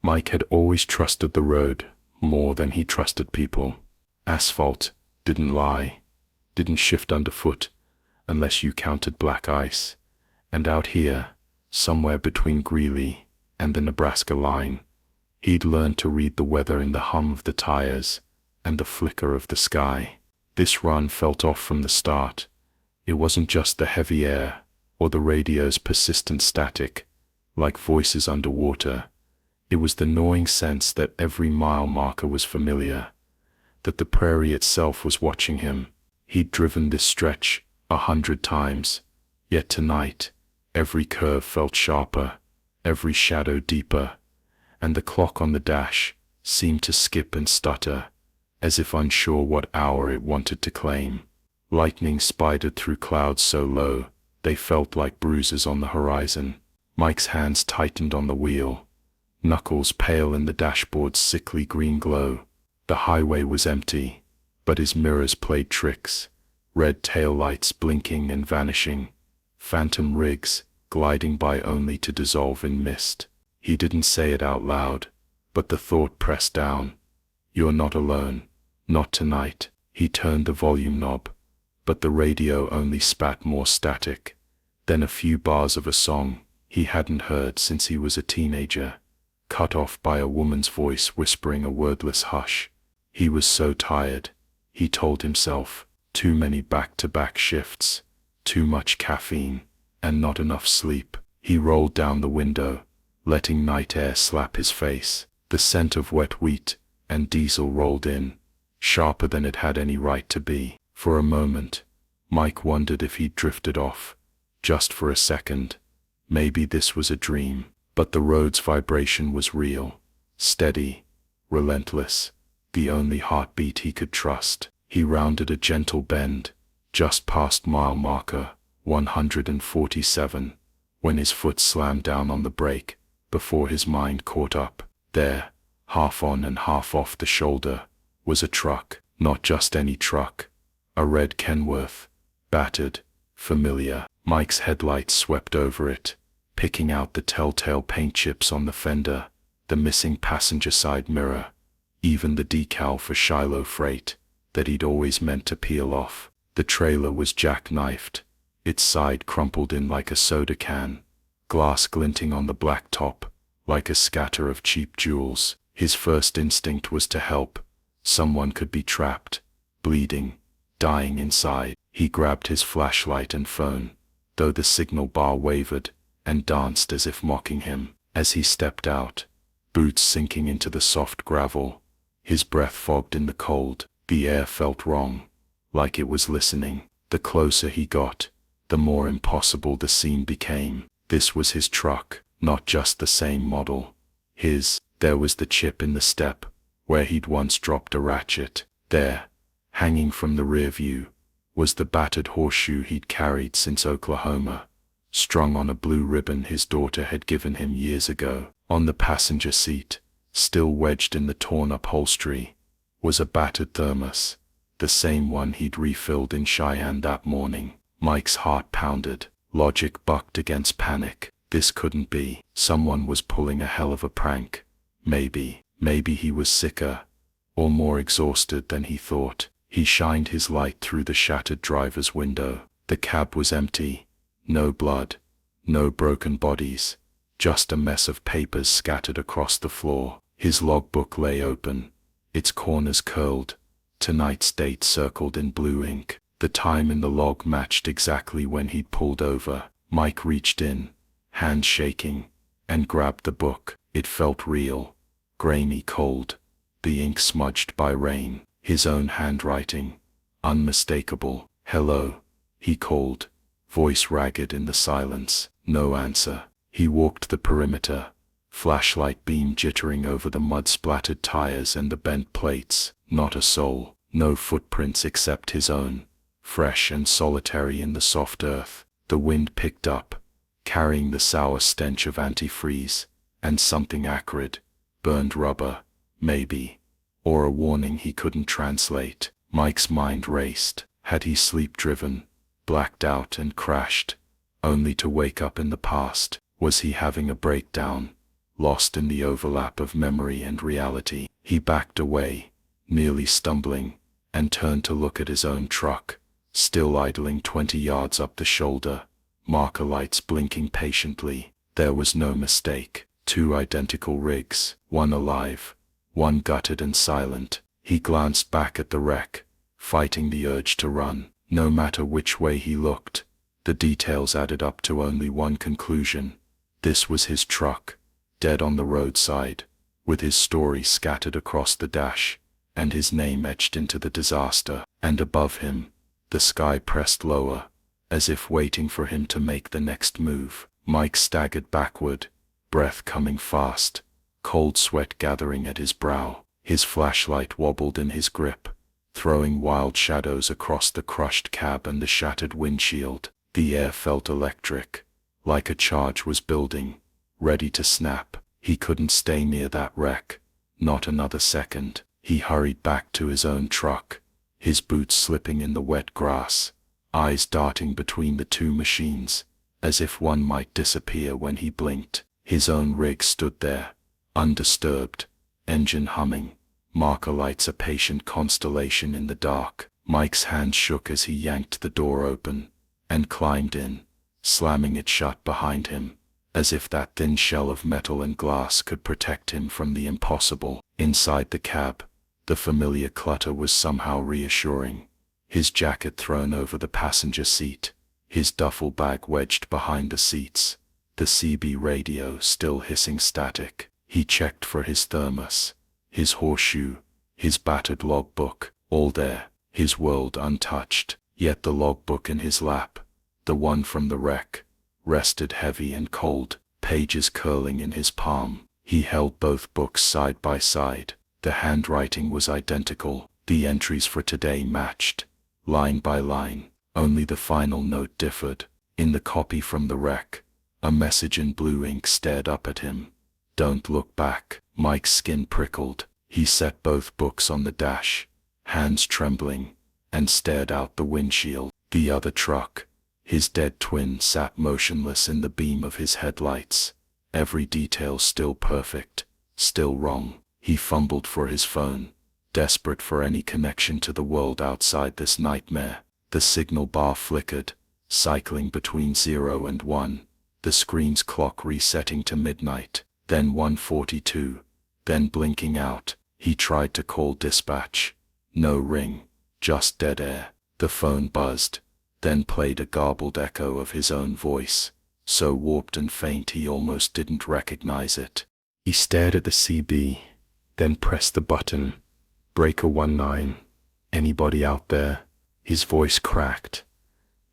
Mike had always trusted the road more than he trusted people. Asphalt didn't lie, didn't shift underfoot, unless you counted black ice. And out here, somewhere between Greeley and the Nebraska line, he'd learned to read the weather in the hum of the tires and the flicker of the sky. This run felt off from the start. It wasn't just the heavy air or the radio's persistent static, like voices underwater. It was the gnawing sense that every mile marker was familiar, that the prairie itself was watching him. He'd driven this stretch 100 times, yet tonight, every curve felt sharper, every shadow deeper, and the clock on the dash seemed to skip and stutter, as if unsure what hour it wanted to claim. Lightning spidered through clouds so low, they felt like bruises on the horizon. Mike's hands tightened on the wheel, knuckles pale in the dashboard's sickly green glow. The highway was empty, but his mirrors played tricks, red taillights blinking and vanishing, phantom rigs gliding by only to dissolve in mist. He didn't say it out loud, but the thought pressed down. You're not alone, not tonight. He turned the volume knob, but the radio only spat more static, then a few bars of a song he hadn't heard since he was a teenager, cut off by a woman's voice whispering a wordless hush. He was so tired, he told himself, too many back-to-back shifts, too much caffeine, and not enough sleep. He rolled down the window, letting night air slap his face. The scent of wet wheat and diesel rolled in, sharper than it had any right to be. For a moment, Mike wondered if he'd drifted off, just for a second. Maybe this was a dream, but the road's vibration was real, steady, relentless, the only heartbeat he could trust. He rounded a gentle bend, just past mile marker 147, when his foot slammed down on the brake, before his mind caught up. There, half on and half off the shoulder, was a truck, not just any truck, a red Kenworth, battered, familiar. Mike's headlights swept over it, picking out the telltale paint chips on the fender, the missing passenger side mirror, even the decal for Shiloh Freight that he'd always meant to peel off. The trailer was jackknifed, its side crumpled in like a soda can, glass glinting on the black top, like a scatter of cheap jewels. His first instinct was to help. Someone could be trapped, bleeding, dying inside. He grabbed his flashlight and phone, though the signal bar wavered and danced as if mocking him. As he stepped out, boots sinking into the soft gravel, his breath fogged in the cold. The air felt wrong, like it was listening. The closer he got, the more impossible the scene became. This was his truck, not just the same model. There was the chip in the step, where he'd once dropped a ratchet. There, hanging from the rear view, was the battered horseshoe he'd carried since Oklahoma, strung on a blue ribbon his daughter had given him years ago. On the passenger seat, still wedged in the torn upholstery, was a battered thermos, the same one he'd refilled in Cheyenne that morning. Mike's heart pounded. Logic bucked against panic. This couldn't be. Someone was pulling a hell of a prank. Maybe he was sicker, or more exhausted than he thought. He shined his light through the shattered driver's window. The cab was empty. No blood, no broken bodies, just a mess of papers scattered across the floor. His logbook lay open, its corners curled, tonight's date circled in blue ink. The time in the log matched exactly when he'd pulled over. Mike reached in, hand shaking, and grabbed the book. It felt real, grainy cold, the ink smudged by rain. His own handwriting, unmistakable. "Hello," he called, voice ragged in the silence. No answer. He walked the perimeter, flashlight beam jittering over the mud-splattered tires and the bent plates. Not a soul, no footprints except his own, fresh and solitary in the soft earth. The wind picked up, carrying the sour stench of antifreeze, and something acrid, burned rubber, maybe, or a warning he couldn't translate. Mike's mind raced. Had he sleep-driven, blacked out and crashed, only to wake up in the past? Was he having a breakdown, lost in the overlap of memory and reality. He backed away, nearly stumbling, and turned to look at his own truck, still idling 20 yards up the shoulder, marker lights blinking patiently. There was no mistake. 2 identical rigs, one alive, one gutted and silent. He glanced back at the wreck, fighting the urge to run. No matter which way he looked, the details added up to only one conclusion. This was his truck, dead on the roadside, with his story scattered across the dash, and his name etched into the disaster. And above him, the sky pressed lower, as if waiting for him to make the next move. Mike staggered backward, breath coming fast, cold sweat gathering at his brow. His flashlight wobbled in his grip, throwing wild shadows across the crushed cab and the shattered windshield. The air felt electric, like a charge was building, ready to snap. He couldn't stay near that wreck, not another second. He hurried back to his own truck, his boots slipping in the wet grass, eyes darting between the 2 machines, as if one might disappear when he blinked. His own rig stood there, undisturbed, engine humming, marker lights a patient constellation in the dark. Mike's hand shook as he yanked the door open and climbed in, slamming it shut behind him, as if that thin shell of metal and glass could protect him from the impossible. Inside the cab, the familiar clutter was somehow reassuring. His jacket thrown over the passenger seat, his duffel bag wedged behind the seats, the CB radio still hissing static. He checked for his thermos, his horseshoe, his battered logbook, all there, his world untouched. Yet the logbook in his lap, the one from the wreck, rested heavy and cold, pages curling in his palm. He held both books side by side. The handwriting was identical. The entries for today matched, line by line. Only the final note differed. In the copy from the wreck, a message in blue ink stared up at him. "Don't look back." Mike's skin prickled. He set both books on the dash, hands trembling, and stared out the windshield. The other truck, his dead twin, sat motionless in the beam of his headlights, every detail still perfect, still wrong. He fumbled for his phone, desperate for any connection to the world outside this nightmare. The signal bar flickered, cycling between 0 and 1, the screen's clock resetting to midnight, then 1:42, then blinking out. He tried to call dispatch. No ring, just dead air. The phone buzzed, then played a garbled echo of his own voice, so warped and faint he almost didn't recognize it. He stared at the CB, then pressed the button. "Breaker 19. Anybody out there?" His voice cracked.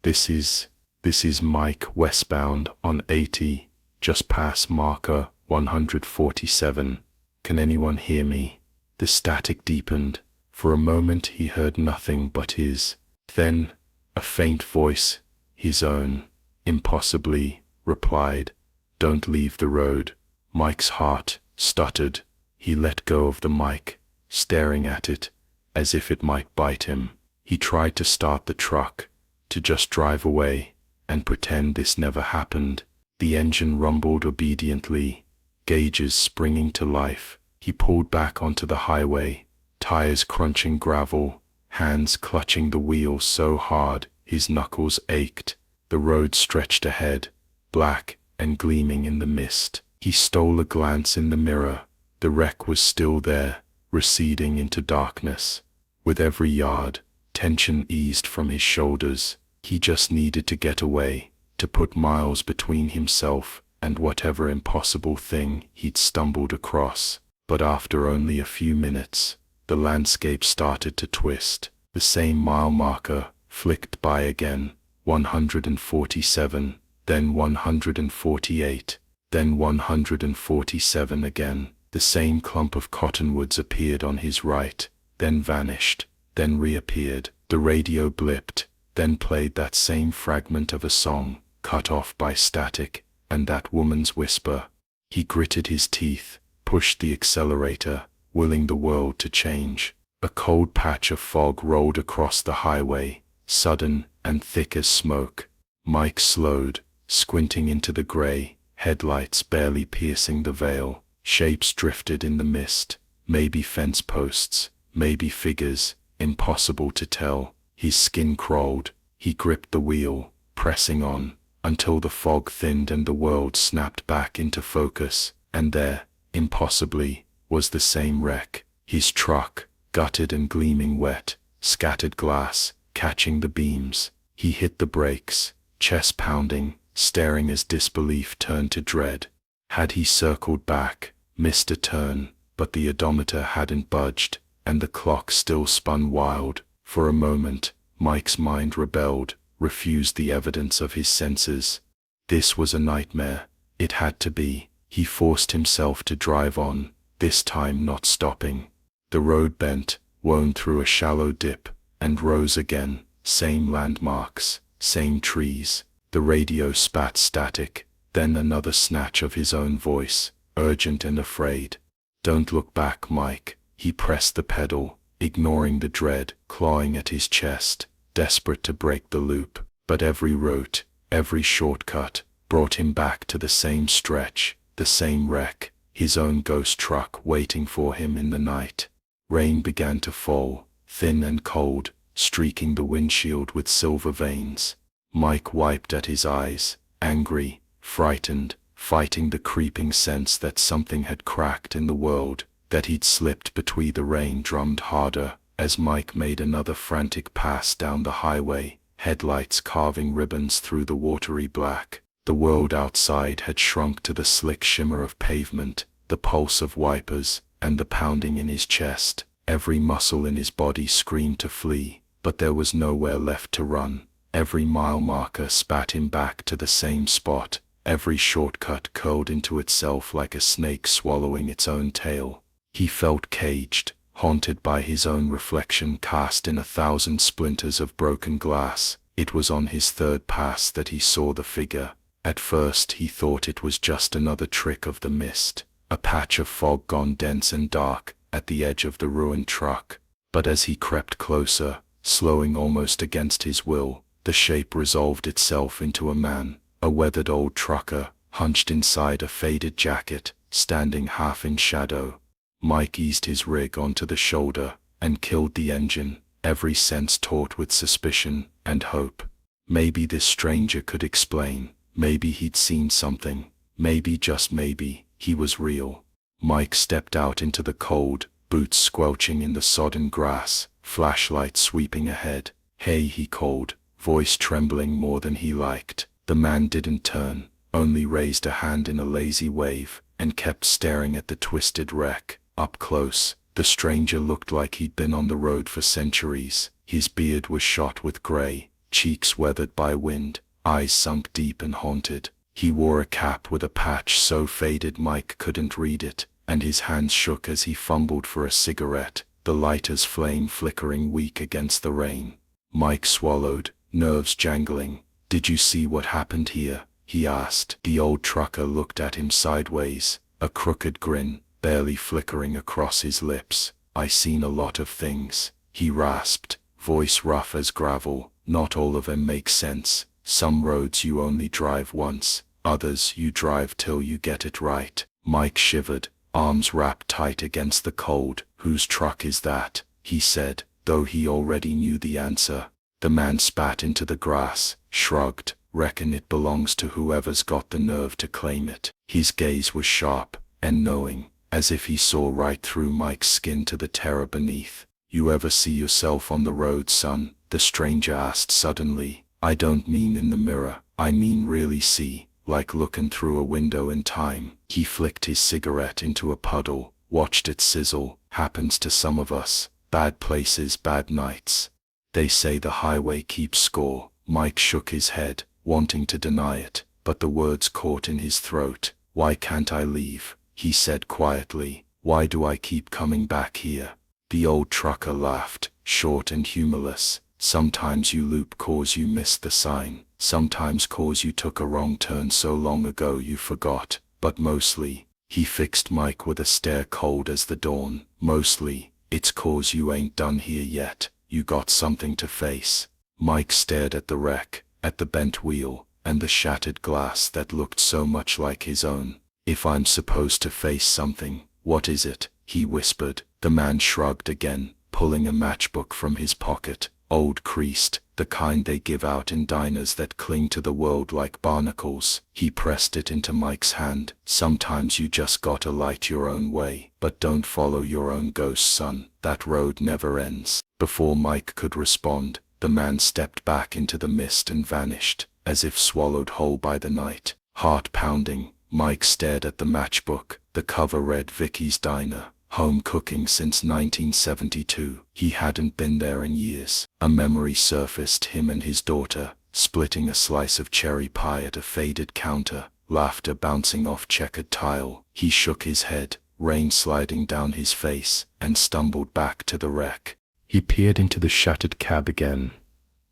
This is Mike, westbound on 80, just past marker 147. Can anyone hear me?" The static deepened. For a moment he heard nothing but his. Then, a faint voice, his own, impossibly, replied, "Don't leave the road." Mike's heart stuttered. He let go of the mic, staring at it, as if it might bite him. He tried to start the truck, to just drive away, and pretend this never happened. The engine rumbled obediently, gauges springing to life. He pulled back onto the highway, tires crunching gravel, hands clutching the wheel so hard his knuckles ached. The road stretched ahead, black and gleaming in the mist. He stole a glance in the mirror. The wreck was still there, receding into darkness. With every yard, tension eased from his shoulders. He just needed to get away, to put miles between himself and whatever impossible thing he'd stumbled across. But after only a few minutes, the landscape started to twist. The same mile marker flicked by again, 147, then 148, then 147 again. The same clump of cottonwoods appeared on his right, then vanished, then reappeared. The radio blipped, then played that same fragment of a song, cut off by static, and that woman's whisper. He gritted his teeth, pushed the accelerator, willing the world to change. A cold patch of fog rolled across the highway, sudden and thick as smoke. Mike slowed, squinting into the gray, headlights barely piercing the veil. Shapes drifted in the mist, maybe fence posts, maybe figures, impossible to tell. His skin crawled, he gripped the wheel, pressing on, until the fog thinned and the world snapped back into focus, and there, impossibly, was the same wreck. His truck, gutted and gleaming wet, scattered glass, catching the beams. He hit the brakes, chest pounding, staring as disbelief turned to dread. Had he circled back, missed a turn, but the odometer hadn't budged, and the clock still spun wild. For a moment, Mike's mind rebelled, refused the evidence of his senses. This was a nightmare. It had to be. He forced himself to drive on, this time not stopping. The road bent, wound through a shallow dip, and rose again. Same landmarks, same trees. The radio spat static, then another snatch of his own voice, urgent and afraid. "Don't look back, Mike." He pressed the pedal, ignoring the dread clawing at his chest, desperate to break the loop. But every route, every shortcut, brought him back to the same stretch, the same wreck, his own ghost truck waiting for him in the night. Rain began to fall, thin and cold, streaking the windshield with silver veins. Mike wiped at his eyes, angry, frightened, fighting the creeping sense that something had cracked in the world, that he'd slipped between. The rain drummed harder as Mike made another frantic pass down the highway, headlights carving ribbons through the watery black. The world outside had shrunk to the slick shimmer of pavement, the pulse of wipers, and the pounding in his chest. Every muscle in his body screamed to flee, but there was nowhere left to run. Every mile marker spat him back to the same spot. Every shortcut curled into itself like a snake swallowing its own tail. He felt caged, haunted by his own reflection cast in 1,000 splinters of broken glass. It was on his third pass that he saw the figure. At first he thought it was just another trick of the mist, a patch of fog gone dense and dark at the edge of the ruined truck. But as he crept closer, slowing almost against his will, the shape resolved itself into a man, a weathered old trucker, hunched inside a faded jacket, standing half in shadow. Mike eased his rig onto the shoulder and killed the engine, every sense taut with suspicion and hope. Maybe this stranger could explain. Maybe he'd seen something. Maybe, just maybe, he was real. Mike stepped out into the cold, boots squelching in the sodden grass, flashlight sweeping ahead. "Hey," he called, voice trembling more than he liked. The man didn't turn, only raised a hand in a lazy wave, and kept staring at the twisted wreck. Up close, the stranger looked like he'd been on the road for centuries. His beard was shot with gray, cheeks weathered by wind, eyes sunk deep and haunted. He wore a cap with a patch so faded Mike couldn't read it, and his hands shook as he fumbled for a cigarette, the lighter's flame flickering weak against the rain. Mike swallowed, nerves jangling. "Did you see what happened here?" he asked. The old trucker looked at him sideways, a crooked grin barely flickering across his lips. "I seen a lot of things," he rasped, voice rough as gravel. "Not all of them make sense. Some roads you only drive once, others you drive till you get it right." Mike shivered, arms wrapped tight against the cold. "Whose truck is that?" he said, though he already knew the answer. The man spat into the grass, shrugged. "Reckon it belongs to whoever's got the nerve to claim it." His gaze was sharp and knowing, as if he saw right through Mike's skin to the terror beneath. "You ever see yourself on the road, son?" the stranger asked suddenly. "I don't mean in the mirror, I mean really see, like looking through a window in time." He flicked his cigarette into a puddle, watched it sizzle. "Happens to some of us. Bad places, bad nights. They say the highway keeps score." Mike shook his head, wanting to deny it, but the words caught in his throat. "Why can't I leave?" he said quietly. "Why do I keep coming back here?" The old trucker laughed, short and humorless. "Sometimes you loop 'cause you missed the sign, sometimes 'cause you took a wrong turn so long ago you forgot, but mostly," he fixed Mike with a stare cold as the dawn, "mostly, it's 'cause you ain't done here yet, you got something to face." Mike stared at the wreck, at the bent wheel, and the shattered glass that looked so much like his own. If I'm supposed to face something, what is it? He whispered. The man shrugged again, pulling a matchbook from his pocket. Old creased, the kind they give out in diners that cling to the world like barnacles. He pressed it into Mike's hand. Sometimes you just gotta light your own way, but don't follow your own ghost, son. That road never ends. Before Mike could respond, the man stepped back into the mist and vanished, as if swallowed whole by the night. Heart pounding, Mike stared at the matchbook. The cover read Vicky's Diner. Home cooking since 1972. He hadn't been there in years. A memory surfaced, him and his daughter, splitting a slice of cherry pie at a faded counter, laughter bouncing off checkered tile. He shook his head, rain sliding down his face, and stumbled back to the wreck. He peered into the shattered cab again,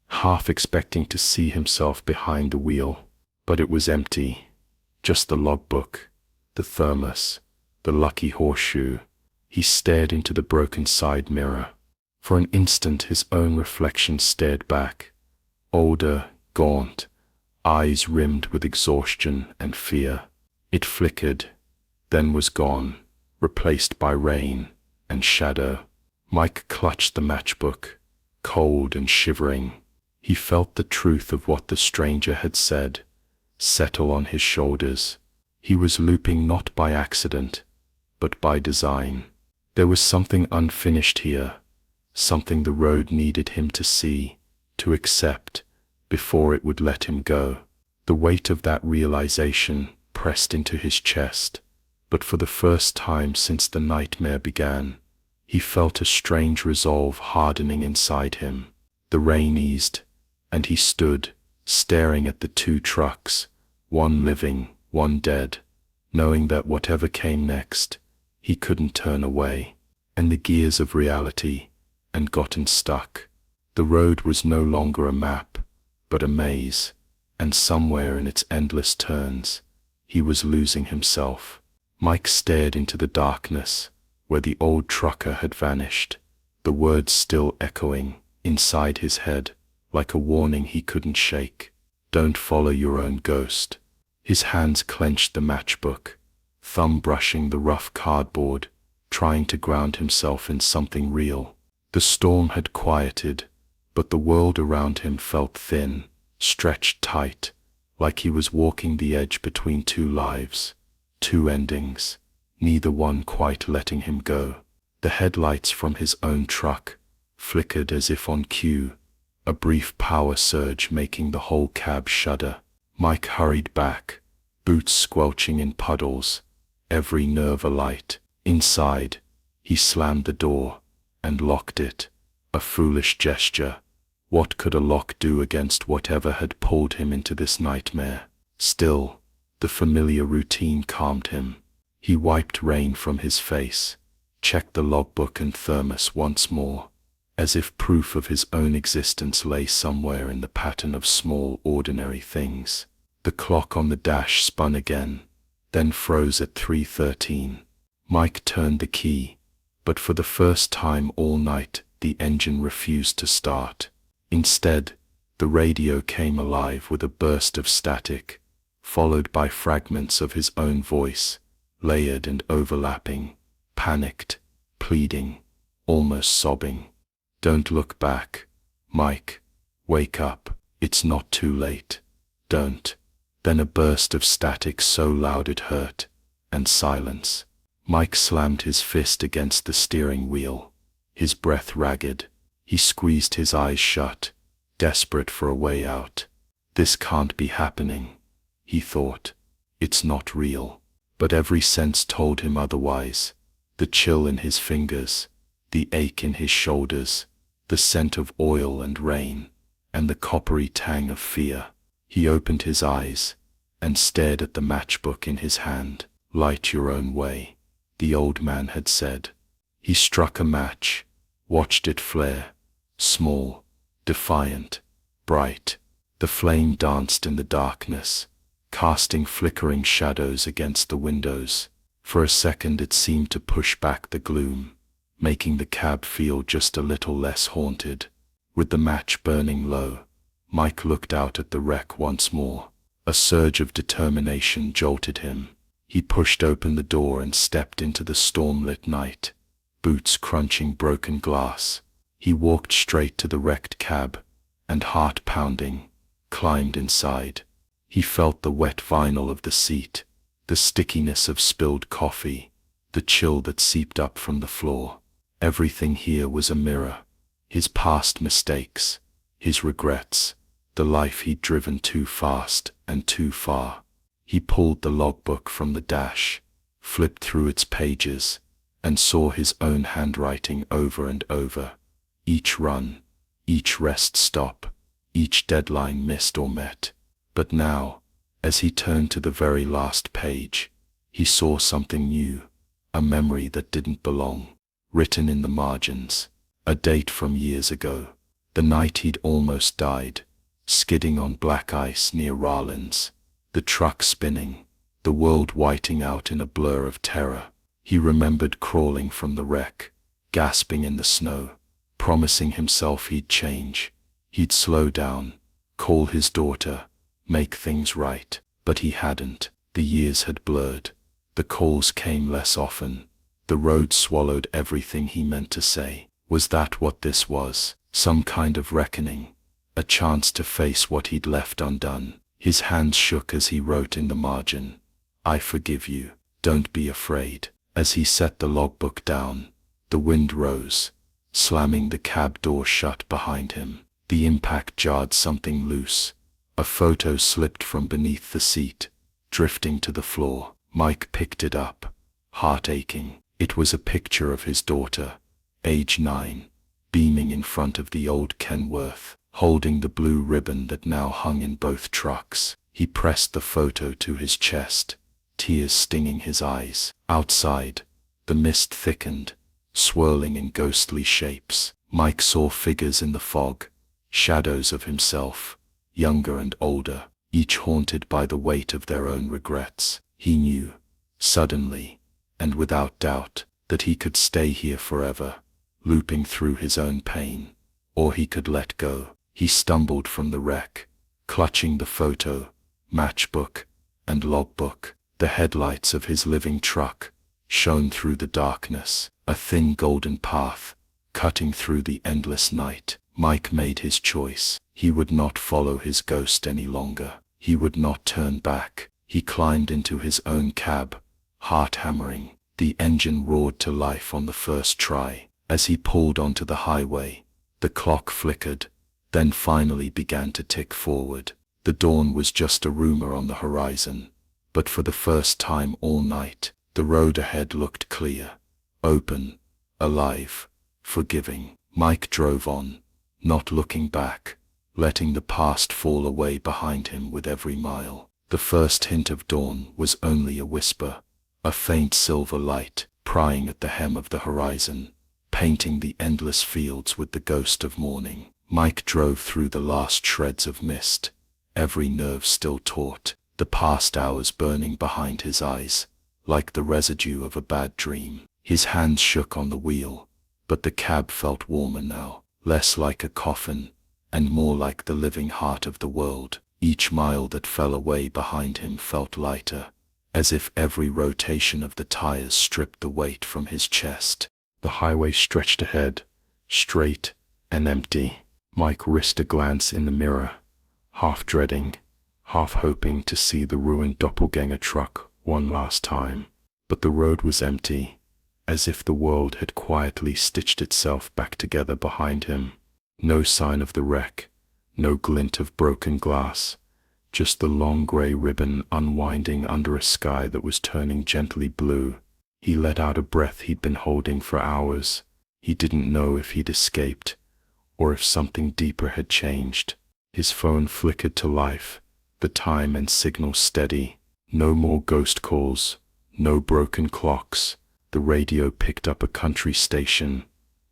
half expecting to see himself behind the wheel. But it was empty. Just the logbook, the thermos, the lucky horseshoe. He stared into the broken side mirror. For an instant his own reflection stared back, older, gaunt, eyes rimmed with exhaustion and fear. It flickered, then was gone, replaced by rain and shadow. Mike clutched the matchbook, cold and shivering. He felt the truth of what the stranger had said settle on his shoulders. He was looping not by accident, but by design. There was something unfinished here, something the road needed him to see, to accept, before it would let him go. The weight of that realization pressed into his chest, but for the first time since the nightmare began, he felt a strange resolve hardening inside him. The rain eased, and he stood, staring at the two trucks, one living, one dead, knowing that whatever came next, he couldn't turn away. And the gears of reality had gotten stuck. The road was no longer a map, but a maze, and somewhere in its endless turns, he was losing himself. Mike stared into the darkness, where the old trucker had vanished, the words still echoing inside his head, like a warning he couldn't shake. Don't follow your own ghost. His hands clenched the matchbook, thumb brushing the rough cardboard, trying to ground himself in something real. The storm had quieted, but the world around him felt thin, stretched tight, like he was walking the edge between two lives, two endings, neither one quite letting him go. The headlights from his own truck flickered as if on cue, a brief power surge making the whole cab shudder. Mike hurried back, boots squelching in puddles, every nerve alight. Inside, he slammed the door and locked it, a foolish gesture. What could a lock do against whatever had pulled him into this nightmare? Still, the familiar routine calmed him. He wiped rain from his face, checked the logbook and thermos once more, as if proof of his own existence lay somewhere in the pattern of small, ordinary things. The clock on the dash spun again, then froze at 3:13. Mike turned the key, but for the first time all night, the engine refused to start. Instead, the radio came alive with a burst of static, followed by fragments of his own voice, layered and overlapping, panicked, pleading, almost sobbing. Don't look back, Mike. Wake up. It's not too late. Don't. Then a burst of static so loud it hurt, and silence. Mike slammed his fist against the steering wheel, his breath ragged. He squeezed his eyes shut, desperate for a way out. This can't be happening, he thought. It's not real. But every sense told him otherwise. The chill in his fingers, the ache in his shoulders, the scent of oil and rain, and the coppery tang of fear. He opened his eyes and stared at the matchbook in his hand. Light your own way, the old man had said. He struck a match, watched it flare, small, defiant, bright. The flame danced in the darkness, casting flickering shadows against the windows. For a second it seemed to push back the gloom, making the cab feel just a little less haunted. With the match burning low, Mike looked out at the wreck once more. A surge of determination jolted him. He pushed open the door and stepped into the storm-lit night, boots crunching broken glass. He walked straight to the wrecked cab, and heart pounding, climbed inside. He felt the wet vinyl of the seat, the stickiness of spilled coffee, the chill that seeped up from the floor. Everything here was a mirror. His past mistakes, his regrets, the life he'd driven too fast and too far. He pulled the logbook from the dash, flipped through its pages, and saw his own handwriting over and over. Each run, each rest stop, each deadline missed or met. But now, as he turned to the very last page, he saw something new, a memory that didn't belong, written in the margins, a date from years ago, the night he'd almost died, skidding on black ice near Rawlins, the truck spinning, the world whiting out in a blur of terror. He remembered crawling from the wreck, gasping in the snow, promising himself he'd change, he'd slow down, call his daughter, make things right. But he hadn't. The years had blurred. The calls came less often. The road swallowed everything he meant to say. Was that what this was? Some kind of reckoning? A chance to face what he'd left undone? His hands shook as he wrote in the margin, "I forgive you. Don't be afraid." As he set the logbook down, the wind rose, slamming the cab door shut behind him. The impact jarred something loose. A photo slipped from beneath the seat, drifting to the floor. Mike picked it up, heart aching. It was a picture of his daughter, age 9, beaming in front of the old Kenworth, holding the blue ribbon that now hung in both trucks. He pressed the photo to his chest, tears stinging his eyes. Outside, the mist thickened, swirling in ghostly shapes. Mike saw figures in the fog, shadows of himself, younger and older, each haunted by the weight of their own regrets. He knew, suddenly, and without doubt, that he could stay here forever, looping through his own pain, or he could let go. He stumbled from the wreck, clutching the photo, matchbook, and logbook. The headlights of his living truck shone through the darkness, a thin golden path, cutting through the endless night. Mike made his choice. He would not follow his ghost any longer. He would not turn back. He climbed into his own cab, heart hammering. The engine roared to life on the first try. As he pulled onto the highway, the clock flickered, then finally began to tick forward. The dawn was just a rumor on the horizon, but for the first time all night, the road ahead looked clear, open, alive, forgiving. Mike drove on, not looking back, letting the past fall away behind him with every mile. The first hint of dawn was only a whisper, a faint silver light prying at the hem of the horizon, painting the endless fields with the ghost of morning. Mike drove through the last shreds of mist, every nerve still taut, the past hours burning behind his eyes, like the residue of a bad dream. His hands shook on the wheel, but the cab felt warmer now, less like a coffin, and more like the living heart of the world. Each mile that fell away behind him felt lighter, as if every rotation of the tires stripped the weight from his chest. The highway stretched ahead, straight and empty. Mike risked a glance in the mirror, half dreading, half hoping to see the ruined doppelganger truck one last time. But the road was empty, as if the world had quietly stitched itself back together behind him. No sign of the wreck, no glint of broken glass, just the long gray ribbon unwinding under a sky that was turning gently blue. He let out a breath he'd been holding for hours. He didn't know if he'd escaped, or if something deeper had changed. His phone flickered to life, the time and signal steady. No more ghost calls, no broken clocks. The radio picked up a country station,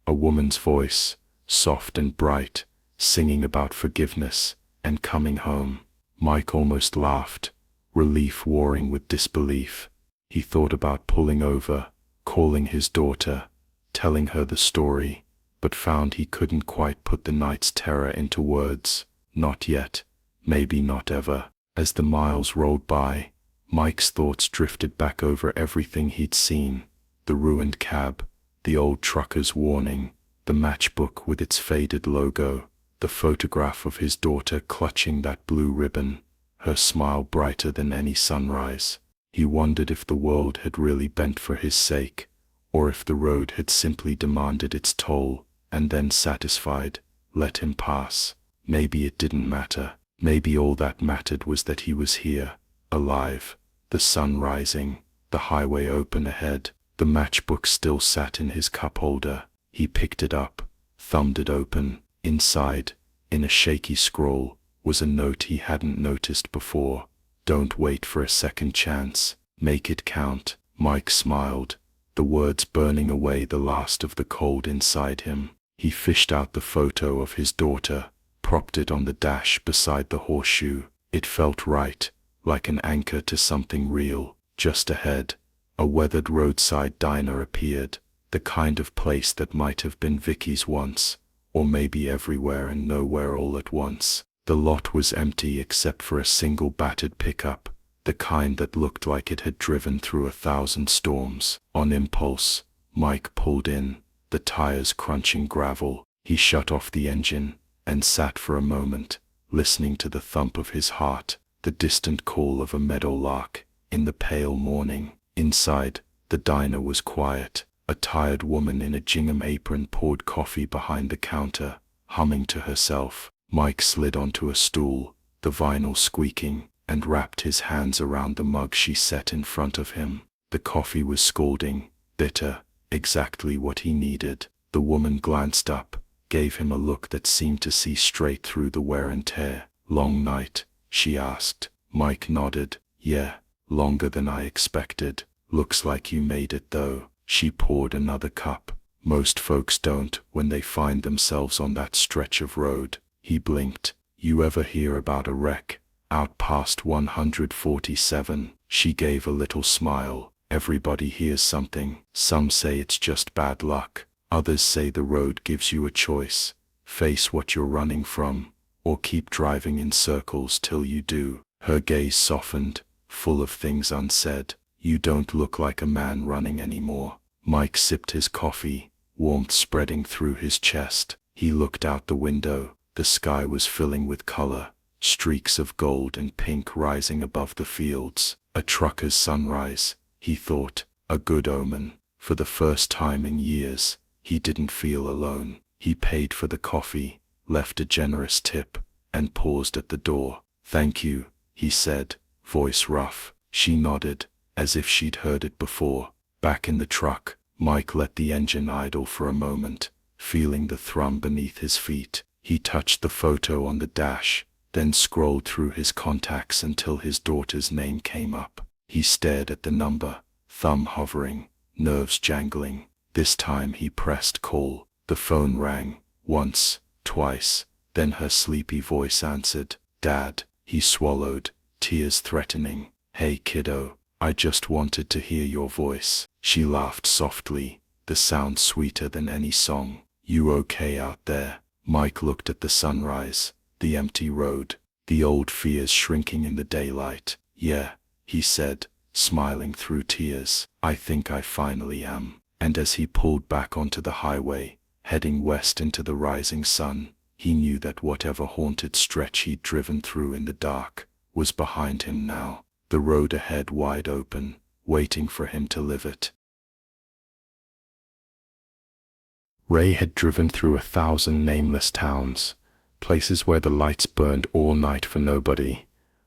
a woman's voice, soft and bright, singing about forgiveness and coming home. Mike almost laughed, relief warring with disbelief. He thought about pulling over, calling his daughter, telling her the story, but found he couldn't quite put the night's terror into words. Not yet, maybe not ever. As the miles rolled by, Mike's thoughts drifted back over everything he'd seen: the ruined cab, the old trucker's warning, the matchbook with its faded logo, the photograph of his daughter clutching that blue ribbon, her smile brighter than any sunrise. He wondered if the world had really bent for his sake, or if the road had simply demanded its toll, and then satisfied, let him pass. Maybe it didn't matter. Maybe all that mattered was that he was here, alive, the sun rising, the highway open ahead. The matchbook still sat in his cup holder. He picked it up, thumbed it open. Inside, in a shaky scroll, was a note he hadn't noticed before. "Don't wait for a second chance. Make it count." Mike smiled, the words burning away the last of the cold inside him. He fished out the photo of his daughter, propped it on the dash beside the horseshoe. It felt right, like an anchor to something real. Just ahead, a weathered roadside diner appeared, the kind of place that might have been Vicky's once, or maybe everywhere and nowhere all at once. The lot was empty except for a single battered pickup, the kind that looked like it had driven through 1,000 storms. On impulse, Mike pulled in, the tires crunching gravel. He shut off the engine, and sat for a moment, listening to the thump of his heart, the distant call of a meadowlark in the pale morning. Inside, the diner was quiet. A tired woman in a gingham apron poured coffee behind the counter, humming to herself. Mike slid onto a stool, the vinyl squeaking, and wrapped his hands around the mug she set in front of him. The coffee was scalding, bitter, exactly what he needed. The woman glanced up, gave him a look that seemed to see straight through the wear and tear. "Long night?" she asked. Mike nodded. "Yeah, longer than I expected. Looks like you made it though." She poured another cup. "Most folks don't when they find themselves on that stretch of road." He blinked. "You ever hear about a wreck out past 147? She gave a little smile. "Everybody hears something. Some say it's just bad luck. Others say the road gives you a choice. Face what you're running from, or keep driving in circles till you do." Her gaze softened, full of things unsaid. "You don't look like a man running anymore." Mike sipped his coffee, warmth spreading through his chest. He looked out the window. The sky was filling with color, streaks of gold and pink rising above the fields. A trucker's sunrise, he thought, a good omen. For the first time in years, he didn't feel alone. He paid for the coffee, left a generous tip, and paused at the door. "Thank you," he said, voice rough. She nodded, as if she'd heard it before. Back in the truck, Mike let the engine idle for a moment, feeling the thrum beneath his feet. He touched the photo on the dash, then scrolled through his contacts until his daughter's name came up. He stared at the number, thumb hovering, nerves jangling. This time he pressed call. The phone rang, once, twice, then her sleepy voice answered. "Dad," he swallowed, tears threatening. "Hey kiddo, I just wanted to hear your voice." She laughed softly, the sound sweeter than any song. "You okay out there?" Mike looked at the sunrise, the empty road, the old fears shrinking in the daylight. "Yeah," he said, smiling through tears. "I think I finally am." And as he pulled back onto the highway, heading west into the rising sun, he knew that whatever haunted stretch he'd driven through in the dark was behind him now, the road ahead wide open, waiting for him to live it. Ray had driven through 1,000 nameless towns, places where the lights burned all night for nobody,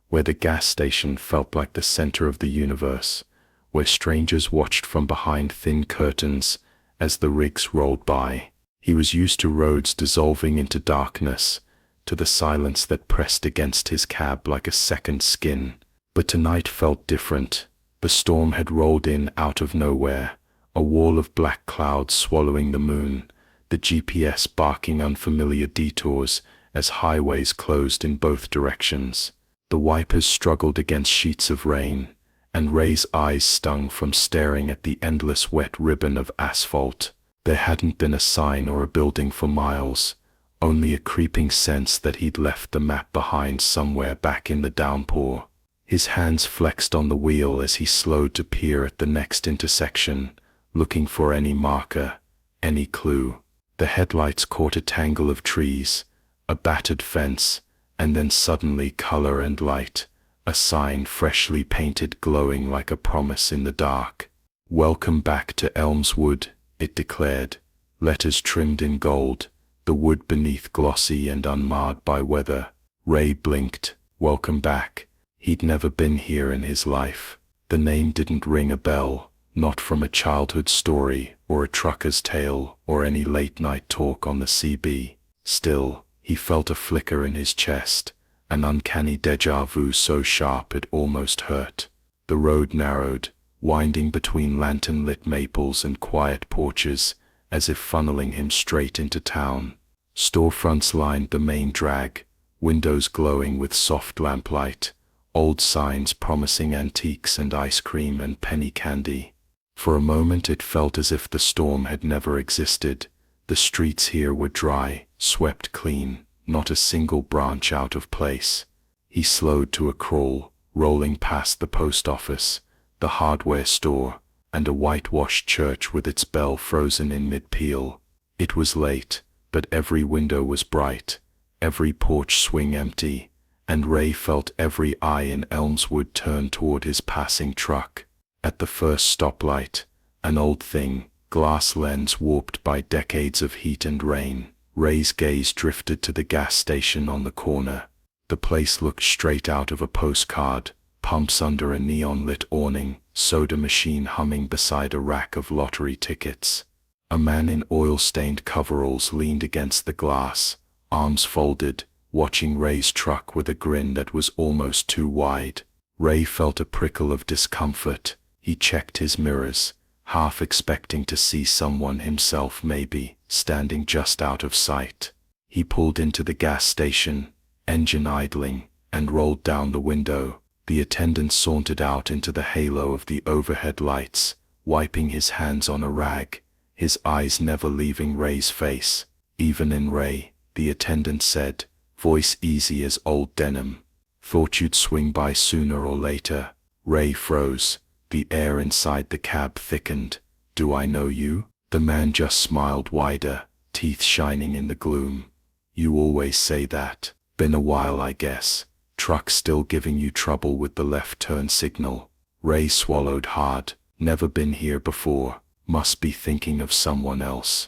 where the gas station felt like the center of the universe, where strangers watched from behind thin curtains as the rigs rolled by. He was used to roads dissolving into darkness, to the silence that pressed against his cab like a second skin. But tonight felt different. The storm had rolled in out of nowhere, a wall of black clouds swallowing the moon, the GPS barking unfamiliar detours as highways closed in both directions. The wipers struggled against sheets of rain, and Ray's eyes stung from staring at the endless wet ribbon of asphalt. There hadn't been a sign or a building for miles, only a creeping sense that he'd left the map behind somewhere back in the downpour. His hands flexed on the wheel as he slowed to peer at the next intersection, looking for any marker, any clue. The headlights caught a tangle of trees, a battered fence, and then suddenly color and light, a sign freshly painted glowing like a promise in the dark. "Welcome back to Elmswood," it declared, letters trimmed in gold, the wood beneath glossy and unmarred by weather. Ray blinked. Welcome back. He'd never been here in his life. The name didn't ring a bell, not from a childhood story or a trucker's tale or any late-night talk on the CB. Still, he felt a flicker in his chest, an uncanny déjà vu so sharp it almost hurt. The road narrowed, winding between lantern-lit maples and quiet porches, as if funneling him straight into town. Storefronts lined the main drag, windows glowing with soft lamplight, old signs promising antiques and ice cream and penny candy. For a moment it felt as if the storm had never existed. The streets here were dry, swept clean, not a single branch out of place. He slowed to a crawl, rolling past the post office, the hardware store, and a whitewashed church with its bell frozen in mid-peal. It was late, but every window was bright, every porch swing empty, and Ray felt every eye in Elmswood turn toward his passing truck. At the first stoplight, an old thing, glass lens warped by decades of heat and rain, Ray's gaze drifted to the gas station on the corner. The place looked straight out of a postcard, pumps under a neon-lit awning, soda machine humming beside a rack of lottery tickets. A man in oil-stained coveralls leaned against the glass, arms folded, watching Ray's truck with a grin that was almost too wide. Ray felt a prickle of discomfort. He checked his mirrors, half expecting to see someone himself maybe, standing just out of sight. He pulled into the gas station, engine idling, and rolled down the window. The attendant sauntered out into the halo of the overhead lights, wiping his hands on a rag, his eyes never leaving Ray's face. "Even in Ray," the attendant said, voice easy as old denim. "Thought you'd swing by sooner or later." Ray froze. The air inside the cab thickened. "Do I know you?" The man just smiled wider, teeth shining in the gloom. "You always say that. Been a while, I guess. Truck still giving you trouble with the left turn signal?" Ray swallowed hard. "Never been here before. Must be thinking of someone else."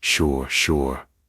Sure,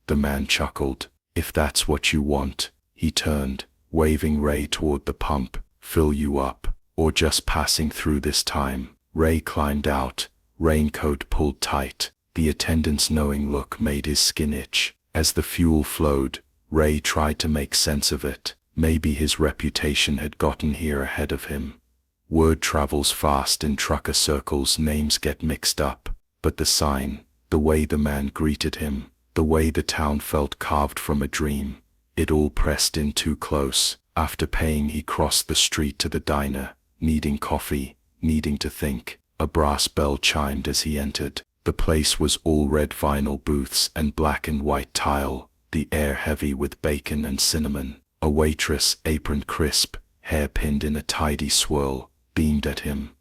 the man chuckled. "If that's what you want." He turned, waving Ray toward the pump. "Fill you up, or just passing through this time?" Ray climbed out, raincoat pulled tight. The attendant's knowing look made his skin itch. As the fuel flowed, Ray tried to make sense of it. Maybe his reputation had gotten here ahead of him. Word travels fast in trucker circles, names get mixed up. But the sign, the way the man greeted him, the way the town felt carved from a dream, it all pressed in too close. After paying, he crossed the street to the diner, needing coffee, needing to think. A brass bell chimed as he entered. The place was all red vinyl booths and black and white tile, the air heavy with bacon and cinnamon. A waitress, apron crisp, hair pinned in a tidy swirl, beamed at him.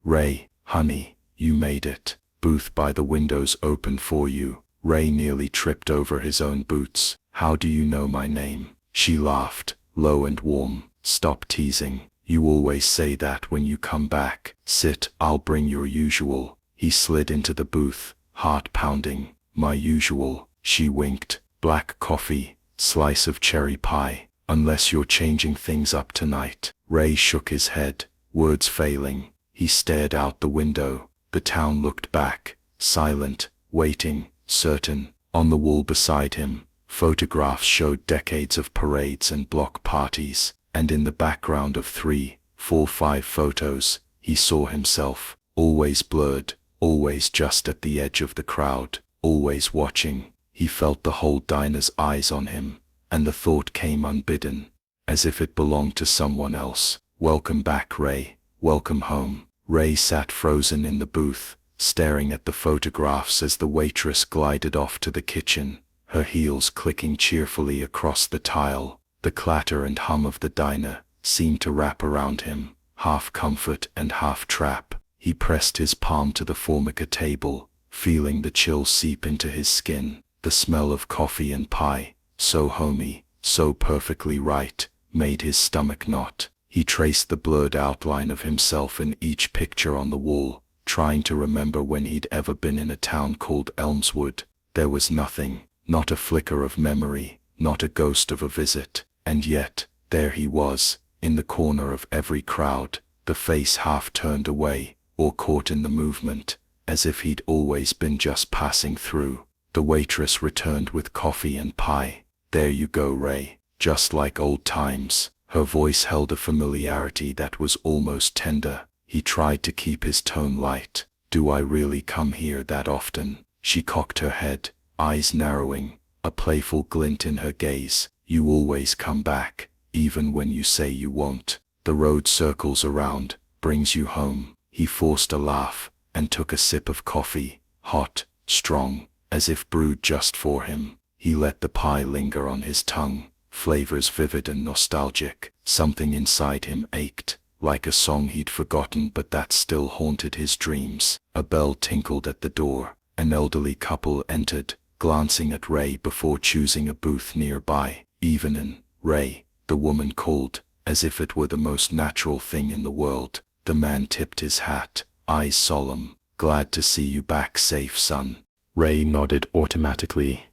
"Ray, honey, you made it. Booth by the windows open for you." Ray nearly tripped over his own boots. "How do you know my name?" She laughed, low and warm. "Stop teasing. You always say that when you come back. Sit, I'll bring your usual." He slid into the booth, heart pounding. "My usual," she winked. "Black coffee, slice of cherry pie, unless you're changing things up tonight." Ray shook his head, words failing. He stared out the window. The town looked back, silent, waiting, certain. On the wall beside him, photographs showed decades of parades and block parties, and in the background of 3, 4, 5 photos, he saw himself, always blurred, always just at the edge of the crowd, always watching. He felt the whole diner's eyes on him, and the thought came unbidden, as if it belonged to someone else. "Welcome back, Ray. Welcome home." Ray sat frozen in the booth, staring at the photographs as the waitress glided off to the kitchen, her heels clicking cheerfully across the tile. The clatter and hum of the diner, seemed to wrap around him, half comfort and half trap. He pressed his palm to the formica table, feeling the chill seep into his skin. The smell of coffee and pie, so homey, so perfectly right, made his stomach knot. He traced the blurred outline of himself in each picture on the wall, trying to remember when he'd ever been in a town called Elmswood. There was nothing, not a flicker of memory, not a ghost of a visit. And yet, there he was, in the corner of every crowd, the face half turned away, or caught in the movement, as if he'd always been just passing through. The waitress returned with coffee and pie. "There you go, Ray, just like old times." Her voice held a familiarity that was almost tender. He tried to keep his tone light. "Do I really come here that often?" She cocked her head, eyes narrowing, a playful glint in her gaze. "You always come back, even when you say you won't. The road circles around, brings you home." He forced a laugh, and took a sip of coffee, hot, strong, as if brewed just for him. He let the pie linger on his tongue, flavors vivid and nostalgic. Something inside him ached, like a song he'd forgotten but that still haunted his dreams. A bell tinkled at the door. An elderly couple entered, glancing at Ray before choosing a booth nearby. "Evenin', Ray," the woman called, as if it were the most natural thing in the world. The man tipped his hat, eyes solemn. "Glad to see you back safe, son." Ray nodded automatically,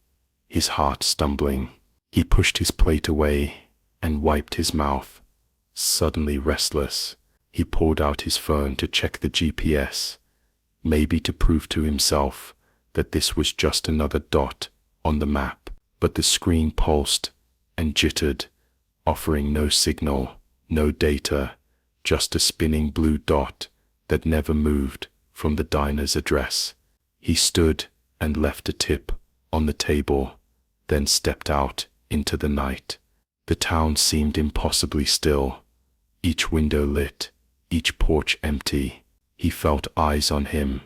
his heart stumbling. He pushed his plate away and wiped his mouth. Suddenly restless, he pulled out his phone to check the GPS, maybe to prove to himself that this was just another dot on the map. But the screen pulsed and jittered, offering no signal, no data, just a spinning blue dot that never moved from the diner's address. He stood and left a tip on the table, then stepped out into the night. The town seemed impossibly still, each window lit, each porch empty. He felt eyes on him,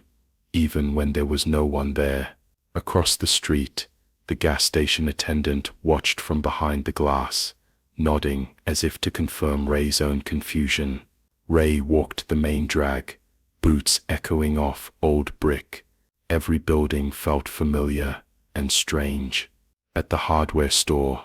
even when there was no one there. Across the street, the gas station attendant watched from behind the glass, nodding as if to confirm Ray's own confusion. Ray walked the main drag, boots echoing off old brick. Every building felt familiar and strange. At the hardware store,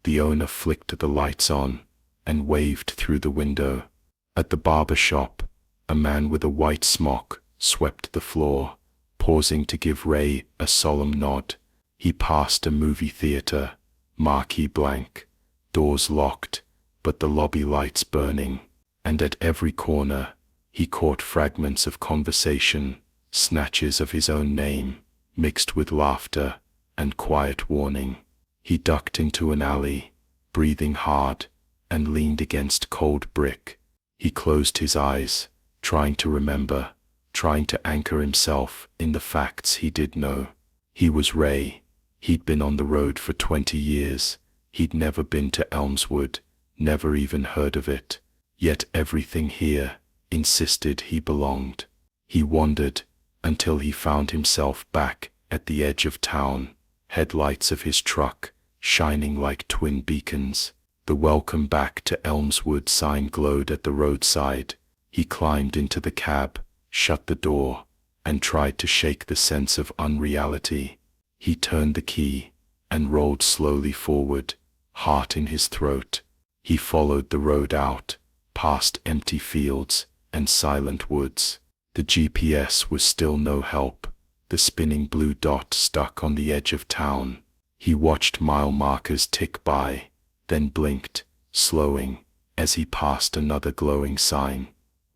the owner flicked the lights on and waved through the window. At the barber shop, a man with a white smock swept the floor, pausing to give Ray a solemn nod. He passed a movie theater, marquee blank, doors locked, but the lobby lights burning. And at every corner, he caught fragments of conversation, snatches of his own name, mixed with laughter and quiet warning. He ducked into an alley, breathing hard, and leaned against cold brick. He closed his eyes, trying to remember, trying to anchor himself in the facts he did know. He was Ray. He'd been on the road for 20 years. He'd never been to Elmswood, never even heard of it. Yet everything here insisted he belonged. He wandered until he found himself back at the edge of town, headlights of his truck shining like twin beacons. The "Welcome Back to Elmswood" sign glowed at the roadside. He climbed into the cab, shut the door, and tried to shake the sense of unreality. He turned the key and rolled slowly forward, heart in his throat. He followed the road out, past empty fields and silent woods. The GPS was still no help, the spinning blue dot stuck on the edge of town. He watched mile markers tick by, then blinked, slowing, as he passed another glowing sign.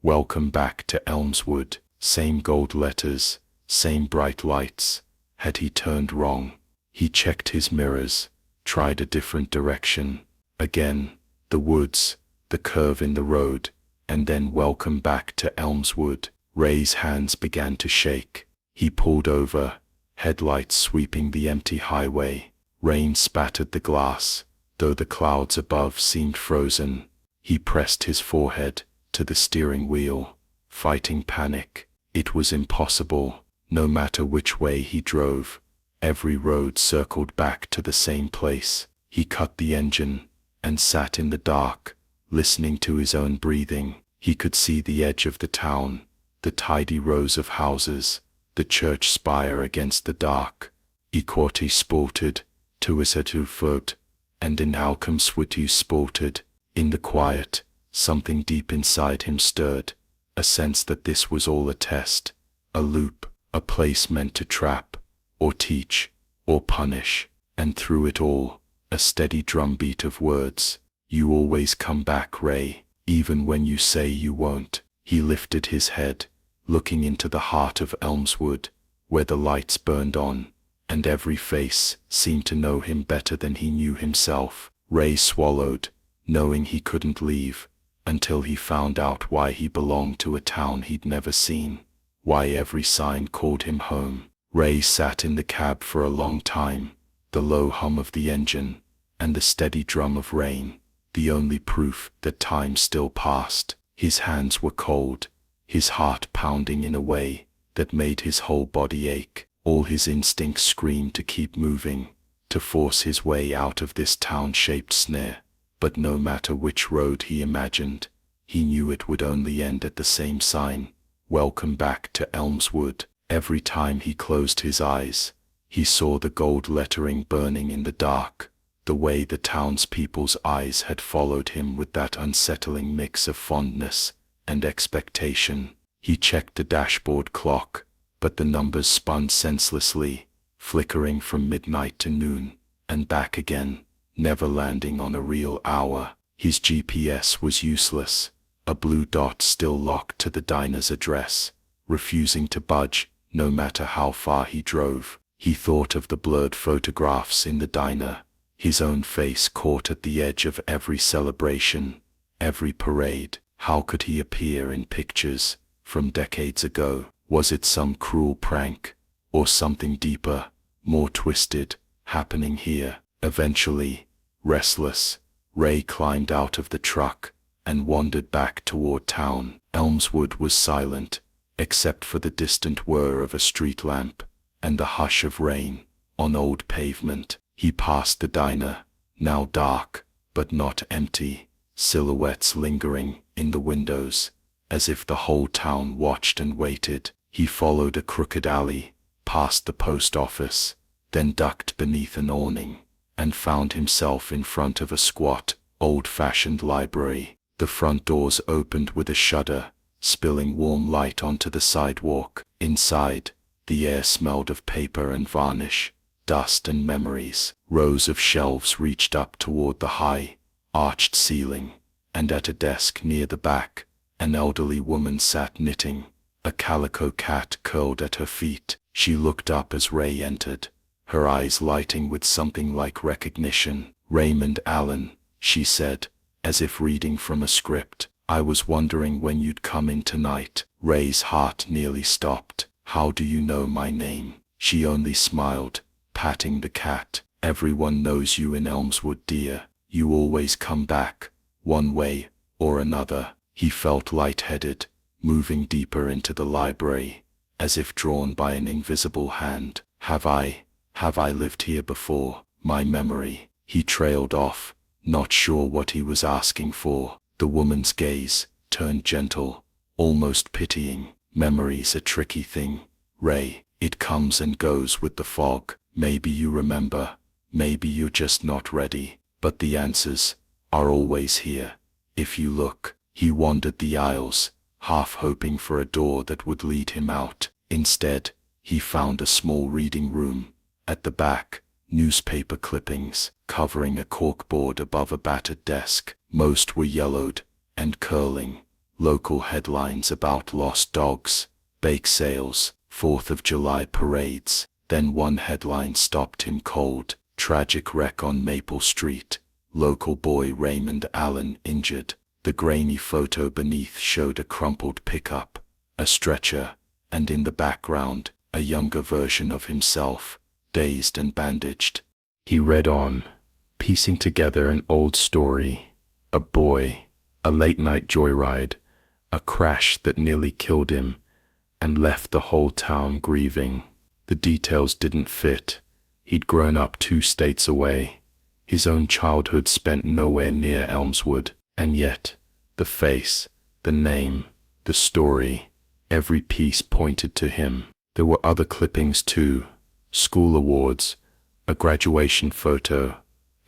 "Welcome back to Elmswood." Same gold letters, same bright lights. Had he turned wrong? He checked his mirrors, tried a different direction. Again, the woods, the curve in the road, and then "Welcome back to Elmswood." Ray's hands began to shake. He pulled over, headlights sweeping the empty highway. Rain spattered the glass, though the clouds above seemed frozen. He pressed his forehead to the steering wheel, fighting panic. It was impossible. No matter which way he drove, every road circled back to the same place. He cut the engine and sat in the dark, listening to his own breathing. He could see the edge of the town, the tidy rows of houses, the church spire against the dark. Equati sported, tuisatu foot, and in halcum switu sported. In the quiet, something deep inside him stirred, a sense that this was all a test, a loop, a place meant to trap, or teach, or punish, and through it all, a steady drumbeat of words. You always come back, Ray, even when you say you won't. He lifted his head, looking into the heart of Elmswood, where the lights burned on, and every face seemed to know him better than he knew himself. Ray swallowed, knowing he couldn't leave, until he found out why he belonged to a town he'd never seen, why every sign called him home. Ray sat in the cab for a long time, the low hum of the engine, and the steady drum of rain, the only proof that time still passed. His hands were cold, his heart pounding in a way that made his whole body ache. All his instincts screamed to keep moving, to force his way out of this town-shaped snare. But no matter which road he imagined, he knew it would only end at the same sign, "Welcome back to Elmswood." Every time he closed his eyes, he saw the gold lettering burning in the dark, the way the townspeople's eyes had followed him with that unsettling mix of fondness and expectation. He checked the dashboard clock, but the numbers spun senselessly, flickering from midnight to noon, and back again, never landing on a real hour. His GPS was useless, a blue dot still locked to the diner's address, refusing to budge, no matter how far he drove. He thought of the blurred photographs in the diner, his own face caught at the edge of every celebration, every parade. How could he appear in pictures from decades ago? Was it some cruel prank, or something deeper, more twisted, happening here? Eventually, restless, Ray climbed out of the truck and wandered back toward town. Elmswood was silent, except for the distant whir of a street lamp and the hush of rain on old pavement. He passed the diner, now dark, but not empty, silhouettes lingering in the windows, as if the whole town watched and waited. He followed a crooked alley, past the post office, then ducked beneath an awning, and found himself in front of a squat, old-fashioned library. The front doors opened with a shudder, spilling warm light onto the sidewalk. Inside, the air smelled of paper and varnish, dust and memories. Rows of shelves reached up toward the high, arched ceiling, and at a desk near the back, an elderly woman sat knitting, a calico cat curled at her feet. She looked up as Ray entered, her eyes lighting with something like recognition. "Raymond Allen," she said, as if reading from a script. "I was wondering when you'd come in tonight." Ray's heart nearly stopped. "How do you know my name?" She only smiled, patting the cat. "Everyone knows you in Elmswood, dear. You always come back, one way or another." He felt lightheaded, moving deeper into the library, as if drawn by an invisible hand. Have I lived here before? My memory." He trailed off, not sure what he was asking for. The woman's gaze turned gentle, almost pitying. "Memory's a tricky thing, Ray. It comes and goes with the fog. Maybe you remember, maybe you're just not ready. But the answers are always here, if you look." He wandered the aisles, half hoping for a door that would lead him out. Instead, he found a small reading room. At the back, newspaper clippings covering a corkboard above a battered desk. Most were yellowed and curling. Local headlines about lost dogs, bake sales, 4th of July parades. Then one headline stopped him cold. "Tragic wreck on Maple Street. Local boy Raymond Allen injured." The grainy photo beneath showed a crumpled pickup, a stretcher, and in the background, a younger version of himself, dazed and bandaged. He read on, piecing together an old story. A boy, a late-night joyride, a crash that nearly killed him, and left the whole town grieving. The details didn't fit. He'd grown up 2 states away, his own childhood spent nowhere near Elmswood. And yet, the face, the name, the story, every piece pointed to him. There were other clippings too. School awards, a graduation photo,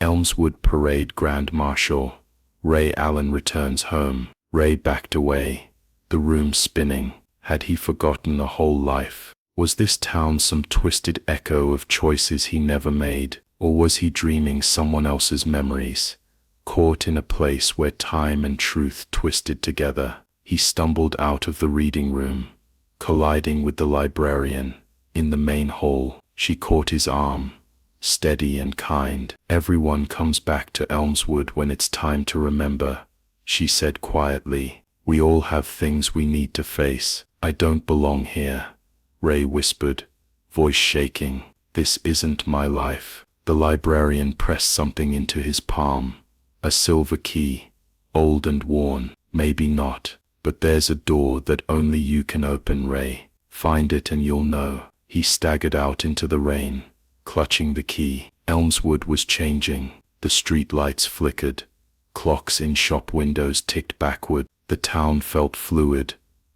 Elmswood Parade Grand Marshal, Ray Allen returns home. Ray backed away, the room spinning. Had he forgotten a whole life? Was this town some twisted echo of choices he never made, or was he dreaming someone else's memories? Caught in a place where time and truth twisted together, he stumbled out of the reading room, colliding with the librarian. In the main hall, she caught his arm, steady and kind. "Everyone comes back to Elmswood when it's time to remember," she said quietly. "We all have things we need to face." "I don't belong here," Ray whispered, voice shaking. "This isn't my life." The librarian pressed something into his palm. A silver key, old and worn. "Maybe not, but there's a door that only you can open, Ray. Find it and you'll know." He staggered out into the rain, clutching the key. Elmswood was changing. The street lights flickered. Clocks in shop windows ticked backward. The town felt fluid,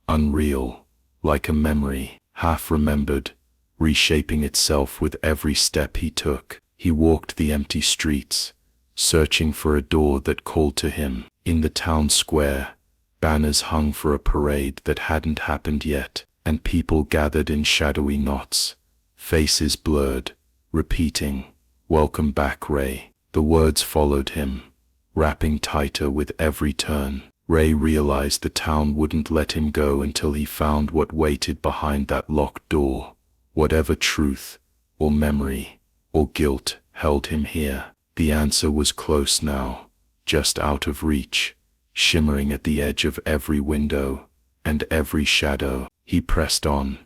unreal, like a memory, half remembered, reshaping itself with every step he took. He walked the empty streets, searching for a door that called to him. In the town square, banners hung for a parade that hadn't happened yet, and people gathered in shadowy knots, faces blurred, repeating, "Welcome back, Ray." The words followed him, wrapping tighter with every turn. Ray realized the town wouldn't let him go until he found what waited behind that locked door. Whatever truth, or memory, or guilt held him here, the answer was close now, just out of reach, shimmering at the edge of every window and every shadow. He pressed on,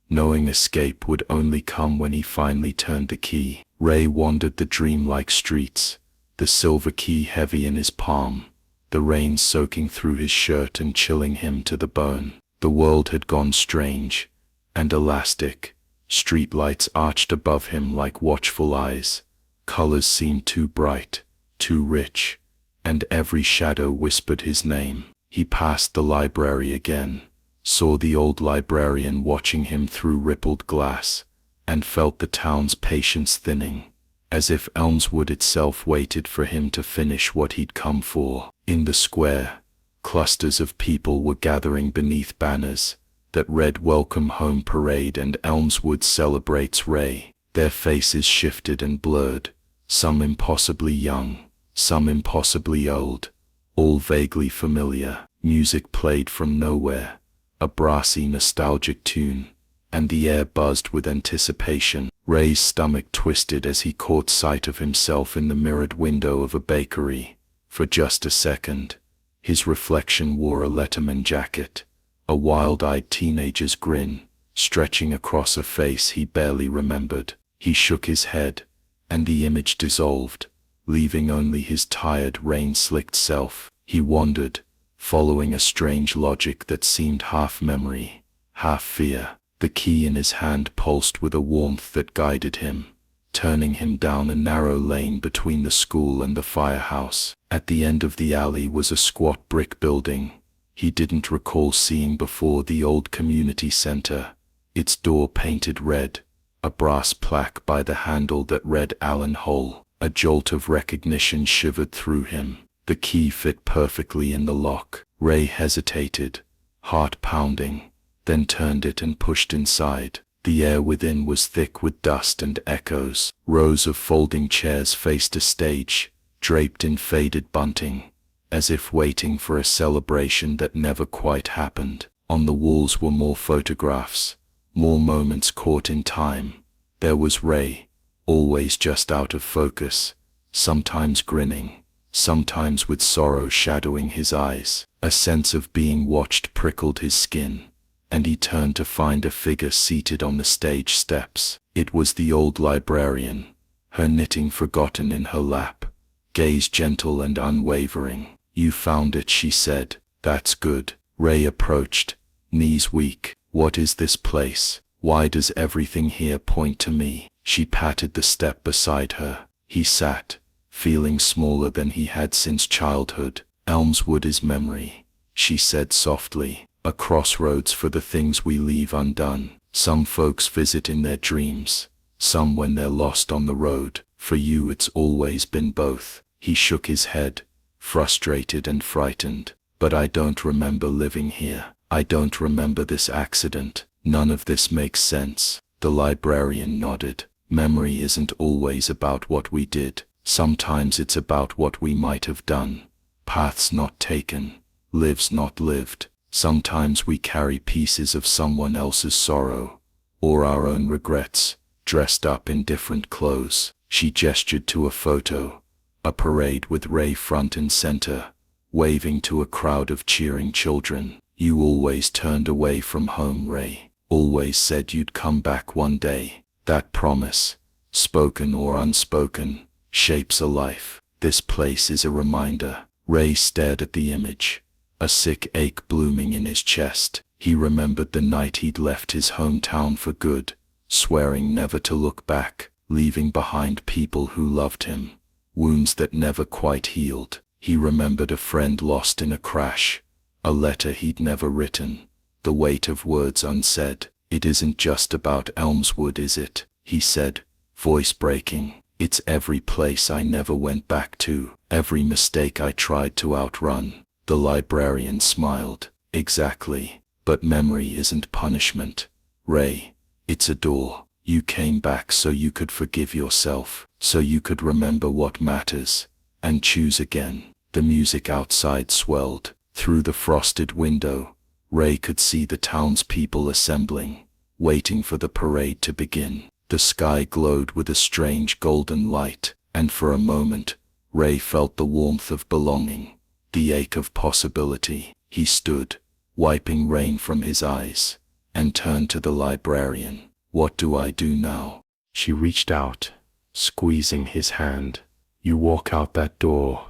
knowing escape would only come when he finally turned the key. Ray wandered the dreamlike streets, the silver key heavy in his palm, the rain soaking through his shirt and chilling him to the bone. The world had gone strange and elastic. Streetlights arched above him like watchful eyes. Colors seemed too bright, too rich, and every shadow whispered his name. He passed the library again, saw the old librarian watching him through rippled glass, and felt the town's patience thinning, as if Elmswood itself waited for him to finish what he'd come for. In the square, clusters of people were gathering beneath banners that read "Welcome Home Parade" and "Elmswood Celebrates Ray." Their faces shifted and blurred, some impossibly young, some impossibly old, all vaguely familiar. Music played from nowhere, a brassy nostalgic tune, and the air buzzed with anticipation. Ray's stomach twisted as he caught sight of himself in the mirrored window of a bakery. For just a second, his reflection wore a Letterman jacket, a wild-eyed teenager's grin, stretching across a face he barely remembered. He shook his head, and the image dissolved, leaving only his tired, rain-slicked self. He wandered, following a strange logic that seemed half memory, half fear. The key in his hand pulsed with a warmth that guided him, turning him down a narrow lane between the school and the firehouse. At the end of the alley was a squat brick building he didn't recall seeing before, the old community center, its door painted red, a brass plaque by the handle that read "Allen Hole." A jolt of recognition shivered through him. The key fit perfectly in the lock. Ray hesitated, heart pounding, then turned it and pushed inside. The air within was thick with dust and echoes. Rows of folding chairs faced a stage, draped in faded bunting, as if waiting for a celebration that never quite happened. On the walls were more photographs, more moments caught in time. There was Ray, always just out of focus, sometimes grinning, sometimes with sorrow shadowing his eyes. A sense of being watched prickled his skin, and he turned to find a figure seated on the stage steps. It was the old librarian, her knitting forgotten in her lap, gaze gentle and unwavering. "You found it," she said. "That's good." Ray approached, knees weak. "What is this place? Why does everything here point to me?" She patted the step beside her. He sat, feeling smaller than he had since childhood. Elmswood is memory, she said softly, a crossroads for the things we leave undone. Some folks visit in their dreams, some when they're lost on the road. For you it's always been both. He shook his head, frustrated and frightened. But I don't remember living here. I don't remember this accident. None of this makes sense. The librarian nodded. Memory isn't always about what we did. Sometimes it's about what we might have done. Paths not taken, lives not lived. Sometimes we carry pieces of someone else's sorrow, or our own regrets, dressed up in different clothes. She gestured to a photo, a parade with Ray front and center, waving to a crowd of cheering children. You always turned away from home, Ray. Always said you'd come back one day. That promise, spoken or unspoken, shapes a life. This place is a reminder. Ray stared at the image, a sick ache blooming in his chest. He remembered the night he'd left his hometown for good, swearing never to look back, leaving behind people who loved him, wounds that never quite healed. He remembered a friend lost in a crash, a letter he'd never written, the weight of words unsaid. It isn't just about Elmswood, is it? He said, voice breaking. It's every place I never went back to, every mistake I tried to outrun. The librarian smiled. Exactly. But memory isn't punishment, Ray. It's a door. You came back so you could forgive yourself, so you could remember what matters, and choose again. The music outside swelled. Through the frosted window, Ray could see the townspeople assembling, waiting for the parade to begin. The sky glowed with a strange golden light, and for a moment, Ray felt the warmth of belonging, the ache of possibility. He stood, wiping rain from his eyes, and turned to the librarian. What do I do now? She reached out, squeezing his hand. You walk out that door,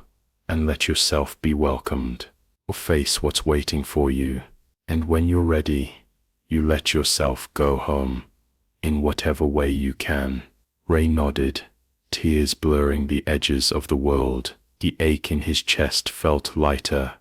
and let yourself be welcomed, or face what's waiting for you. And when you're ready, you let yourself go home, in whatever way you can. Ray nodded, tears blurring the edges of the world. The ache in his chest felt lighter,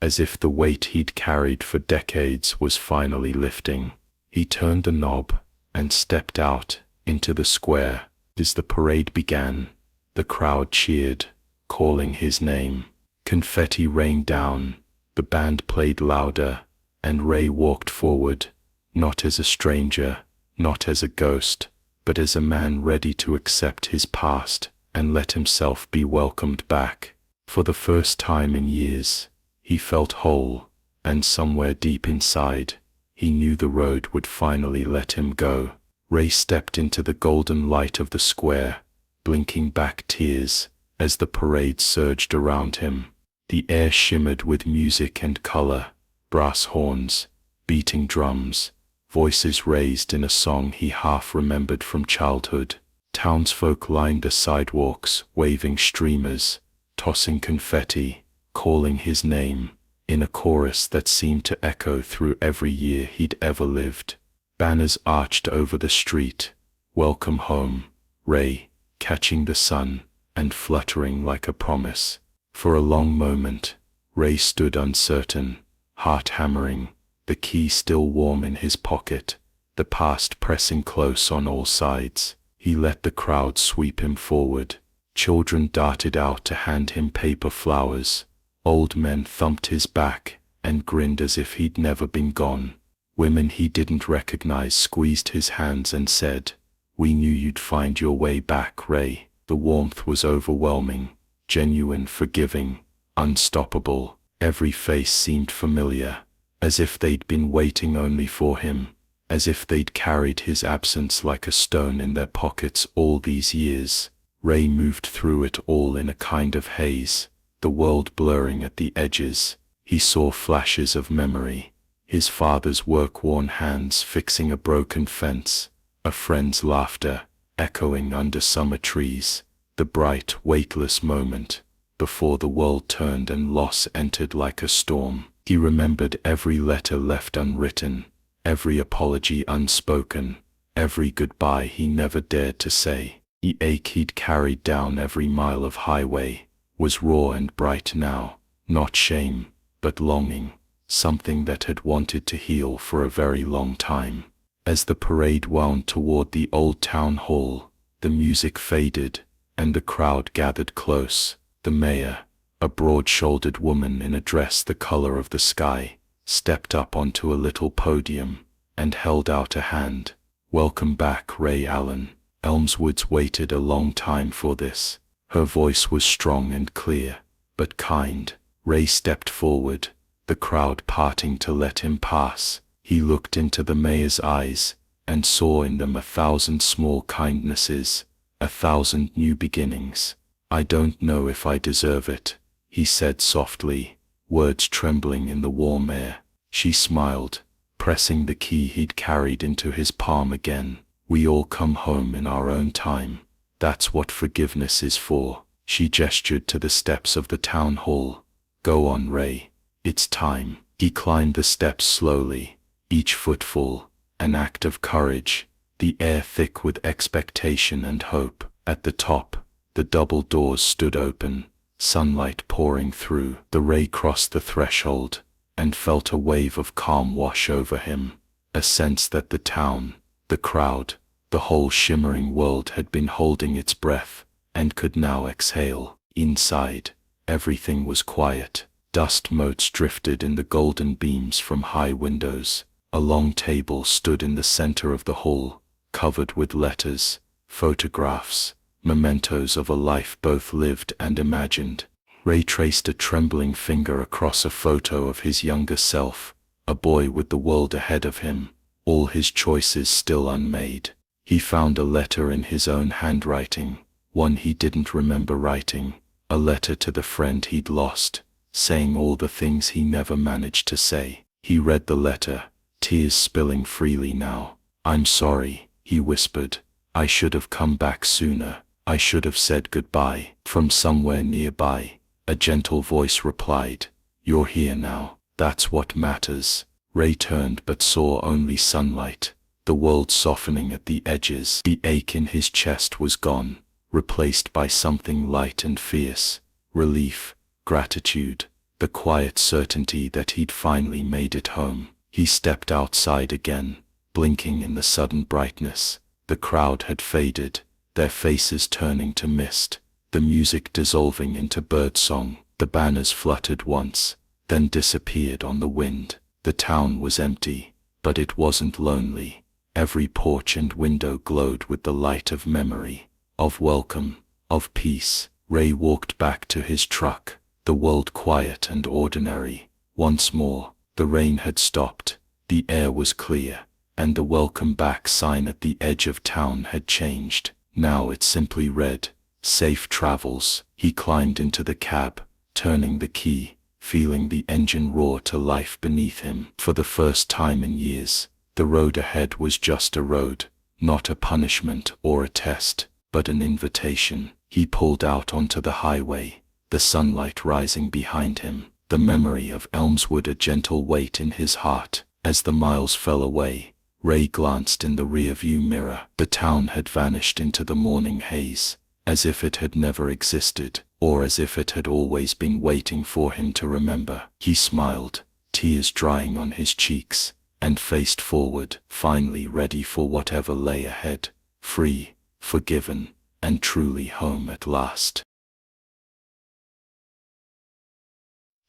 as if the weight he'd carried for decades was finally lifting. He turned the knob and stepped out into the square. As the parade began, the crowd cheered, calling his name. Confetti rained down, the band played louder, and Ray walked forward, not as a stranger, not as a ghost, but as a man ready to accept his past and let himself be welcomed back. For the first time in years, he felt whole, and somewhere deep inside, he knew the road would finally let him go. Ray stepped into the golden light of the square, blinking back tears as the parade surged around him. The air shimmered with music and color, brass horns, beating drums, voices raised in a song he half remembered from childhood. Townsfolk lined the sidewalks, waving streamers, tossing confetti, calling his name, in a chorus that seemed to echo through every year he'd ever lived. Banners arched over the street, welcome home, Ray, catching the sun and fluttering like a promise. For a long moment, Ray stood uncertain, heart hammering, the key still warm in his pocket, the past pressing close on all sides. He let the crowd sweep him forward. Children darted out to hand him paper flowers. Old men thumped his back and grinned as if he'd never been gone. Women he didn't recognize squeezed his hands and said, "We knew you'd find your way back, Ray." The warmth was overwhelming, genuine, forgiving, unstoppable. Every face seemed familiar, as if they'd been waiting only for him, as if they'd carried his absence like a stone in their pockets all these years. Ray moved through it all in a kind of haze, the world blurring at the edges. He saw flashes of memory, his father's work-worn hands fixing a broken fence, a friend's laughter echoing under summer trees, the bright, weightless moment before the world turned and loss entered like a storm. He remembered every letter left unwritten, every apology unspoken, every goodbye he never dared to say. The ache he'd carried down every mile of highway was raw and bright now, Not shame, but longing, something that had wanted to heal for a very long time. As the parade wound toward the old town hall, the music faded, and the crowd gathered close. The mayor, a broad-shouldered woman in a dress the color of the sky, stepped up onto a little podium and held out a hand. "Welcome back, Ray Allen. Elmswoods waited a long time for this." Her voice was strong and clear, but kind. Ray stepped forward, the crowd parting to let him pass. He looked into the mayor's eyes and saw in them 1,000 small kindnesses, 1,000 new beginnings. "I don't know if I deserve it," he said softly, words trembling in the warm air. She smiled, pressing the key he'd carried into his palm again. "We all come home in our own time. That's what forgiveness is for." She gestured to the steps of the town hall. "Go on, Ray. It's time." He climbed the steps slowly, each footfall an act of courage, the air thick with expectation and hope. At the top, the double doors stood open, sunlight pouring through. The Ray crossed the threshold and felt a wave of calm wash over him, a sense that the town, the crowd, the whole shimmering world had been holding its breath and could now exhale. Inside, everything was quiet. Dust motes drifted in the golden beams from high windows. A long table stood in the center of the hall, covered with letters, photographs, mementos of a life both lived and imagined. Ray traced a trembling finger across a photo of his younger self, a boy with the world ahead of him, all his choices still unmade. He found a letter in his own handwriting, one he didn't remember writing, a letter to the friend he'd lost, saying all the things he never managed to say. He read the letter, tears spilling freely now. "I'm sorry," he whispered. "I should have come back sooner. I should have said goodbye." From somewhere nearby, a gentle voice replied, "You're here now. That's what matters." Ray turned but saw only sunlight, the world softening at the edges. The ache in his chest was gone, replaced by something light and fierce, relief, gratitude, the quiet certainty that he'd finally made it home. He stepped outside again, blinking in the sudden brightness. The crowd had faded, their faces turning to mist, the music dissolving into birdsong. The banners fluttered once, then disappeared on the wind. The town was empty, but it wasn't lonely. Every porch and window glowed with the light of memory, of welcome, of peace. Ray walked back to his truck, the world quiet and ordinary. Once more, the rain had stopped, the air was clear, and the welcome back sign at the edge of town had changed. Now it simply read, "Safe travels." He climbed into the cab, turning the key, feeling the engine roar to life beneath him. For the first time in years, the road ahead was just a road, not a punishment or a test, but an invitation. He pulled out onto the highway, the sunlight rising behind him, the memory of Elmswood a gentle weight in his heart. As the miles fell away, Ray glanced in the rearview mirror. The town had vanished into the morning haze, as if it had never existed, or as if it had always been waiting for him to remember. He smiled, tears drying on his cheeks, and faced forward, finally ready for whatever lay ahead, free, forgiven, and truly home at last.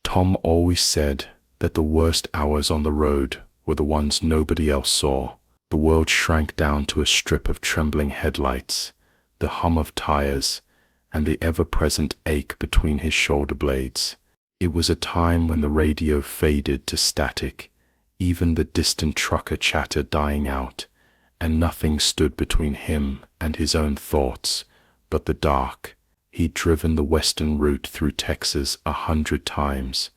Tom always said that the worst hours on the road were the ones nobody else saw. The world shrank down to a strip of trembling headlights, the hum of tires, and the ever-present ache between his shoulder blades. It was a time when the radio faded to static, even the distant trucker chatter dying out, and nothing stood between him and his own thoughts but the dark. He'd driven the western route through Texas 100 times,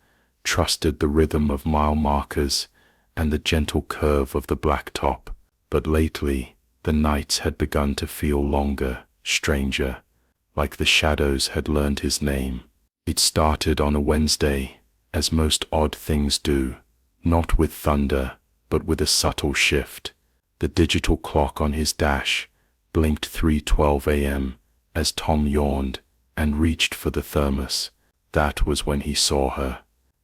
trusted the rhythm of mile markers and the gentle curve of the blacktop, but lately the nights had begun to feel longer, stranger, like the shadows had learned his name. It started on a Wednesday, as most odd things do, not with thunder, but with a subtle shift. The digital clock on his dash blinked 3:12 a.m. as Tom yawned and reached for the thermos. That was when he saw her.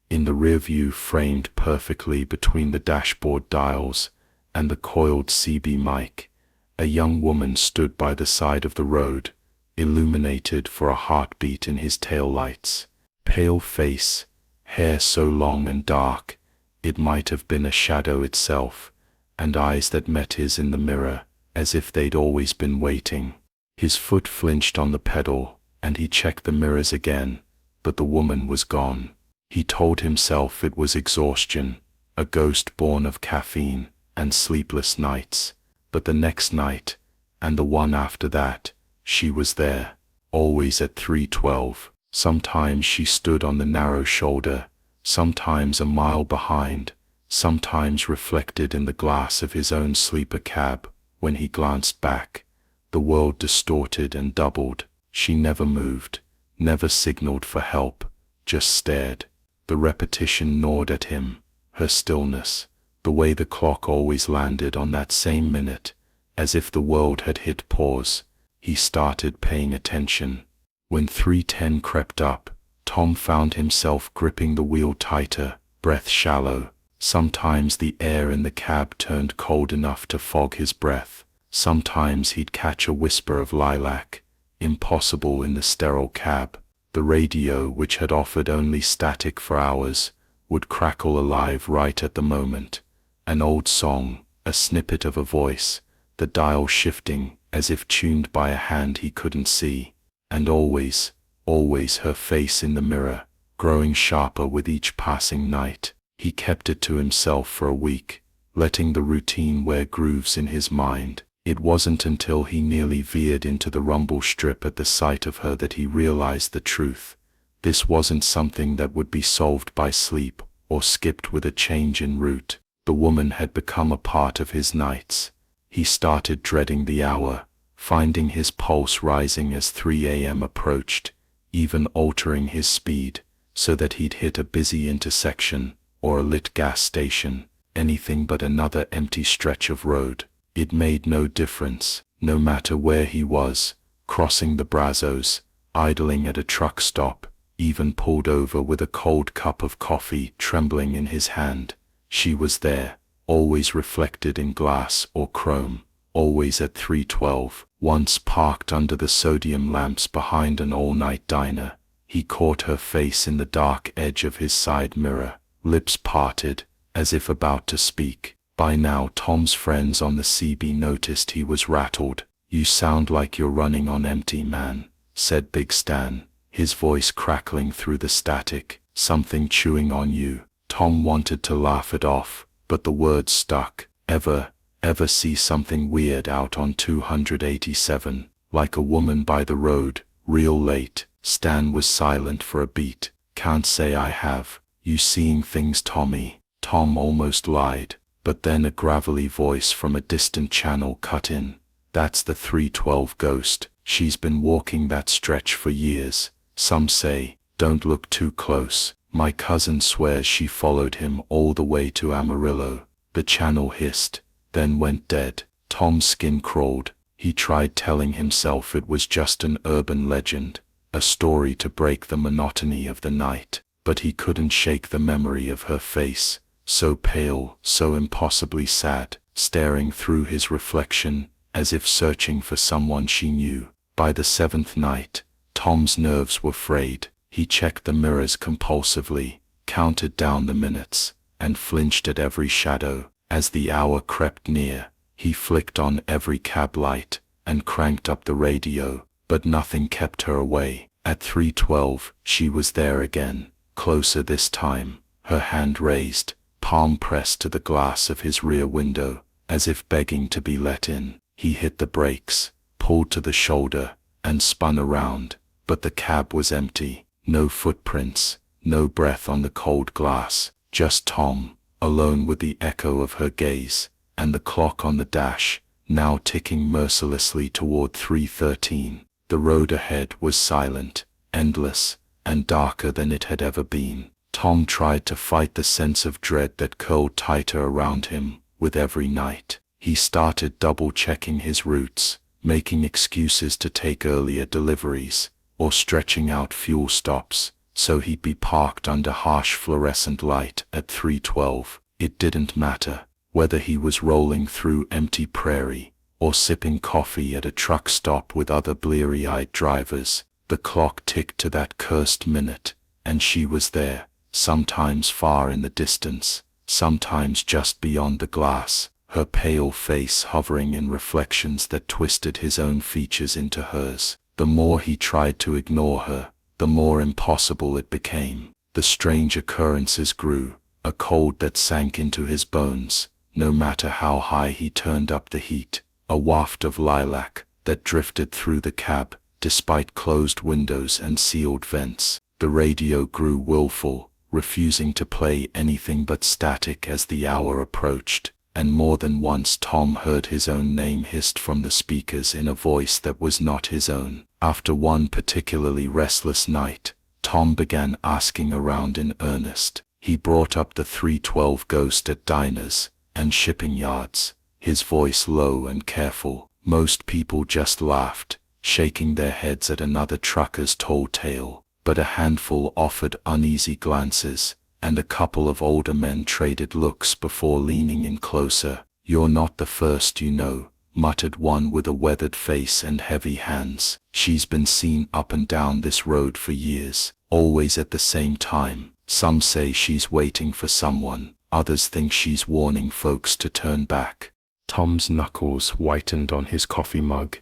In the rear view, framed perfectly between the dashboard dials and the coiled CB mic, a young woman stood by the side of the road, illuminated for a heartbeat in his taillights. Pale face, hair so long and dark, it might have been a shadow itself, and eyes that met his in the mirror, as if they'd always been waiting. His foot flinched on the pedal, and he checked the mirrors again, but the woman was gone. He told himself it was exhaustion, a ghost born of caffeine and sleepless nights. But the next night, and the one after that, she was there, always at 3:12. Sometimes she stood on the narrow shoulder, sometimes a mile behind, sometimes reflected in the glass of his own sleeper cab. When he glanced back, the world distorted and doubled. She never moved, never signaled for help, just stared. The repetition gnawed at him, her stillness, the way the clock always landed on that same minute, as if the world had hit pause. He started paying attention. When 3:10 crept up, Tom found himself gripping the wheel tighter, breath shallow. Sometimes the air in the cab turned cold enough to fog his breath. Sometimes he'd catch a whisper of lilac, impossible in the sterile cab. The radio, which had offered only static for hours, would crackle alive right at the moment. An old song, a snippet of a voice, the dial shifting as if tuned by a hand he couldn't see. And always, always her face in the mirror, growing sharper with each passing night. He kept it to himself for a week, letting the routine wear grooves in his mind. It wasn't until he nearly veered into the rumble strip at the sight of her that he realized the truth. This wasn't something that would be solved by sleep or skipped with a change in route. The woman had become a part of his nights. He started dreading the hour, finding his pulse rising as 3 a.m. approached, even altering his speed, so that he'd hit a busy intersection or a lit gas station, anything but another empty stretch of road. It made no difference, no matter where he was, crossing the Brazos, idling at a truck stop, even pulled over with a cold cup of coffee trembling in his hand. She was there, always reflected in glass or chrome, always at 3:12. Once parked under the sodium lamps behind an all-night diner, he caught her face in the dark edge of his side mirror, lips parted, as if about to speak. By now Tom's friends on the CB noticed he was rattled. "You sound like you're running on empty, man," said Big Stan, his voice crackling through the static. "Something chewing on you." Tom wanted to laugh it off, but the words stuck. Ever see something weird out on 287, like a woman by the road, real late? Stan was silent for a beat. "Can't say I have. You seeing things, Tommy?" Tom almost lied, but then a gravelly voice from a distant channel cut in. "That's the 312 ghost. She's been walking that stretch for years. Some say, don't look too close. My cousin swears she followed him all the way to Amarillo." The channel hissed, then went dead. Tom's skin crawled. He tried telling himself it was just an urban legend, a story to break the monotony of the night, but he couldn't shake the memory of her face, so pale, so impossibly sad, staring through his reflection, as if searching for someone she knew. By the 7th night, Tom's nerves were frayed. He checked the mirrors compulsively, counted down the minutes, and flinched at every shadow. As the hour crept near, he flicked on every cab light and cranked up the radio, but nothing kept her away. At 3:12, she was there again, closer this time, her hand raised, palm pressed to the glass of his rear window, as if begging to be let in. He hit the brakes, pulled to the shoulder, and spun around, but the cab was empty. No footprints, no breath on the cold glass, just Tom, alone with the echo of her gaze, and the clock on the dash, now ticking mercilessly toward 3:13. The road ahead was silent, endless, and darker than it had ever been. Tom tried to fight the sense of dread that curled tighter around him with every night. He started double-checking his routes, making excuses to take earlier deliveries, or stretching out fuel stops, so he'd be parked under harsh fluorescent light at 3:12. It didn't matter whether he was rolling through empty prairie or sipping coffee at a truck stop with other bleary-eyed drivers. The clock ticked to that cursed minute, and she was there, sometimes far in the distance, sometimes just beyond the glass, her pale face hovering in reflections that twisted his own features into hers. The more he tried to ignore her, the more impossible it became. The strange occurrences grew, a cold that sank into his bones, no matter how high he turned up the heat, a waft of lilac that drifted through the cab, despite closed windows and sealed vents. The radio grew willful, refusing to play anything but static as the hour approached, and more than once Tom heard his own name hissed from the speakers in a voice that was not his own. After one particularly restless night, Tom began asking around in earnest. He brought up the 312 ghost at diners and shipping yards, his voice low and careful. Most people just laughed, shaking their heads at another trucker's tall tale, but a handful offered uneasy glances, and a couple of older men traded looks before leaning in closer. "You're not the first, you know," muttered one with a weathered face and heavy hands. "She's been seen up and down this road for years, always at the same time. Some say she's waiting for someone, others think she's warning folks to turn back." Tom's knuckles whitened on his coffee mug.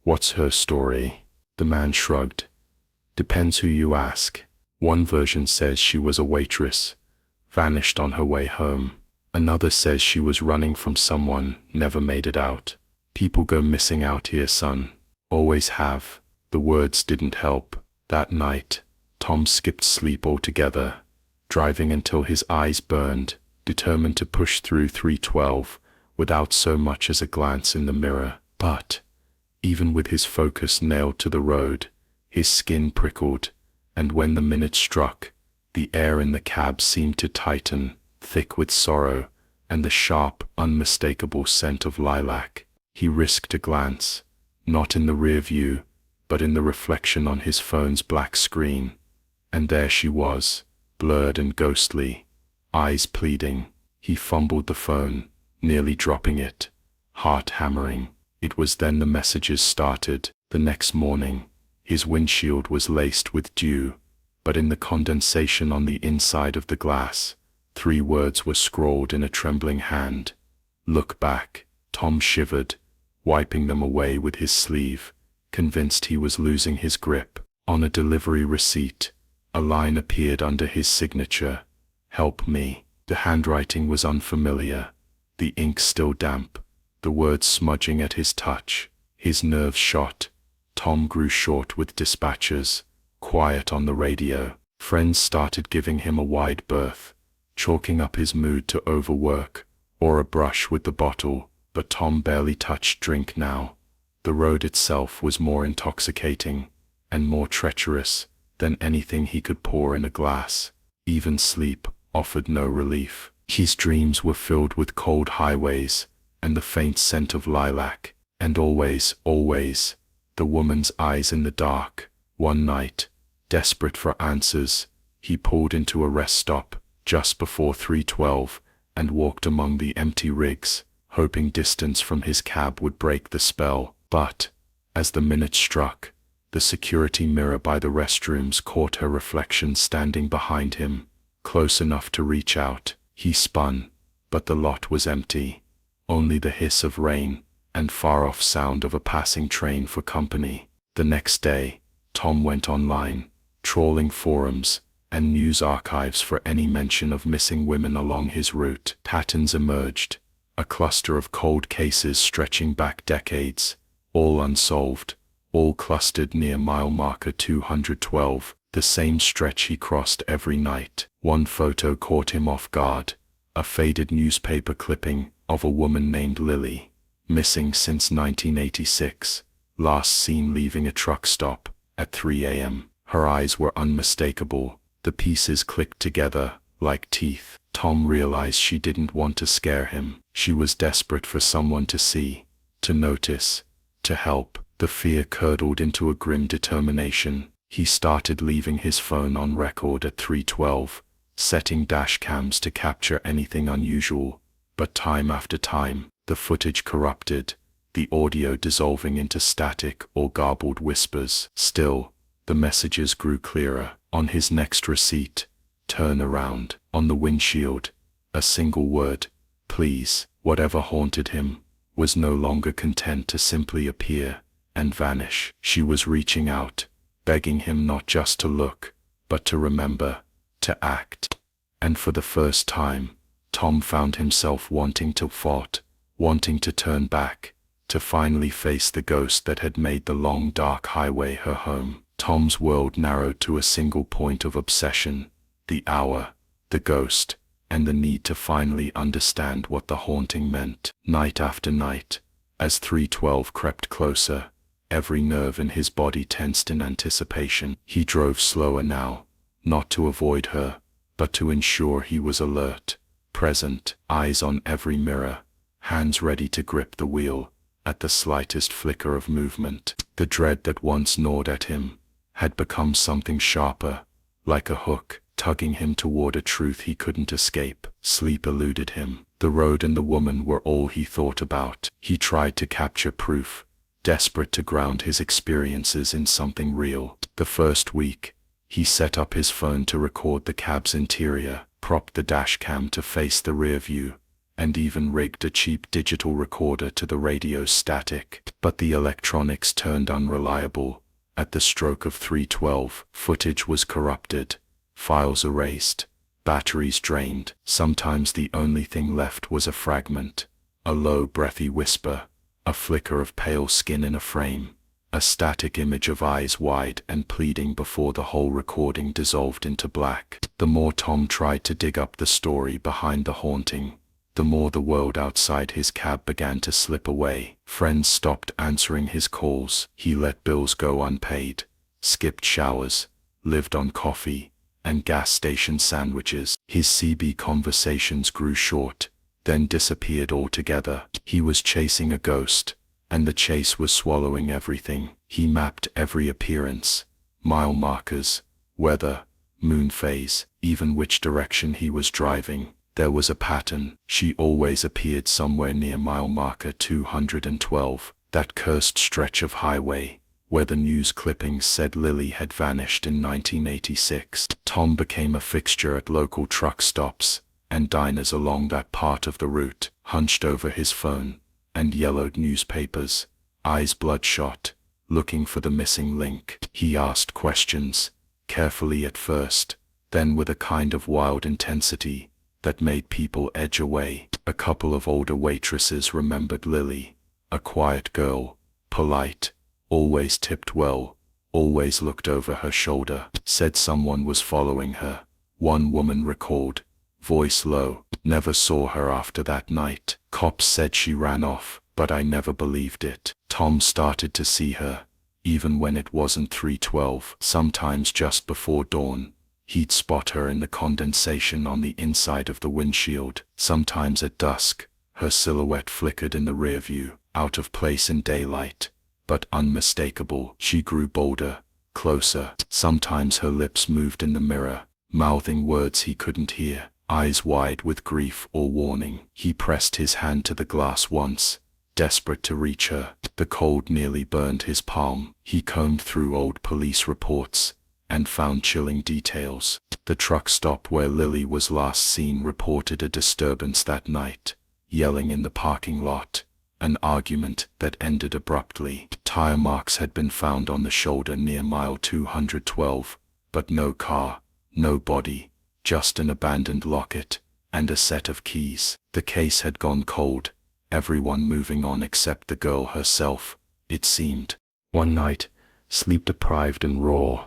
"What's her story?" The man shrugged. "Depends who you ask. One version says she was a waitress, vanished on her way home. Another says she was running from someone, never made it out. People go missing out here, son. Always have." The words didn't help. That night, Tom skipped sleep altogether, driving until his eyes burned, determined to push through 312 without so much as a glance in the mirror. But, even with his focus nailed to the road, his skin prickled, and when the minute struck, the air in the cab seemed to tighten, thick with sorrow and the sharp, unmistakable scent of lilac. He risked a glance, not in the rear view, but in the reflection on his phone's black screen, and there she was, blurred and ghostly, eyes pleading. He fumbled the phone, nearly dropping it, heart hammering. It was then the messages started. The next morning, his windshield was laced with dew, but in the condensation on the inside of the glass, 3 words were scrawled in a trembling hand. "Look back." Tom shivered, wiping them away with his sleeve, convinced he was losing his grip. On a delivery receipt, a line appeared under his signature, "Help me." The handwriting was unfamiliar, the ink still damp, the words smudging at his touch. His nerves shot. Tom grew short with dispatchers, quiet on the radio. Friends started giving him a wide berth, chalking up his mood to overwork or a brush with the bottle, but Tom barely touched drink now. The road itself was more intoxicating and more treacherous than anything he could pour in a glass. Even sleep offered no relief. His dreams were filled with cold highways and the faint scent of lilac, and always, the woman's eyes in the dark. One night, desperate for answers, he pulled into a rest stop just before 312 and walked among the empty rigs, hoping distance from his cab would break the spell. But, as the minute struck, the security mirror by the restrooms caught her reflection standing behind him, close enough to reach out. He spun, but the lot was empty. Only the hiss of rain and far-off sound of a passing train for company. The next day, Tom went online, trawling forums and news archives for any mention of missing women along his route. Patterns emerged, a cluster of cold cases stretching back decades, all unsolved, all clustered near mile marker 212, the same stretch he crossed every night. One photo caught him off guard, a faded newspaper clipping of a woman named Lily, missing since 1986, last seen leaving a truck stop at 3 a.m. Her eyes were unmistakable, the pieces clicked together like teeth. Tom realized she didn't want to scare him. She was desperate for someone to see, to notice, to help. The fear curdled into a grim determination. He started leaving his phone on record at 3:12, setting dash cams to capture anything unusual, but time after time, the footage corrupted, the audio dissolving into static or garbled whispers. Still, the messages grew clearer. On his next receipt, "Turn around." On the windshield, a single word, "Please." Whatever haunted him was no longer content to simply appear and vanish. She was reaching out, begging him not just to look, but to remember, to act. And for the first time, Tom found himself wanting to fight, wanting to turn back, to finally face the ghost that had made the long dark highway her home. Tom's world narrowed to a single point of obsession: the hour, the ghost, and the need to finally understand what the haunting meant. Night after night, as 3:12 crept closer, every nerve in his body tensed in anticipation. He drove slower now, not to avoid her, but to ensure he was alert, present, eyes on every mirror, hands ready to grip the wheel at the slightest flicker of movement. The dread that once gnawed at him had become something sharper, like a hook, tugging him toward a truth he couldn't escape. Sleep eluded him. The road and the woman were all he thought about. He tried to capture proof, desperate to ground his experiences in something real. The first week, he set up his phone to record the cab's interior, propped the dash cam to face the rear view, and even rigged a cheap digital recorder to the radio's static. But the electronics turned unreliable. At the stroke of 3:12, footage was corrupted, files erased, batteries drained. Sometimes the only thing left was a fragment, a low, breathy whisper, a flicker of pale skin in a frame, a static image of eyes wide and pleading before the whole recording dissolved into black. The more Tom tried to dig up the story behind the haunting, the more the world outside his cab began to slip away. Friends stopped answering his calls. He let bills go unpaid, skipped showers, lived on coffee and gas station sandwiches. His CB conversations grew short, then disappeared altogether. He was chasing a ghost, and the chase was swallowing everything. He mapped every appearance, mile markers, weather, moon phase, even which direction he was driving. There was a pattern. She always appeared somewhere near mile marker 212, that cursed stretch of highway where the news clippings said Lily had vanished in 1986. Tom became a fixture at local truck stops and diners along that part of the route, hunched over his phone and yellowed newspapers, eyes bloodshot, looking for the missing link. He asked questions, carefully at first, then with a kind of wild intensity that made people edge away. A couple of older waitresses remembered Lily, a quiet girl, polite, always tipped well, always looked over her shoulder, said someone was following her. One woman recalled, voice low, never saw her after that night. Cops said she ran off, but I never believed it. Tom started to see her, even when it wasn't 3:12, sometimes just before dawn. He'd spot her in the condensation on the inside of the windshield. Sometimes at dusk, her silhouette flickered in the rear view, out of place in daylight, but unmistakable. She grew bolder, closer. Sometimes her lips moved in the mirror, mouthing words he couldn't hear, eyes wide with grief or warning. He pressed his hand to the glass once, desperate to reach her. The cold nearly burned his palm. He combed through old police reports and found chilling details. The truck stop where Lily was last seen reported a disturbance that night, yelling in the parking lot, an argument that ended abruptly. Tire marks had been found on the shoulder near mile 212, but no car, no body, just an abandoned locket and a set of keys. The case had gone cold, everyone moving on except the girl herself, it seemed. One night, sleep-deprived and raw,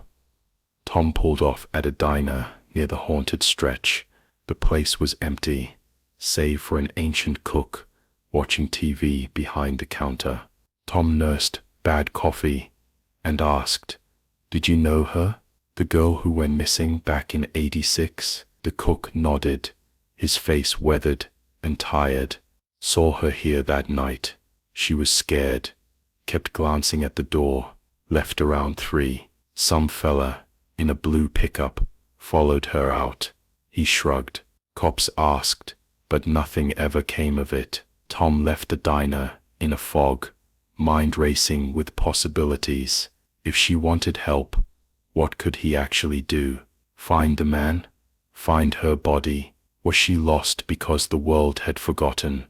Tom pulled off at a diner near the haunted stretch. The place was empty, save for an ancient cook watching TV behind the counter. Tom nursed bad coffee and asked, "Did you know her? The girl who went missing back in '86? The cook nodded, his face weathered and tired. Saw her here that night. She was scared, kept glancing at the door, left around 3. Some fella, in a blue pickup, followed her out. He shrugged. Cops asked, but nothing ever came of it. Tom left the diner, in a fog, mind racing with possibilities. If she wanted help, what could he actually do? Find the man? Find her body? Was she lost because the world had forgotten,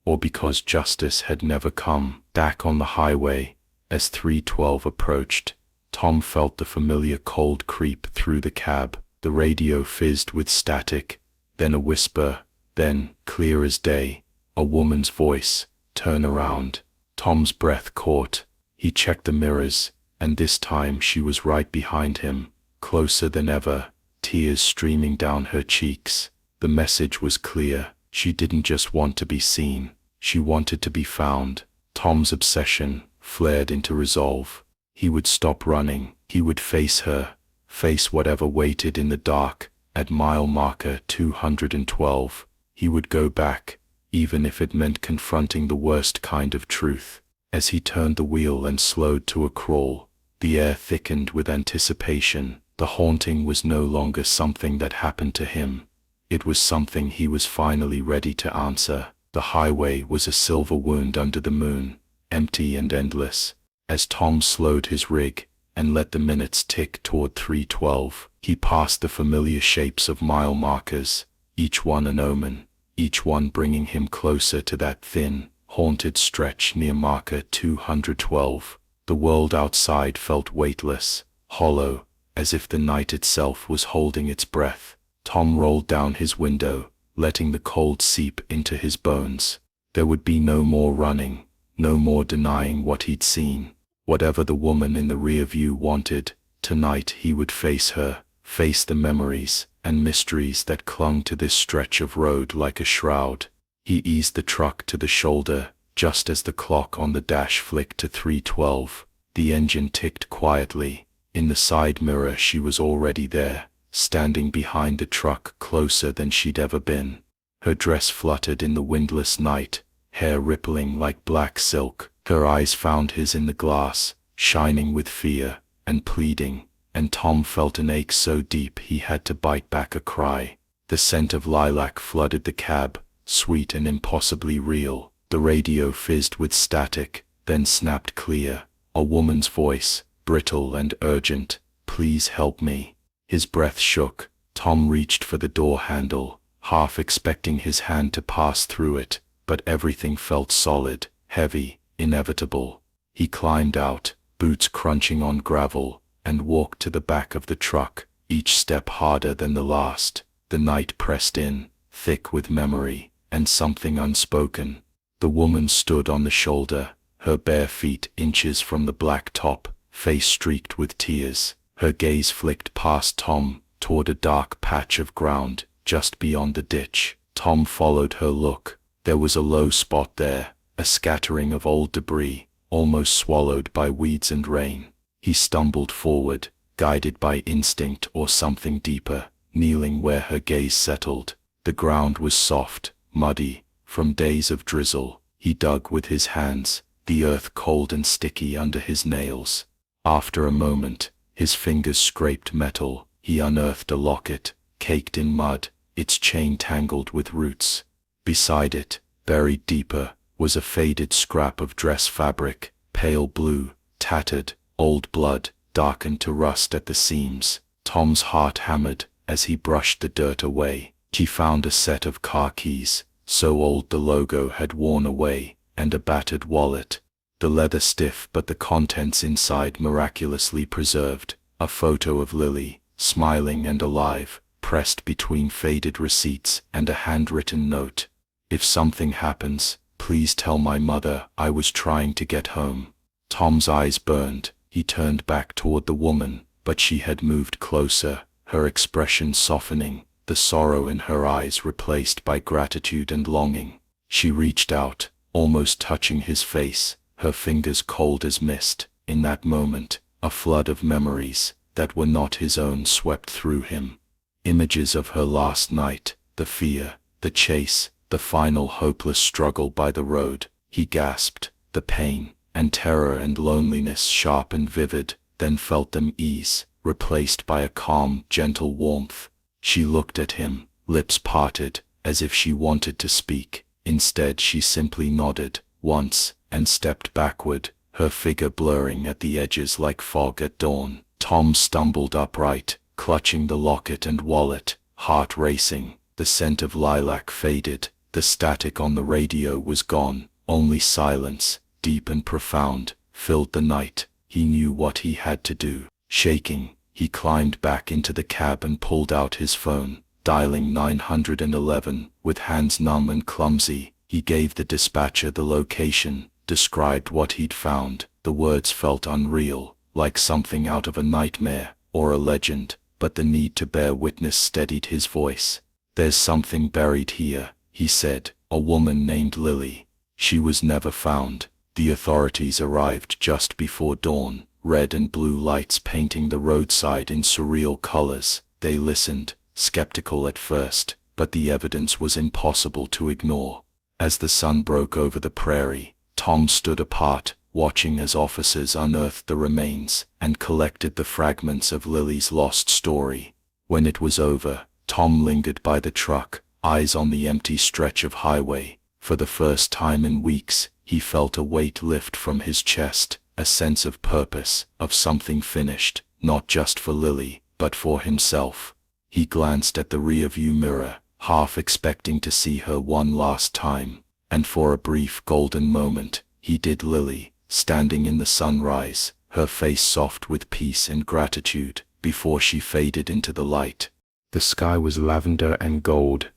or because justice had never come? Back on the highway, as 312 approached, Tom felt the familiar cold creep through the cab. The radio fizzed with static, then a whisper, then, clear as day, a woman's voice. Turn around. Tom's breath caught. He checked the mirrors, and this time she was right behind him, closer than ever, tears streaming down her cheeks. The message was clear. She didn't just want to be seen, she wanted to be found. Tom's obsession flared into resolve. He would stop running. He would face her, face whatever waited in the dark. At mile marker 212, he would go back, even if it meant confronting the worst kind of truth. As he turned the wheel and slowed to a crawl, the air thickened with anticipation. The haunting was no longer something that happened to him. It was something he was finally ready to answer. The highway was a silver wound under the moon, empty and endless. As Tom slowed his rig and let the minutes tick toward 312, he passed the familiar shapes of mile markers, each one an omen, each one bringing him closer to that thin, haunted stretch near marker 212. The world outside felt weightless, hollow, as if the night itself was holding its breath. Tom rolled down his window, letting the cold seep into his bones. There would be no more running, no more denying what he'd seen. Whatever the woman in the rear view wanted, tonight he would face her, face the memories and mysteries that clung to this stretch of road like a shroud. He eased the truck to the shoulder, just as the clock on the dash flicked to 312. The engine ticked quietly. In the side mirror she was already there, standing behind the truck closer than she'd ever been. Her dress fluttered in the windless night, hair rippling like black silk. Her eyes found his in the glass, shining with fear and pleading, and Tom felt an ache so deep he had to bite back a cry. The scent of lilac flooded the cab, sweet and impossibly real. The radio fizzed with static, then snapped clear. A woman's voice, brittle and urgent. Please help me. His breath shook. Tom reached for the door handle, half expecting his hand to pass through it, but everything felt solid, heavy, inevitable. He climbed out, boots crunching on gravel, and walked to the back of the truck, each step harder than the last. The night pressed in, thick with memory, and something unspoken. The woman stood on the shoulder, her bare feet inches from the black top, face streaked with tears. Her gaze flicked past Tom, toward a dark patch of ground, just beyond the ditch. Tom followed her look. There was a low spot there, a scattering of old debris, almost swallowed by weeds and rain. He stumbled forward, guided by instinct or something deeper, kneeling where her gaze settled. The ground was soft, muddy, from days of drizzle. He dug with his hands, the earth cold and sticky under his nails. After a moment, his fingers scraped metal. He unearthed a locket, caked in mud, its chain tangled with roots. Beside it, buried deeper, was a faded scrap of dress fabric, pale blue, tattered, old blood, darkened to rust at the seams. Tom's heart hammered as he brushed the dirt away. He found a set of car keys, so old the logo had worn away, and a battered wallet. The leather stiff but the contents inside miraculously preserved. A photo of Lily, smiling and alive, pressed between faded receipts and a handwritten note. If something happens, please tell my mother I was trying to get home. Tom's eyes burned. He turned back toward the woman, but she had moved closer, her expression softening, the sorrow in her eyes replaced by gratitude and longing. She reached out, almost touching his face, her fingers cold as mist. In that moment, a flood of memories that were not his own swept through him. Images of her last night, the fear, the chase, the final hopeless struggle by the road. He gasped, the pain and terror and loneliness sharp and vivid, then felt them ease, replaced by a calm, gentle warmth. She looked at him, lips parted, as if she wanted to speak. Instead she simply nodded, once, and stepped backward, her figure blurring at the edges like fog at dawn. Tom stumbled upright, clutching the locket and wallet, heart racing. The scent of lilac faded, the static on the radio was gone, only silence, deep and profound, filled the night. He knew what he had to do. Shaking, he climbed back into the cab and pulled out his phone, dialing 911. With hands numb and clumsy, he gave the dispatcher the location, described what he'd found. The words felt unreal, like something out of a nightmare or a legend, but the need to bear witness steadied his voice. "There's something buried here," he said, "a woman named Lily. She was never found." The authorities arrived just before dawn, red and blue lights painting the roadside in surreal colors. They listened, skeptical at first, but the evidence was impossible to ignore. As the sun broke over the prairie, Tom stood apart, watching as officers unearthed the remains and collected the fragments of Lily's lost story. When it was over, Tom lingered by the truck, eyes on the empty stretch of highway. For the first time in weeks, he felt a weight lift from his chest, a sense of purpose, of something finished, not just for Lily, but for himself. He glanced at the rearview mirror, half expecting to see her one last time, and for a brief golden moment, he did. Lily, standing in the sunrise, her face soft with peace and gratitude, before she faded into the light. The sky was lavender and gold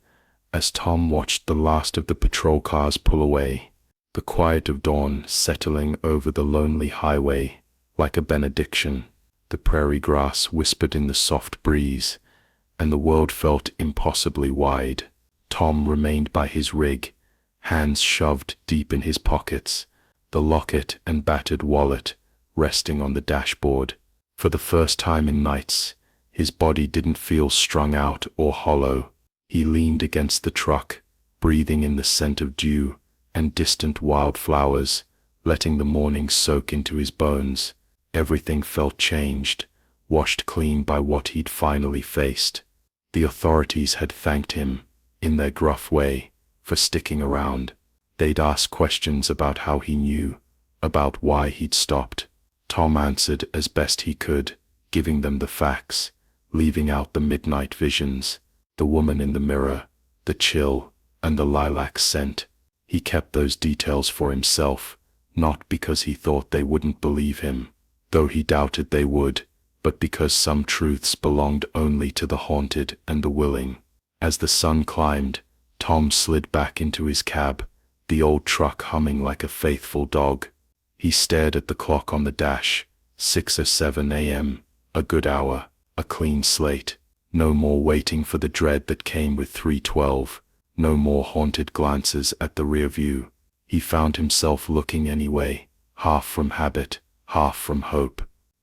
as Tom watched the last of the patrol cars pull away, the quiet of dawn settling over the lonely highway like a benediction. The prairie grass whispered in the soft breeze, and the world felt impossibly wide. Tom remained by his rig, hands shoved deep in his pockets, the locket and battered wallet resting on the dashboard. For the first time in nights, his body didn't feel strung out or hollow. He leaned against the truck, breathing in the scent of dew and distant wildflowers, letting the morning soak into his bones. Everything felt changed, washed clean by what he'd finally faced. The authorities had thanked him, in their gruff way, for sticking around. They'd asked questions about how he knew, about why he'd stopped. Tom answered as best he could, giving them the facts, leaving out the midnight visions, the woman in the mirror, the chill, and the lilac scent. He kept those details for himself, not because he thought they wouldn't believe him, though he doubted they would, but because some truths belonged only to the haunted and the willing. As the sun climbed, Tom slid back into his cab, the old truck humming like a faithful dog. He stared at the clock on the dash, 6 or 7 a.m., a good hour, a clean slate. No more waiting for the dread that came with 312, no more haunted glances at the rear view. He found himself looking anyway, half from habit, half from hope.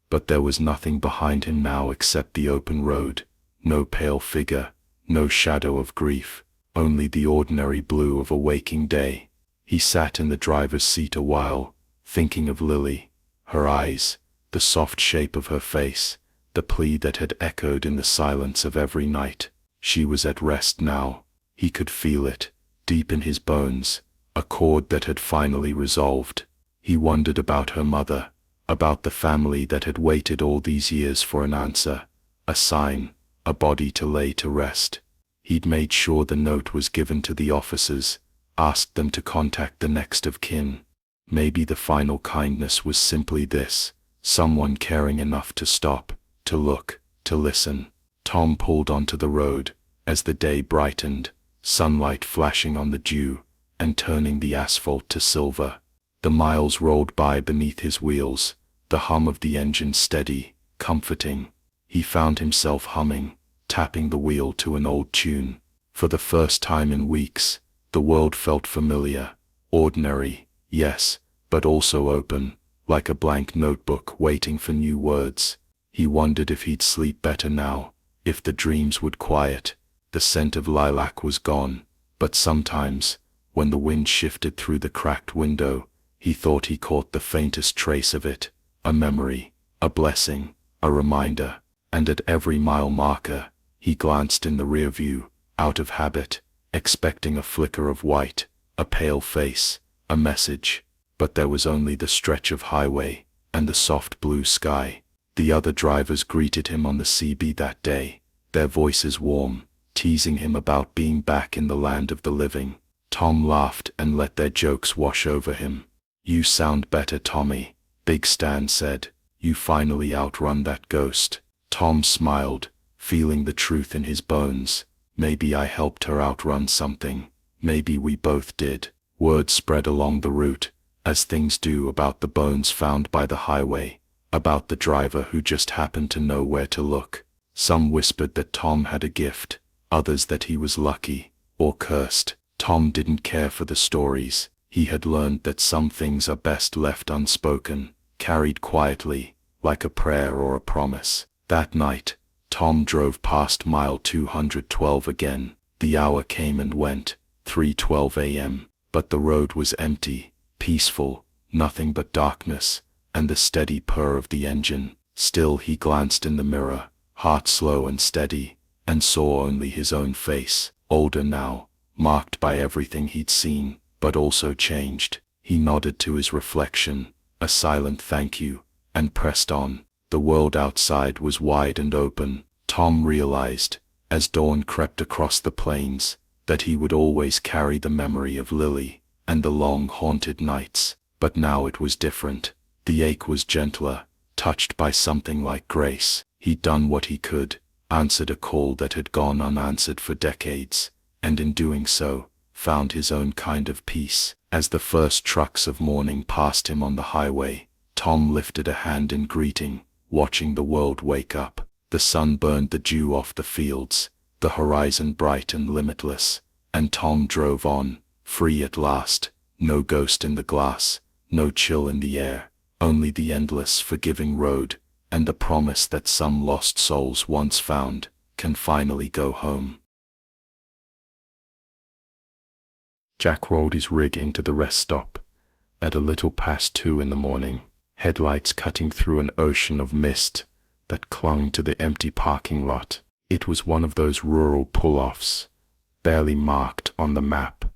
But there was nothing behind him now except the open road, no pale figure, no shadow of grief, only the ordinary blue of a waking day. He sat in the driver's seat a while, thinking of Lily, her eyes, the soft shape of her face, the plea that had echoed in the silence of every night. She was at rest now. He could feel it, deep in his bones, a chord that had finally resolved. He wondered about her mother, about the family that had waited all these years for an answer, a sign, a body to lay to rest. He'd made sure the note was given to the officers, asked them to contact the next of kin. Maybe the final kindness was simply this, someone caring enough to stop, to look, to listen. Tom pulled onto the road, as the day brightened, sunlight flashing on the dew, and turning the asphalt to silver. The miles rolled by beneath his wheels, the hum of the engine steady, comforting. He found himself humming, tapping the wheel to an old tune. For the first time in weeks, the world felt familiar, ordinary, yes, but also open, like a blank notebook waiting for new words. He wondered if he'd sleep better now, if the dreams would quiet. The scent of lilac was gone, but sometimes, when the wind shifted through the cracked window, he thought he caught the faintest trace of it, a memory, a blessing, a reminder, and at every mile marker, he glanced in the rear view, out of habit, expecting a flicker of white, a pale face, a message, but there was only the stretch of highway, and the soft blue sky. The other drivers greeted him on the CB that day, their voices warm, teasing him about being back in the land of the living. Tom laughed and let their jokes wash over him. "You sound better, Tommy," Big Stan said. "You finally outrun that ghost." Tom smiled, feeling the truth in his bones. Maybe I helped her outrun something. Maybe we both did. Word spread along the route, as things do, about the bones found by the highway, about the driver who just happened to know where to look. Some whispered that Tom had a gift, others that he was lucky, or cursed. Tom didn't care for the stories. He had learned that some things are best left unspoken, carried quietly, like a prayer or a promise. That night, Tom drove past mile 212 again. The hour came and went, 3:12 a.m., but the road was empty, peaceful, nothing but darkness, and the steady purr of the engine. Still he glanced in the mirror, heart slow and steady, and saw only his own face, older now, marked by everything he'd seen, but also changed. He nodded to his reflection, a silent thank you, and pressed on. The world outside was wide and open. Tom realized, as dawn crept across the plains, that he would always carry the memory of Lily, and the long haunted nights. But now it was different. The ache was gentler, touched by something like grace. He'd done what he could, answered a call that had gone unanswered for decades, and in doing so, found his own kind of peace. As the first trucks of morning passed him on the highway, Tom lifted a hand in greeting, watching the world wake up. The sun burned the dew off the fields, the horizon bright and limitless, and Tom drove on, free at last. No ghost in the glass, no chill in the air, only the endless forgiving road, and the promise that some lost souls once found can finally go home. Jack rolled his rig into the rest stop at a little past 2 in the morning, headlights cutting through an ocean of mist that clung to the empty parking lot. It was one of those rural pull-offs, barely marked on the map,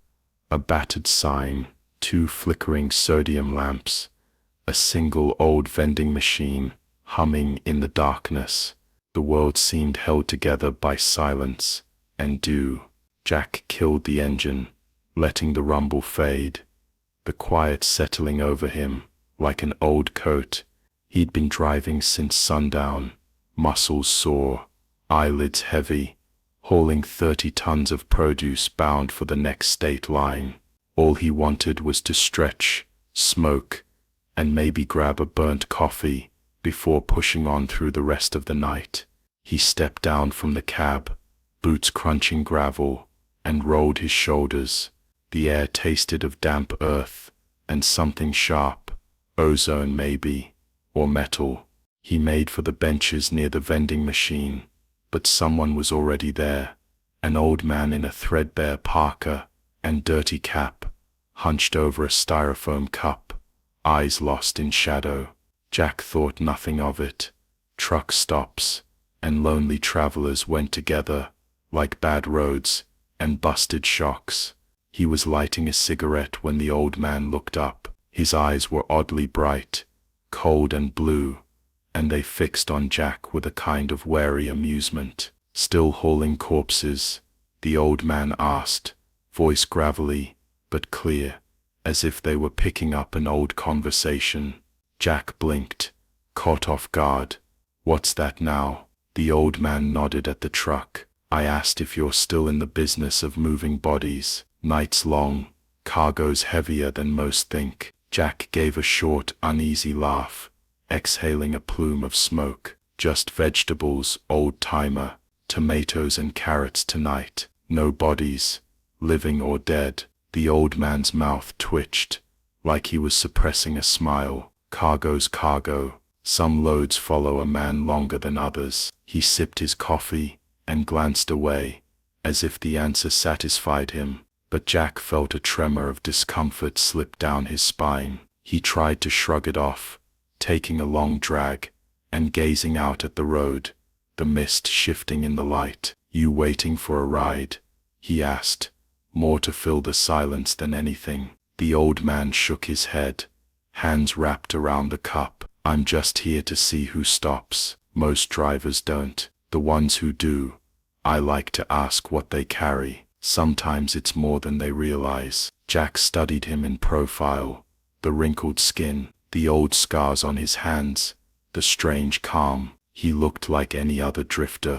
a battered sign, 2 flickering sodium lamps, a single old vending machine humming in the darkness. The world seemed held together by silence and dew. Jack killed the engine, letting the rumble fade, the quiet settling over him like an old coat. He'd been driving since sundown, muscles sore, eyelids heavy, hauling 30 tons of produce bound for the next state line. All he wanted was to stretch, smoke, and maybe grab a burnt coffee before pushing on through the rest of the night. He stepped down from the cab, boots crunching gravel, and rolled his shoulders. The air tasted of damp earth and something sharp, ozone maybe, or metal. He made for the benches near the vending machine, but someone was already there, an old man in a threadbare parka and dirty cap, hunched over a styrofoam cup, eyes lost in shadow. Jack thought nothing of it. Truck stops and lonely travelers went together, like bad roads and busted shocks. He was lighting a cigarette when the old man looked up. His eyes were oddly bright, cold and blue, and they fixed on Jack with a kind of wary amusement. "Still hauling corpses?" the old man asked, voice gravelly but clear, as if they were picking up an old conversation. Jack blinked, caught off guard. "What's that now?" The old man nodded at the truck. "I asked if you're still in the business of moving bodies. Nights long, cargo's heavier than most think." Jack gave a short, uneasy laugh, exhaling a plume of smoke. "Just vegetables, old-timer, tomatoes and carrots tonight. No bodies, living or dead." The old man's mouth twitched, like he was suppressing a smile. "Cargo's cargo. Some loads follow a man longer than others." He sipped his coffee and glanced away, as if the answer satisfied him. But Jack felt a tremor of discomfort slip down his spine. He tried to shrug it off, taking a long drag, and gazing out at the road, the mist shifting in the light. "You waiting for a ride?" he asked, more to fill the silence than anything. The old man shook his head, hands wrapped around the cup. "I'm just here to see who stops. Most drivers don't. The ones who do, I like to ask what they carry. Sometimes it's more than they realize." Jack studied him in profile, the wrinkled skin, the old scars on his hands, the strange calm. He looked like any other drifter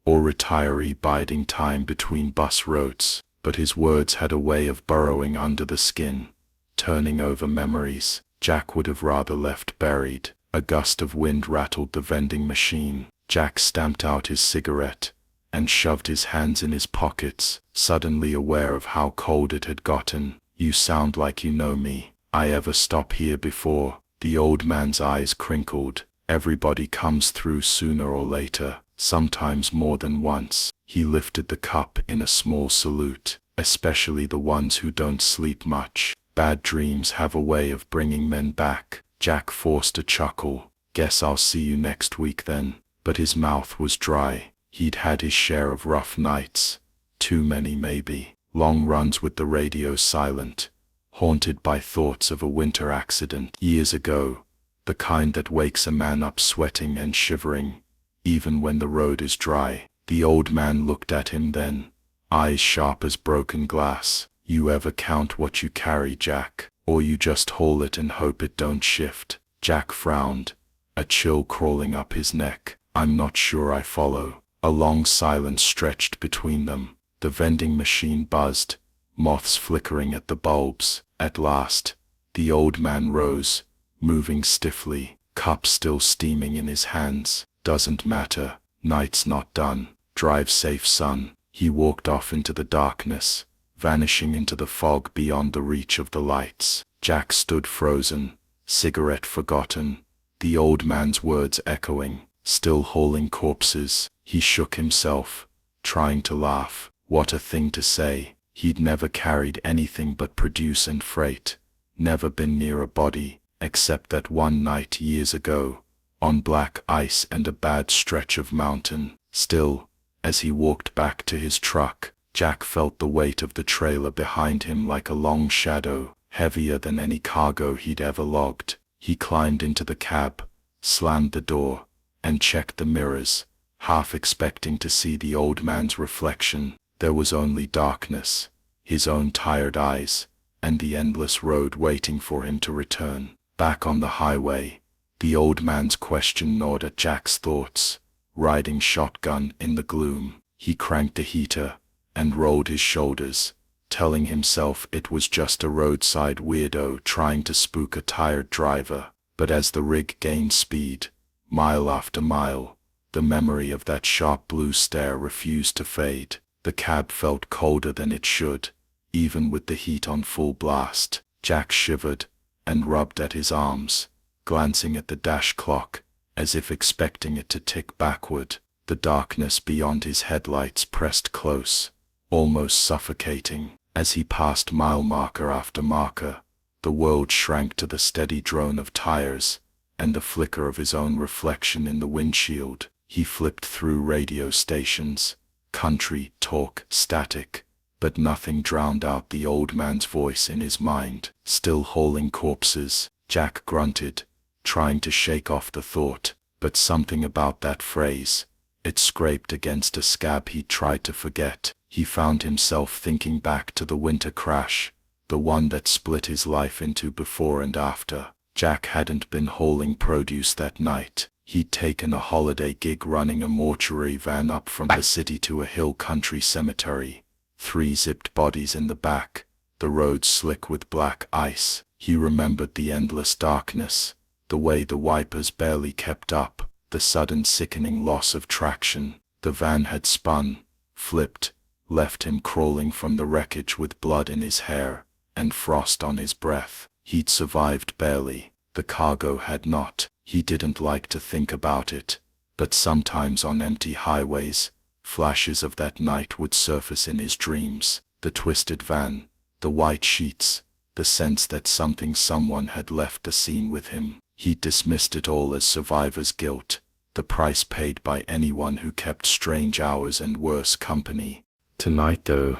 or retiree biding time between bus routes, but his words had a way of burrowing under the skin, turning over memories Jack would have rather left buried. A gust of wind rattled the vending machine. Jack stamped out his cigarette and shoved his hands in his pockets, suddenly aware of how cold it had gotten. "You sound like you know me. I ever stop here before?" The old man's eyes crinkled. "Everybody comes through sooner or later, sometimes more than once." He lifted the cup in a small salute. "Especially the ones who don't sleep much. Bad dreams have a way of bringing men back." Jack forced a chuckle. "Guess I'll see you next week then." But his mouth was dry. He'd had his share of rough nights. Too many maybe. Long runs with the radio silent, haunted by thoughts of a winter accident years ago, the kind that wakes a man up sweating and shivering, even when the road is dry. The old man looked at him then, eyes sharp as broken glass. "You ever count what you carry, Jack? Or you just haul it and hope it don't shift?" Jack frowned, a chill crawling up his neck. "I'm not sure I follow." A long silence stretched between them. The vending machine buzzed, moths flickering at the bulbs. At last, the old man rose, moving stiffly, cup still steaming in his hands. "Doesn't matter, night's not done. Drive safe, son." He walked off into the darkness, vanishing into the fog beyond the reach of the lights. Jack stood frozen, cigarette forgotten, the old man's words echoing. "Still hauling corpses." He shook himself, trying to laugh. What a thing to say. He'd never carried anything but produce and freight, never been near a body, except that one night years ago, on black ice and a bad stretch of mountain. Still, as he walked back to his truck, Jack felt the weight of the trailer behind him like a long shadow, heavier than any cargo he'd ever logged. He climbed into the cab, slammed the door, and checked the mirrors, half expecting to see the old man's reflection. There was only darkness, his own tired eyes, and the endless road waiting for him to return. Back on the highway, the old man's question gnawed at Jack's thoughts. Riding shotgun in the gloom, he cranked the heater and rolled his shoulders, telling himself it was just a roadside weirdo trying to spook a tired driver. But as the rig gained speed, mile after mile, the memory of that sharp blue stare refused to fade. The cab felt colder than it should, even with the heat on full blast. Jack shivered and rubbed at his arms, glancing at the dash clock, as if expecting it to tick backward. The darkness beyond his headlights pressed close, almost suffocating. As he passed mile marker after marker, the world shrank to the steady drone of tires and the flicker of his own reflection in the windshield. He flipped through radio stations, country, talk, static, but nothing drowned out the old man's voice in his mind. "Still hauling corpses," Jack grunted, trying to shake off the thought, but something about that phrase, it scraped against a scab he tried to forget. He found himself thinking back to the winter crash, the one that split his life into before and after. Jack hadn't been hauling produce that night. He'd taken a holiday gig running a mortuary van up from the city to a hill country cemetery. 3 zipped bodies in the back, the road slick with black ice. He remembered the endless darkness, the way the wipers barely kept up, the sudden sickening loss of traction. The van had spun, flipped, left him crawling from the wreckage with blood in his hair and frost on his breath. He'd survived barely, the cargo had not. He didn't like to think about it, but sometimes on empty highways, flashes of that night would surface in his dreams. The twisted van, the white sheets, the sense that someone had left the scene with him. He dismissed it all as survivor's guilt, the price paid by anyone who kept strange hours and worse company. Tonight, though,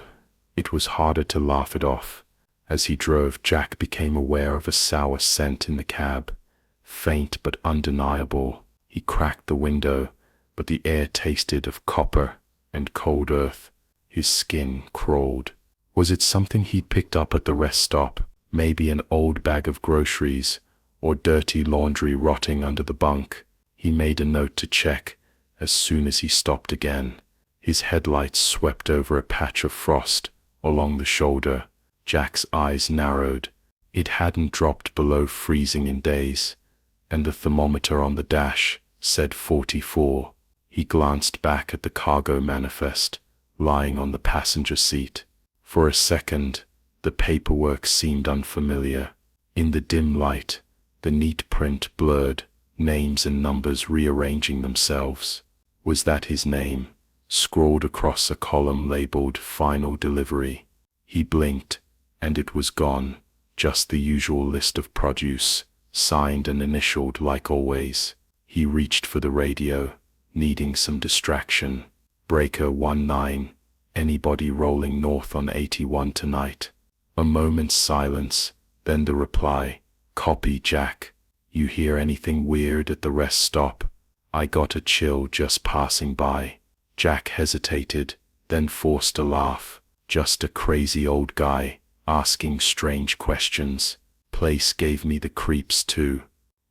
it was harder to laugh it off. As he drove, Jack became aware of a sour scent in the cab, faint but undeniable. He cracked the window, but the air tasted of copper and cold earth. His skin crawled. Was it something he'd picked up at the rest stop? Maybe an old bag of groceries, or dirty laundry rotting under the bunk? He made a note to check as soon as he stopped again. His headlights swept over a patch of frost along the shoulder. Jack's eyes narrowed. It hadn't dropped below freezing in days, and the thermometer on the dash said 44. He glanced back at the cargo manifest, lying on the passenger seat. For a second, the paperwork seemed unfamiliar. In the dim light, the neat print blurred, names and numbers rearranging themselves. Was that his name, scrawled across a column labeled Final Delivery? He blinked, and it was gone, just the usual list of produce, signed and initialed like always. He reached for the radio, needing some distraction. Breaker 19, anybody rolling north on 81 tonight? A moment's silence, then the reply, copy Jack. You hear anything weird at the rest stop? I got a chill just passing by. Jack hesitated, then forced a laugh. Just a crazy old guy, asking strange questions. Place gave me the creeps too.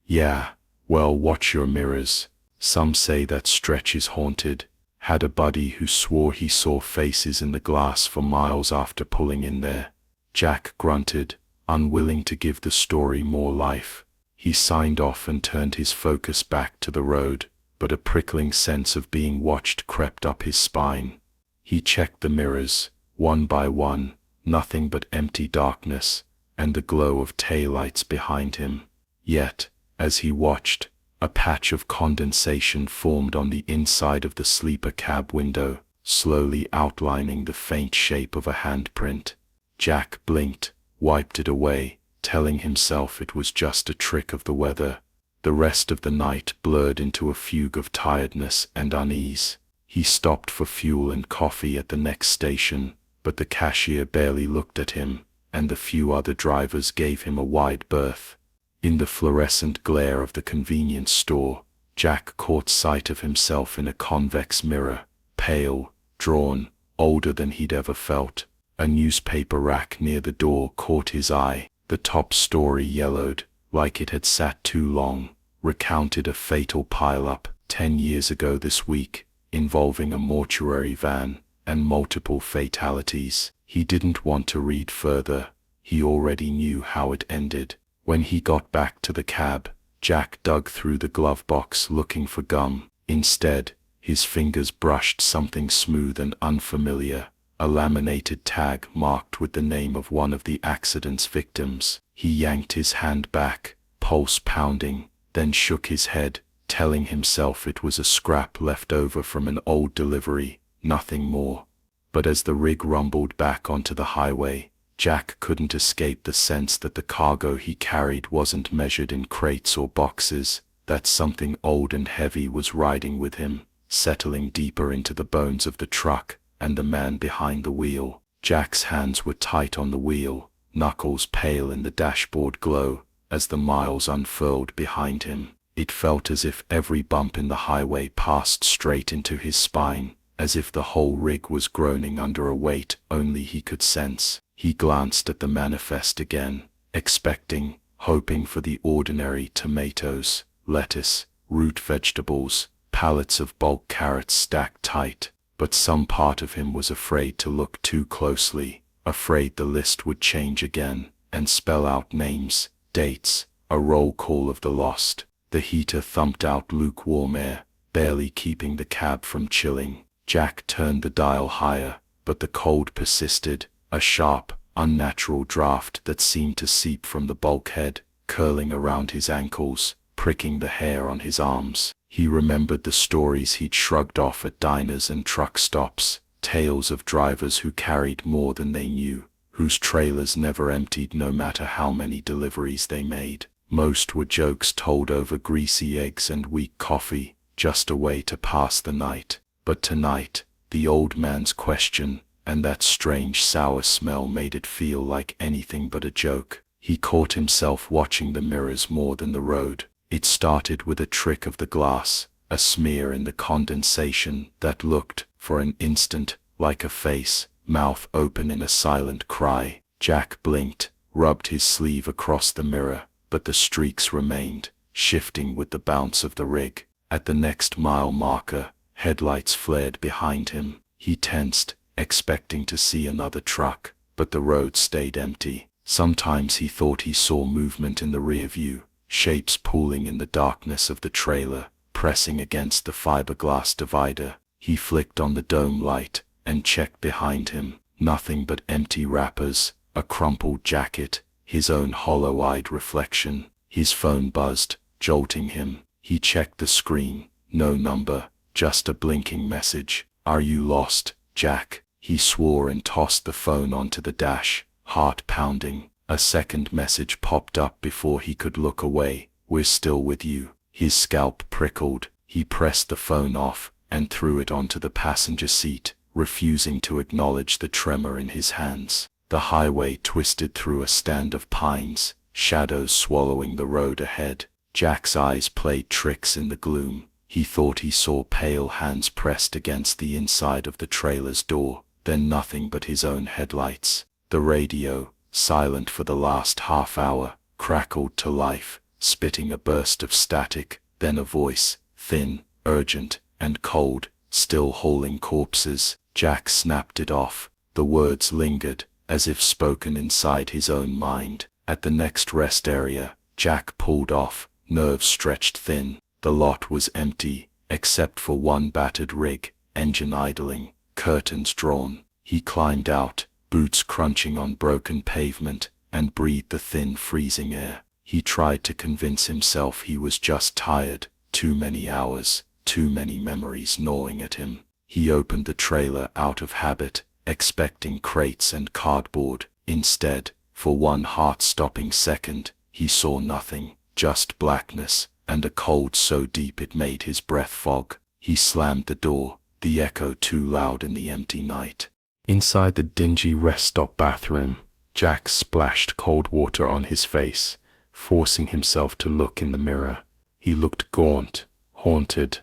Yeah, well, watch your mirrors. Some say that stretch is haunted. Had a buddy who swore he saw faces in the glass for miles after pulling in there. Jack grunted, unwilling to give the story more life. He signed off and turned his focus back to the road, but a prickling sense of being watched crept up his spine. He checked the mirrors, one by one, nothing but empty darkness, and the glow of taillights behind him. Yet, as he watched, a patch of condensation formed on the inside of the sleeper cab window, slowly outlining the faint shape of a handprint. Jack blinked, wiped it away, telling himself it was just a trick of the weather. The rest of the night blurred into a fugue of tiredness and unease. He stopped for fuel and coffee at the next station, but the cashier barely looked at him, and the few other drivers gave him a wide berth. In the fluorescent glare of the convenience store, Jack caught sight of himself in a convex mirror, pale, drawn, older than he'd ever felt. A newspaper rack near the door caught his eye. The top story yellowed, like it had sat too long, recounted a fatal pile-up 10 years ago this week, involving a mortuary van and multiple fatalities. He didn't want to read further. He already knew how it ended. When he got back to the cab, Jack dug through the glove box looking for gum. Instead, his fingers brushed something smooth and unfamiliar, a laminated tag marked with the name of one of the accident's victims. He yanked his hand back, pulse pounding, then shook his head, telling himself it was a scrap left over from an old delivery, nothing more. But as the rig rumbled back onto the highway, Jack couldn't escape the sense that the cargo he carried wasn't measured in crates or boxes, that something old and heavy was riding with him, settling deeper into the bones of the truck and the man behind the wheel. Jack's hands were tight on the wheel, knuckles pale in the dashboard glow, as the miles unfurled behind him. It felt as if every bump in the highway passed straight into his spine, as if the whole rig was groaning under a weight only he could sense. He glanced at the manifest again, expecting, hoping for the ordinary tomatoes, lettuce, root vegetables, pallets of bulk carrots stacked tight. But some part of him was afraid to look too closely, afraid the list would change again, and spell out names, dates, a roll call of the lost. The heater thumped out lukewarm air, barely keeping the cab from chilling. Jack turned the dial higher, but the cold persisted, a sharp, unnatural draft that seemed to seep from the bulkhead, curling around his ankles, pricking the hair on his arms. He remembered the stories he'd shrugged off at diners and truck stops, tales of drivers who carried more than they knew, whose trailers never emptied no matter how many deliveries they made. Most were jokes told over greasy eggs and weak coffee, just a way to pass the night. But tonight, the old man's question and that strange sour smell made it feel like anything but a joke. He caught himself watching the mirrors more than the road. It started with a trick of the glass, a smear in the condensation that looked, for an instant, like a face, mouth open in a silent cry. Jack blinked, rubbed his sleeve across the mirror, but the streaks remained, shifting with the bounce of the rig. At the next mile marker, headlights flared behind him. He tensed, expecting to see another truck, but the road stayed empty. Sometimes he thought he saw movement in the rear view, shapes pooling in the darkness of the trailer, pressing against the fiberglass divider. He flicked on the dome light and checked behind him. Nothing but empty wrappers, a crumpled jacket, his own hollow-eyed reflection. His phone buzzed, jolting him. He checked the screen. No number, just a blinking message. "Are you lost, Jack?" He swore and tossed the phone onto the dash, heart pounding. A second message popped up before he could look away. "We're still with you." His scalp prickled. He pressed the phone off and threw it onto the passenger seat, refusing to acknowledge the tremor in his hands. The highway twisted through a stand of pines, shadows swallowing the road ahead. Jack's eyes played tricks in the gloom. He thought he saw pale hands pressed against the inside of the trailer's door, then nothing but his own headlights. The radio, silent for the last half hour, crackled to life, spitting a burst of static, then a voice, thin, urgent, and cold, "Still hauling corpses." Jack snapped it off. The words lingered, as if spoken inside his own mind. At the next rest area, Jack pulled off, nerves stretched thin. The lot was empty, except for one battered rig, engine idling, curtains drawn. He climbed out, boots crunching on broken pavement, and breathed the thin freezing air. He tried to convince himself he was just tired. Too many hours, too many memories gnawing at him. He opened the trailer out of habit, expecting crates and cardboard. Instead, for one heart-stopping second, he saw nothing, just blackness, and a cold so deep it made his breath fog. He slammed the door, the echo too loud in the empty night. Inside the dingy rest stop bathroom, Jack splashed cold water on his face, forcing himself to look in the mirror. He looked gaunt, haunted,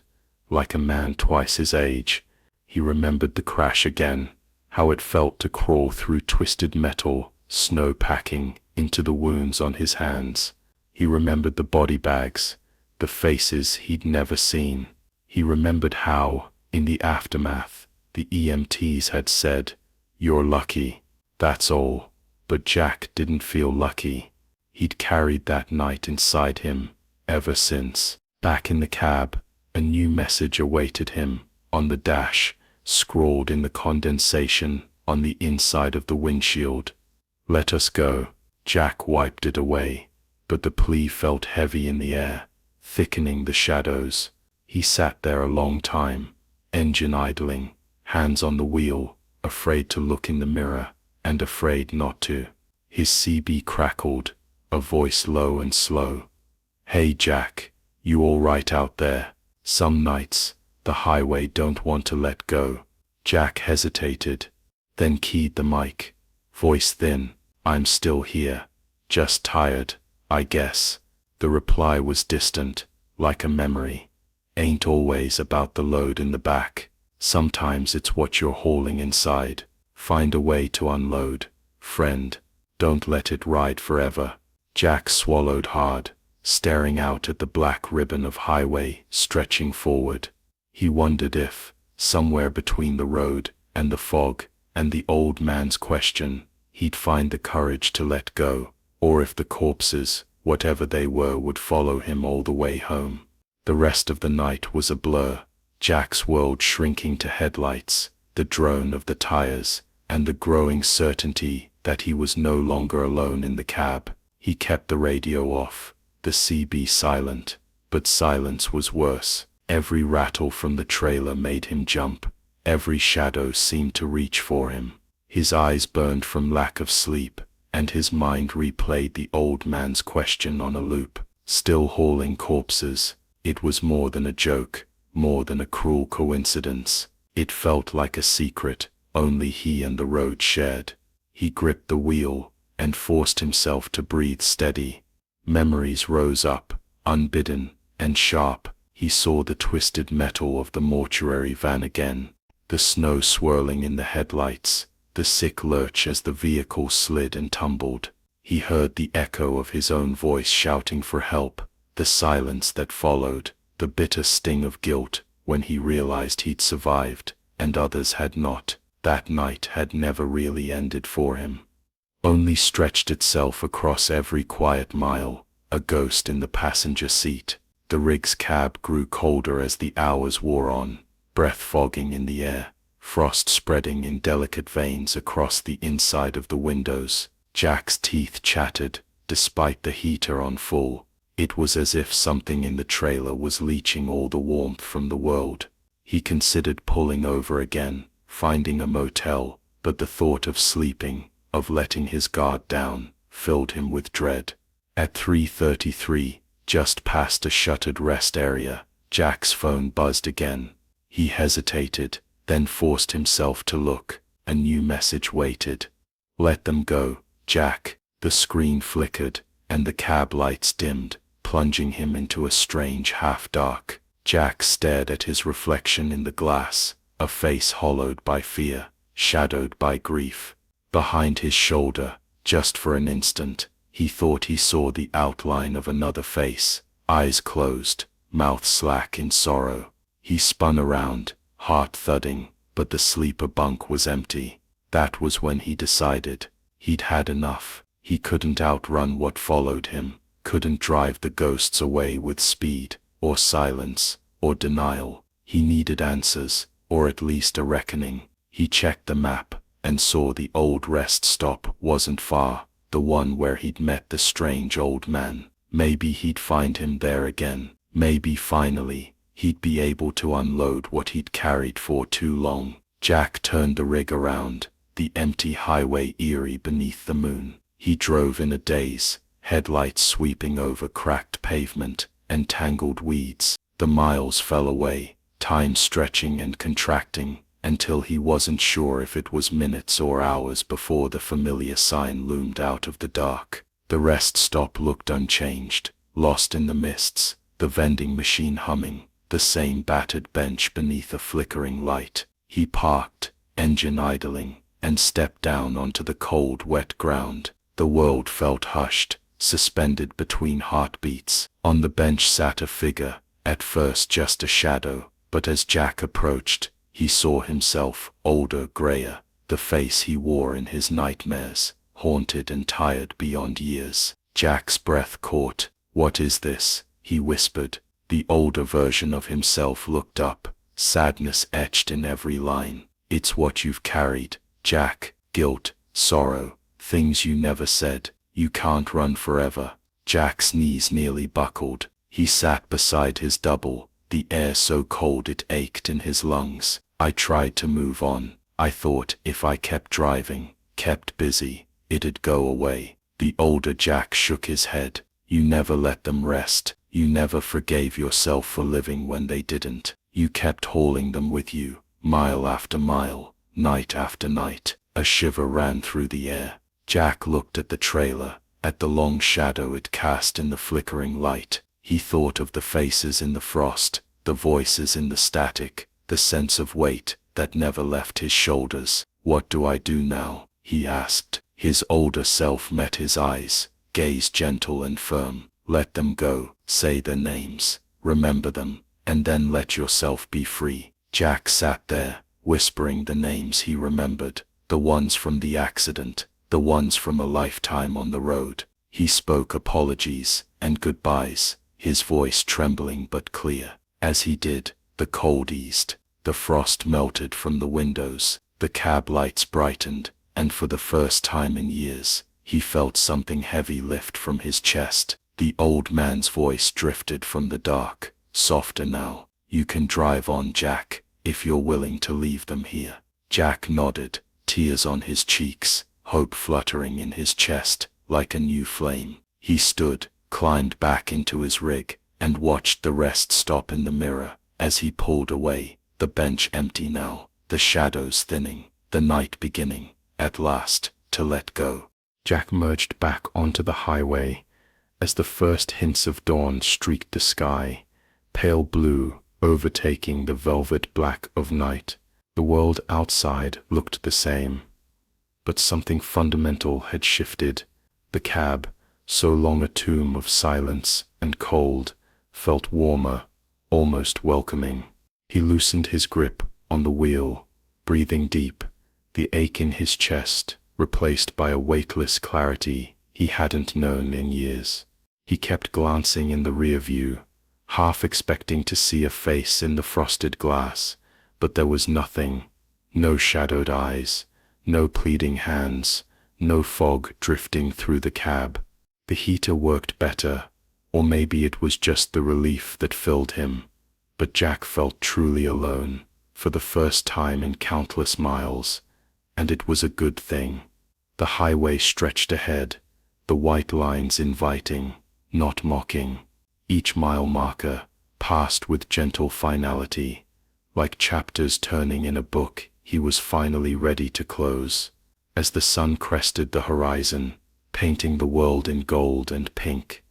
like a man twice his age. He remembered the crash again, how it felt to crawl through twisted metal, snow packing into the wounds on his hands. He remembered the body bags, the faces he'd never seen. He remembered how, in the aftermath, the EMTs had said, "You're lucky, that's all." But Jack didn't feel lucky. He'd carried that night inside him, ever since. Back in the cab, a new message awaited him, on the dash, scrawled in the condensation on the inside of the windshield. "Let us go." Jack wiped it away, but the plea felt heavy in the air, thickening the shadows. He sat there a long time, engine idling, hands on the wheel, afraid to look in the mirror, and afraid not to. His CB crackled, a voice low and slow. "Hey Jack, you all right out there? Some nights, the highway don't want to let go." Jack hesitated, then keyed the mic. Voice thin, "I'm still here. Just tired, I guess." The reply was distant, like a memory. "Ain't always about the load in the back. Sometimes it's what you're hauling inside. Find a way to unload, friend. Don't let it ride forever." Jack swallowed hard, staring out at the black ribbon of highway stretching forward. He wondered if, somewhere between the road and the fog and the old man's question, he'd find the courage to let go, or if the corpses, whatever they were, would follow him all the way home. The rest of the night was a blur, Jack's world shrinking to headlights, the drone of the tires, and the growing certainty that he was no longer alone in the cab. He kept the radio off, the CB silent, but silence was worse. Every rattle from the trailer made him jump. Every shadow seemed to reach for him. His eyes burned from lack of sleep, and his mind replayed the old man's question on a loop. Still hauling corpses. It was more than a joke, more than a cruel coincidence. It felt like a secret only he and the road shared. He gripped the wheel and forced himself to breathe steady. Memories rose up, unbidden and sharp. He saw the twisted metal of the mortuary van again, the snow swirling in the headlights, the sick lurch as the vehicle slid and tumbled. He heard the echo of his own voice shouting for help, the silence that followed, the bitter sting of guilt when he realized he'd survived, and others had not. That night had never really ended for him. Only stretched itself across every quiet mile, a ghost in the passenger seat. The rig's cab grew colder as the hours wore on, breath fogging in the air, frost spreading in delicate veins across the inside of the windows. Jack's teeth chattered, despite the heater on full. It was as if something in the trailer was leaching all the warmth from the world. He considered pulling over again, finding a motel, but the thought of sleeping, of letting his guard down, filled him with dread. At 3:33, just past a shuttered rest area, Jack's phone buzzed again. He hesitated, then forced himself to look. A new message waited. "Let them go, Jack." The screen flickered, and the cab lights dimmed, plunging him into a strange half-dark. Jack stared at his reflection in the glass, a face hollowed by fear, shadowed by grief. Behind his shoulder, just for an instant, he thought he saw the outline of another face, eyes closed, mouth slack in sorrow. He spun around, heart thudding, but the sleeper bunk was empty. That was when he decided he'd had enough. He couldn't outrun what followed him, couldn't drive the ghosts away with speed, or silence, or denial. He needed answers, or at least a reckoning. He checked the map, and saw the old rest stop wasn't far, the one where he'd met the strange old man. Maybe he'd find him there again. Maybe finally, he'd be able to unload what he'd carried for too long. Jack turned the rig around, the empty highway eerie beneath the moon. He drove in a daze, headlights sweeping over cracked pavement and tangled weeds. The miles fell away, time stretching and contracting, until he wasn't sure if it was minutes or hours before the familiar sign loomed out of the dark. The rest stop looked unchanged, lost in the mists, the vending machine humming, the same battered bench beneath a flickering light. He parked, engine idling, and stepped down onto the cold, wet ground. The world felt hushed, suspended between heartbeats. On the bench sat a figure, at first just a shadow, but as Jack approached, he saw himself, older, grayer, the face he wore in his nightmares, haunted and tired beyond years. Jack's breath caught. "What is this?" he whispered. The older version of himself looked up, sadness etched in every line. "It's what you've carried, Jack. Guilt, sorrow, things you never said. You can't run forever." Jack's knees nearly buckled. He sat beside his double, the air so cold it ached in his lungs. "I tried to move on. I thought if I kept driving, kept busy, it'd go away." The older Jack shook his head. "You never let them rest. You never forgave yourself for living when they didn't. You kept hauling them with you, mile after mile, night after night." A shiver ran through the air. Jack looked at the trailer, at the long shadow it cast in the flickering light. He thought of the faces in the frost, the voices in the static, the sense of weight that never left his shoulders. "What do I do now?" he asked. His older self met his eyes, gaze gentle and firm. "Let them go. Say their names. Remember them, and then let yourself be free." Jack sat there, whispering the names he remembered, the ones from the accident, the ones from a lifetime on the road. He spoke apologies and goodbyes, his voice trembling but clear. As he did, the cold eased, the frost melted from the windows, the cab lights brightened, and for the first time in years, he felt something heavy lift from his chest. The old man's voice drifted from the dark, softer now. "You can drive on, Jack, if you're willing to leave them here." Jack nodded, tears on his cheeks, hope fluttering in his chest like a new flame. He stood, climbed back into his rig, and watched the rest stop in the mirror. As he pulled away, the bench empty now, the shadows thinning, the night beginning, at last, to let go. Jack merged back onto the highway as the first hints of dawn streaked the sky, pale blue overtaking the velvet black of night. The world outside looked the same, but something fundamental had shifted. The cab, so long a tomb of silence and cold, felt warmer, almost welcoming. He loosened his grip on the wheel, breathing deep, the ache in his chest replaced by a weightless clarity he hadn't known in years. He kept glancing in the rear view, half expecting to see a face in the frosted glass, but there was nothing. No shadowed eyes, no pleading hands, no fog drifting through the cab. The heater worked better, or maybe it was just the relief that filled him, but Jack felt truly alone, for the first time in countless miles, and it was a good thing. The highway stretched ahead, the white lines inviting, not mocking. Each mile marker passed with gentle finality, like chapters turning in a book he was finally ready to close. As the sun crested the horizon, painting the world in gold and pink,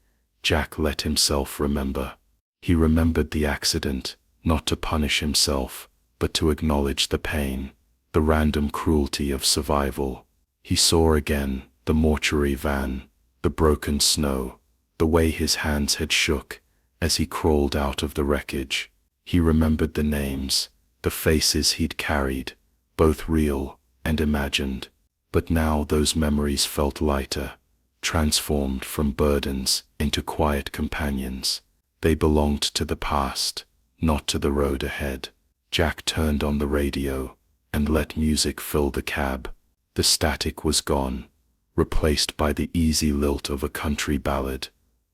Jack let himself remember. He remembered the accident, not to punish himself, but to acknowledge the pain, the random cruelty of survival. He saw again the mortuary van, the broken snow, the way his hands had shook as he crawled out of the wreckage. He remembered the names, the faces he'd carried, both real and imagined. But now those memories felt lighter, transformed from burdens into quiet companions. They belonged to the past, not to the road ahead. Jack turned on the radio and let music fill the cab. The static was gone, replaced by the easy lilt of a country ballad,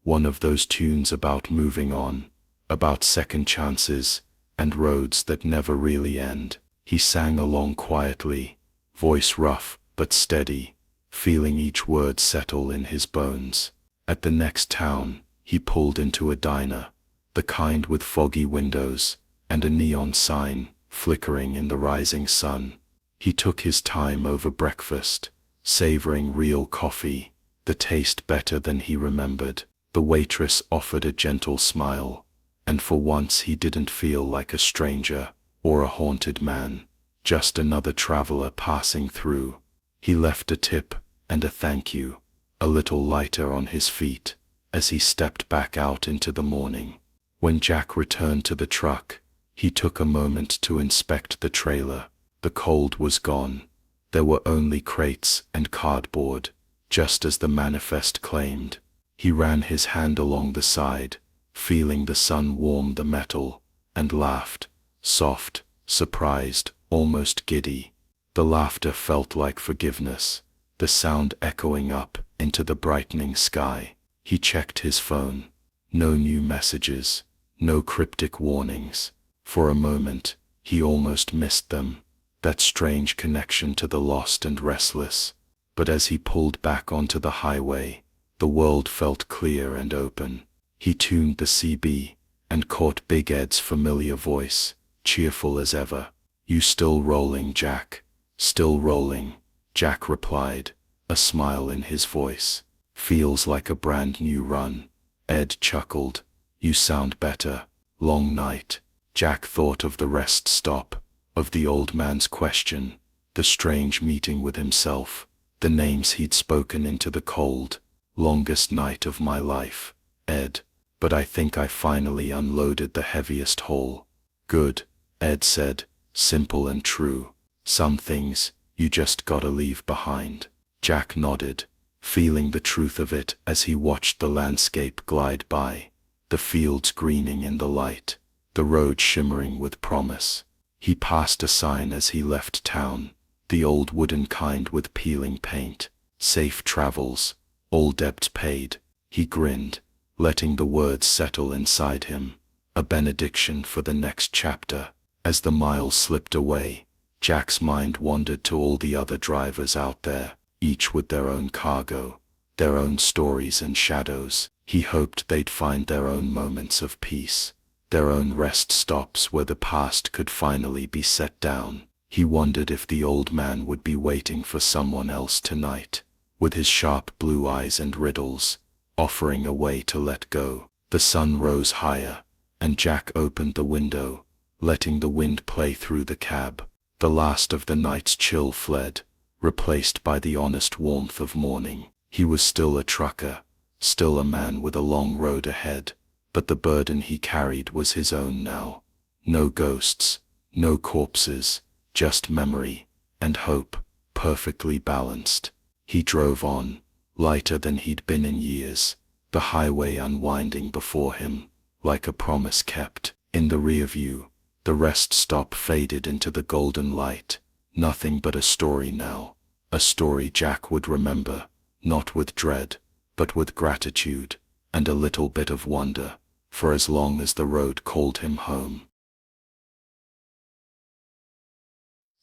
one of those tunes about moving on, about second chances, and roads that never really end. He sang along quietly, voice rough but steady, feeling each word settle in his bones. At the next town, he pulled into a diner, the kind with foggy windows, and a neon sign flickering in the rising sun. He took his time over breakfast, savoring real coffee, the taste better than he remembered. The waitress offered a gentle smile, and for once he didn't feel like a stranger or a haunted man, just another traveler passing through. He left a tip and a thank you, a little lighter on his feet, as he stepped back out into the morning. When Jack returned to the truck, he took a moment to inspect the trailer. The cold was gone. There were only crates and cardboard, just as the manifest claimed. He ran his hand along the side, feeling the sun warm the metal, and laughed, soft, surprised, almost giddy. The laughter felt like forgiveness, the sound echoing up into the brightening sky. He checked his phone. No new messages, no cryptic warnings. For a moment, he almost missed them, that strange connection to the lost and restless. But as he pulled back onto the highway, the world felt clear and open. He tuned the CB and caught Big Ed's familiar voice, cheerful as ever. "You still rolling, Jack?" "Still rolling," Jack replied, a smile in his voice. "Feels like a brand new run." Ed chuckled. "You sound better. Long night." Jack thought of the rest stop, of the old man's question, the strange meeting with himself, the names he'd spoken into the cold. "Longest night of my life, Ed, but I think I finally unloaded the heaviest haul." "Good," Ed said, simple and true. "Some things you just gotta leave behind." Jack nodded, feeling the truth of it as he watched the landscape glide by, the fields greening in the light, the road shimmering with promise. He passed a sign as he left town, the old wooden kind with peeling paint. "Safe travels, all debts paid." He grinned, letting the words settle inside him, a benediction for the next chapter. As the miles slipped away, Jack's mind wandered to all the other drivers out there. each with their own cargo, their own stories and shadows. He hoped they'd find their own moments of peace, their own rest stops where the past could finally be set down. He wondered if the old man would be waiting for someone else tonight, with his sharp blue eyes and riddles, offering a way to let go. The sun rose higher, and Jack opened the window, letting the wind play through the cab. The last of the night's chill fled, replaced by the honest warmth of morning. He was still a trucker, still a man with a long road ahead, but the burden he carried was his own now. No ghosts, no corpses, just memory and hope, perfectly balanced. He drove on, lighter than he'd been in years, the highway unwinding before him, like a promise kept. In the rear view, the rest stop faded into the golden light. Nothing but a story now, a story Jack would remember, not with dread, but with gratitude, and a little bit of wonder, for as long as the road called him home.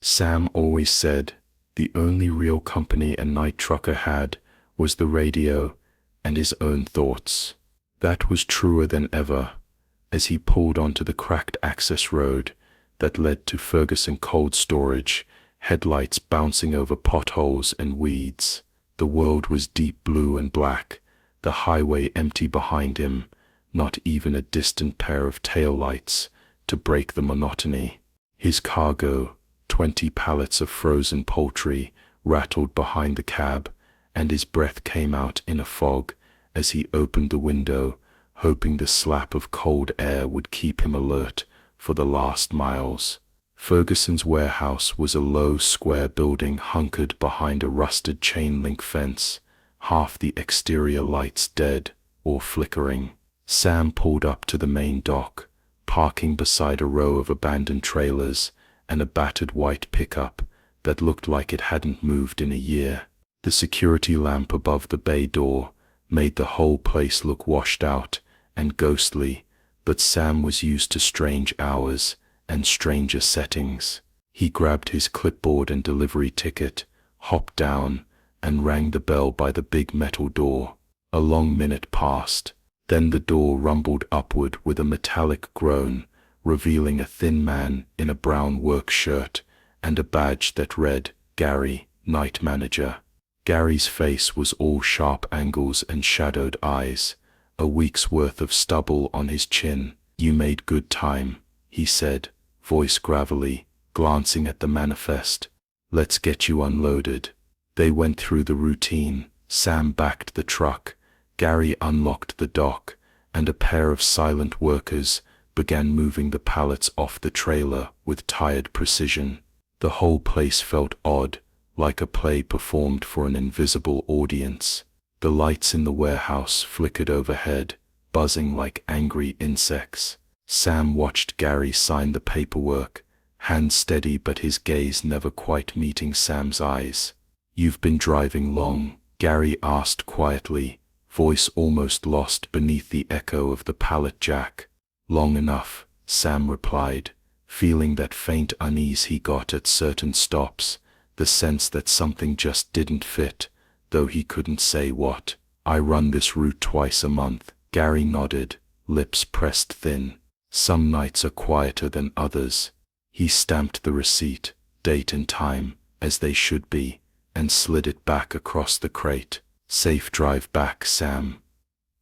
Sam always said the only real company a night trucker had was the radio and his own thoughts. That was truer than ever, as he pulled onto the cracked access road that led to Ferguson cold storage, headlights bouncing over potholes and weeds. The world was deep blue and black, the highway empty behind him, not even a distant pair of taillights to break the monotony. His cargo, 20 pallets of frozen poultry, rattled behind the cab, and his breath came out in a fog as he opened the window, hoping the slap of cold air would keep him alert for the last miles. Ferguson's warehouse was a low, square building hunkered behind a rusted chain-link fence, half the exterior lights dead or flickering. Sam pulled up to the main dock, parking beside a row of abandoned trailers and a battered white pickup that looked like it hadn't moved in a year. The security lamp above the bay door made the whole place look washed out and ghostly, but Sam was used to strange hours and stranger settings. He grabbed his clipboard and delivery ticket, hopped down, and rang the bell by the big metal door. A long minute passed. Then the door rumbled upward with a metallic groan, revealing a thin man in a brown work shirt and a badge that read, Gary, Night Manager. Gary's face was all sharp angles and shadowed eyes, a week's worth of stubble on his chin. "You made good time," he said, voice gravelly, glancing at the manifest. "Let's get you unloaded." They went through the routine. Sam backed the truck, Gary unlocked the dock, and a pair of silent workers began moving the pallets off the trailer with tired precision. The whole place felt odd, like a play performed for an invisible audience. The lights in the warehouse flickered overhead, buzzing like angry insects. Sam watched Gary sign the paperwork, hand steady but his gaze never quite meeting Sam's eyes. "You've been driving long?" Gary asked quietly, voice almost lost beneath the echo of the pallet jack. "Long enough," Sam replied, feeling that faint unease he got at certain stops, the sense that something just didn't fit, though he couldn't say what. "I run this route twice a month." Gary nodded, lips pressed thin. "Some nights are quieter than others." He stamped the receipt, date and time, as they should be, and slid it back across the crate. "Safe drive back, Sam."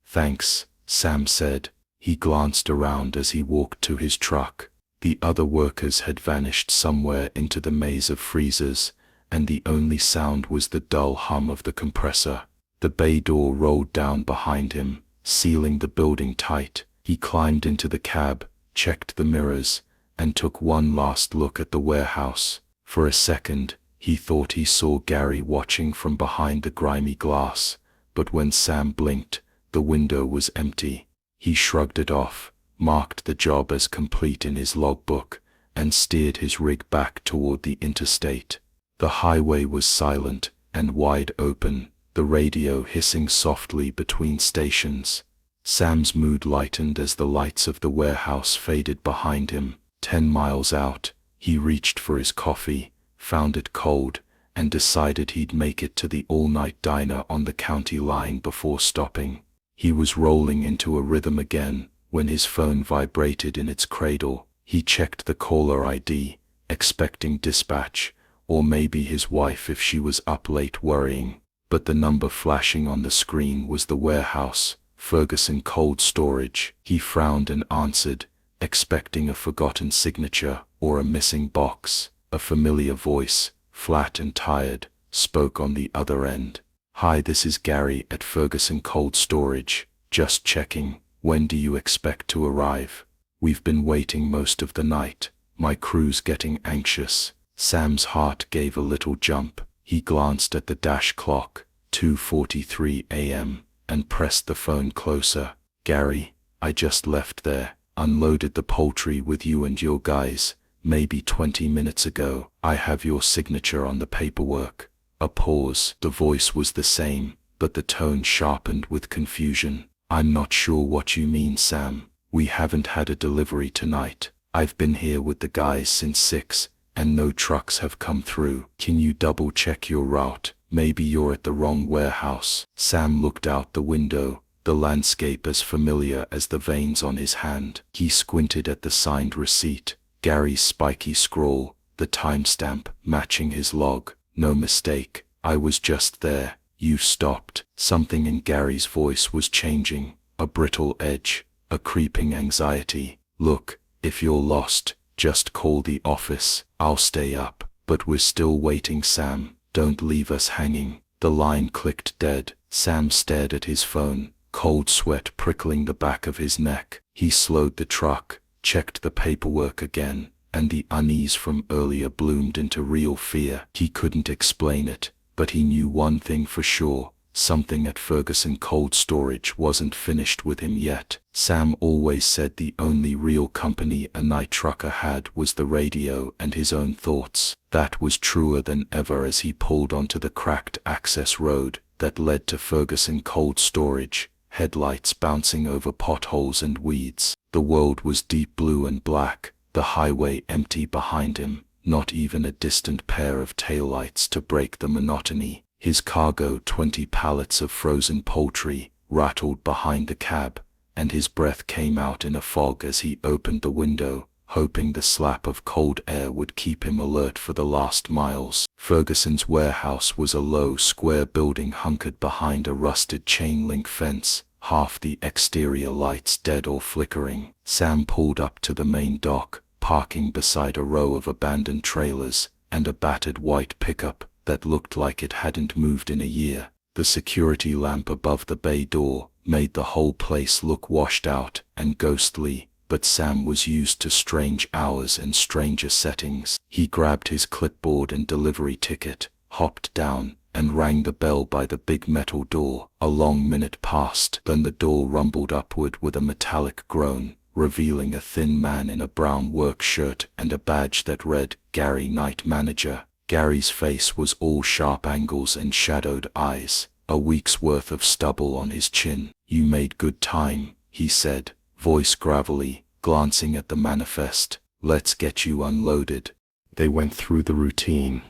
"Thanks," Sam said. He glanced around as he walked to his truck. The other workers had vanished somewhere into the maze of freezers, and the only sound was the dull hum of the compressor. The bay door rolled down behind him, sealing the building tight. He climbed into the cab, checked the mirrors, and took one last look at the warehouse. For a second, he thought he saw Gary watching from behind the grimy glass, but when Sam blinked, the window was empty. He shrugged it off, marked the job as complete in his logbook, and steered his rig back toward the interstate. The highway was silent and wide open, the radio hissing softly between stations. Sam's mood lightened as the lights of the warehouse faded behind him. 10 miles out, he reached for his coffee, found it cold, and decided he'd make it to the all-night diner on the county line before stopping. He was rolling into a rhythm again when his phone vibrated in its cradle. He checked the caller ID, expecting dispatch, or maybe his wife if she was up late worrying. But the number flashing on the screen was the warehouse, Ferguson Cold Storage. He frowned and answered, expecting a forgotten signature or a missing box. A familiar voice, flat and tired, spoke on the other end. "Hi, this is Gary at Ferguson Cold Storage. Just checking, when do you expect to arrive? We've been waiting most of the night. My crew's getting anxious." Sam's heart gave a little jump. He glanced at the dash clock, 2:43 a.m., and pressed the phone closer. "Gary, I just left there, unloaded the poultry with you and your guys, maybe 20 minutes ago. I have your signature on the paperwork." A pause. The voice was the same, but the tone sharpened with confusion. "I'm not sure what you mean, Sam. We haven't had a delivery tonight. I've been here with the guys since 6, and no trucks have come through. Can you double-check your route? Maybe you're at the wrong warehouse." Sam looked out the window, the landscape as familiar as the veins on his hand. He squinted at the signed receipt, Gary's spiky scrawl, the timestamp matching his log. "No mistake, I was just there. You stopped." Something in Gary's voice was changing, a brittle edge, a creeping anxiety. "Look, if you're lost, just call the office. I'll stay up." "But we're still waiting, Sam. Don't leave us hanging." The line clicked dead. Sam stared at his phone, cold sweat prickling the back of his neck. He slowed the truck, checked the paperwork again, and the unease from earlier bloomed into real fear. He couldn't explain it, but he knew one thing for sure. Something at Ferguson Cold Storage wasn't finished with him yet. Sam always said the only real company a night trucker had was the radio and his own thoughts. That was truer than ever as he pulled onto the cracked access road that led to Ferguson Cold Storage, headlights bouncing over potholes and weeds. The world was deep blue and black, the highway empty behind him, not even a distant pair of taillights to break the monotony. His cargo, 20 pallets of frozen poultry, rattled behind the cab, and his breath came out in a fog as he opened the window, hoping the slap of cold air would keep him alert for the last miles. Ferguson's warehouse was a low, square building hunkered behind a rusted chain-link fence, half the exterior lights dead or flickering. Sam pulled up to the main dock, parking beside a row of abandoned trailers and a battered white pickup that looked like it hadn't moved in a year. The security lamp above the bay door made the whole place look washed out and ghostly, but Sam was used to strange hours and stranger settings. He grabbed his clipboard and delivery ticket, hopped down, and rang the bell by the big metal door. A long minute passed, then the door rumbled upward with a metallic groan, revealing a thin man in a brown work shirt and a badge that read, "Gary, Night Manager." Gary's face was all sharp angles and shadowed eyes, a week's worth of stubble on his chin. "You made good time," he said, voice gravelly, glancing at the manifest. "Let's get you unloaded." They went through the routine.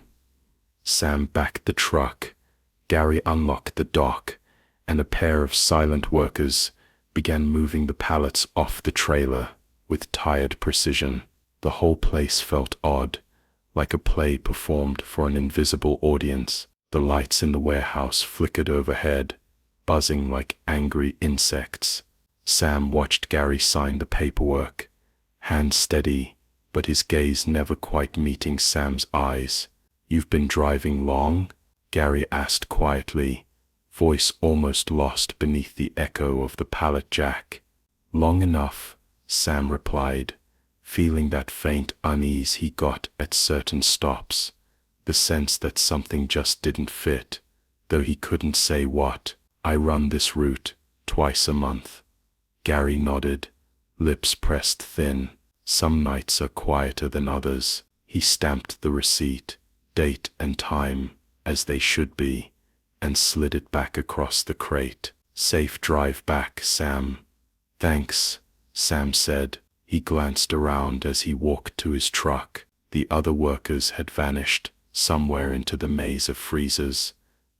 Sam backed the truck, Gary unlocked the dock, and a pair of silent workers began moving the pallets off the trailer with tired precision. The whole place felt odd, like a play performed for an invisible audience. The lights in the warehouse flickered overhead, buzzing like angry insects. Sam watched Gary sign the paperwork, hands steady, but his gaze never quite meeting Sam's eyes. "You've been driving long?" Gary asked quietly, voice almost lost beneath the echo of the pallet jack. "Long enough," Sam replied, feeling that faint unease he got at certain stops, the sense that something just didn't fit, though he couldn't say what. "I run this route twice a month." Gary nodded, lips pressed thin. "Some nights are quieter than others." He stamped the receipt, date and time, as they should be, and slid it back across the crate. "Safe drive back, Sam." "Thanks," Sam said. He glanced around as he walked to his truck. The other workers had vanished, somewhere into the maze of freezers,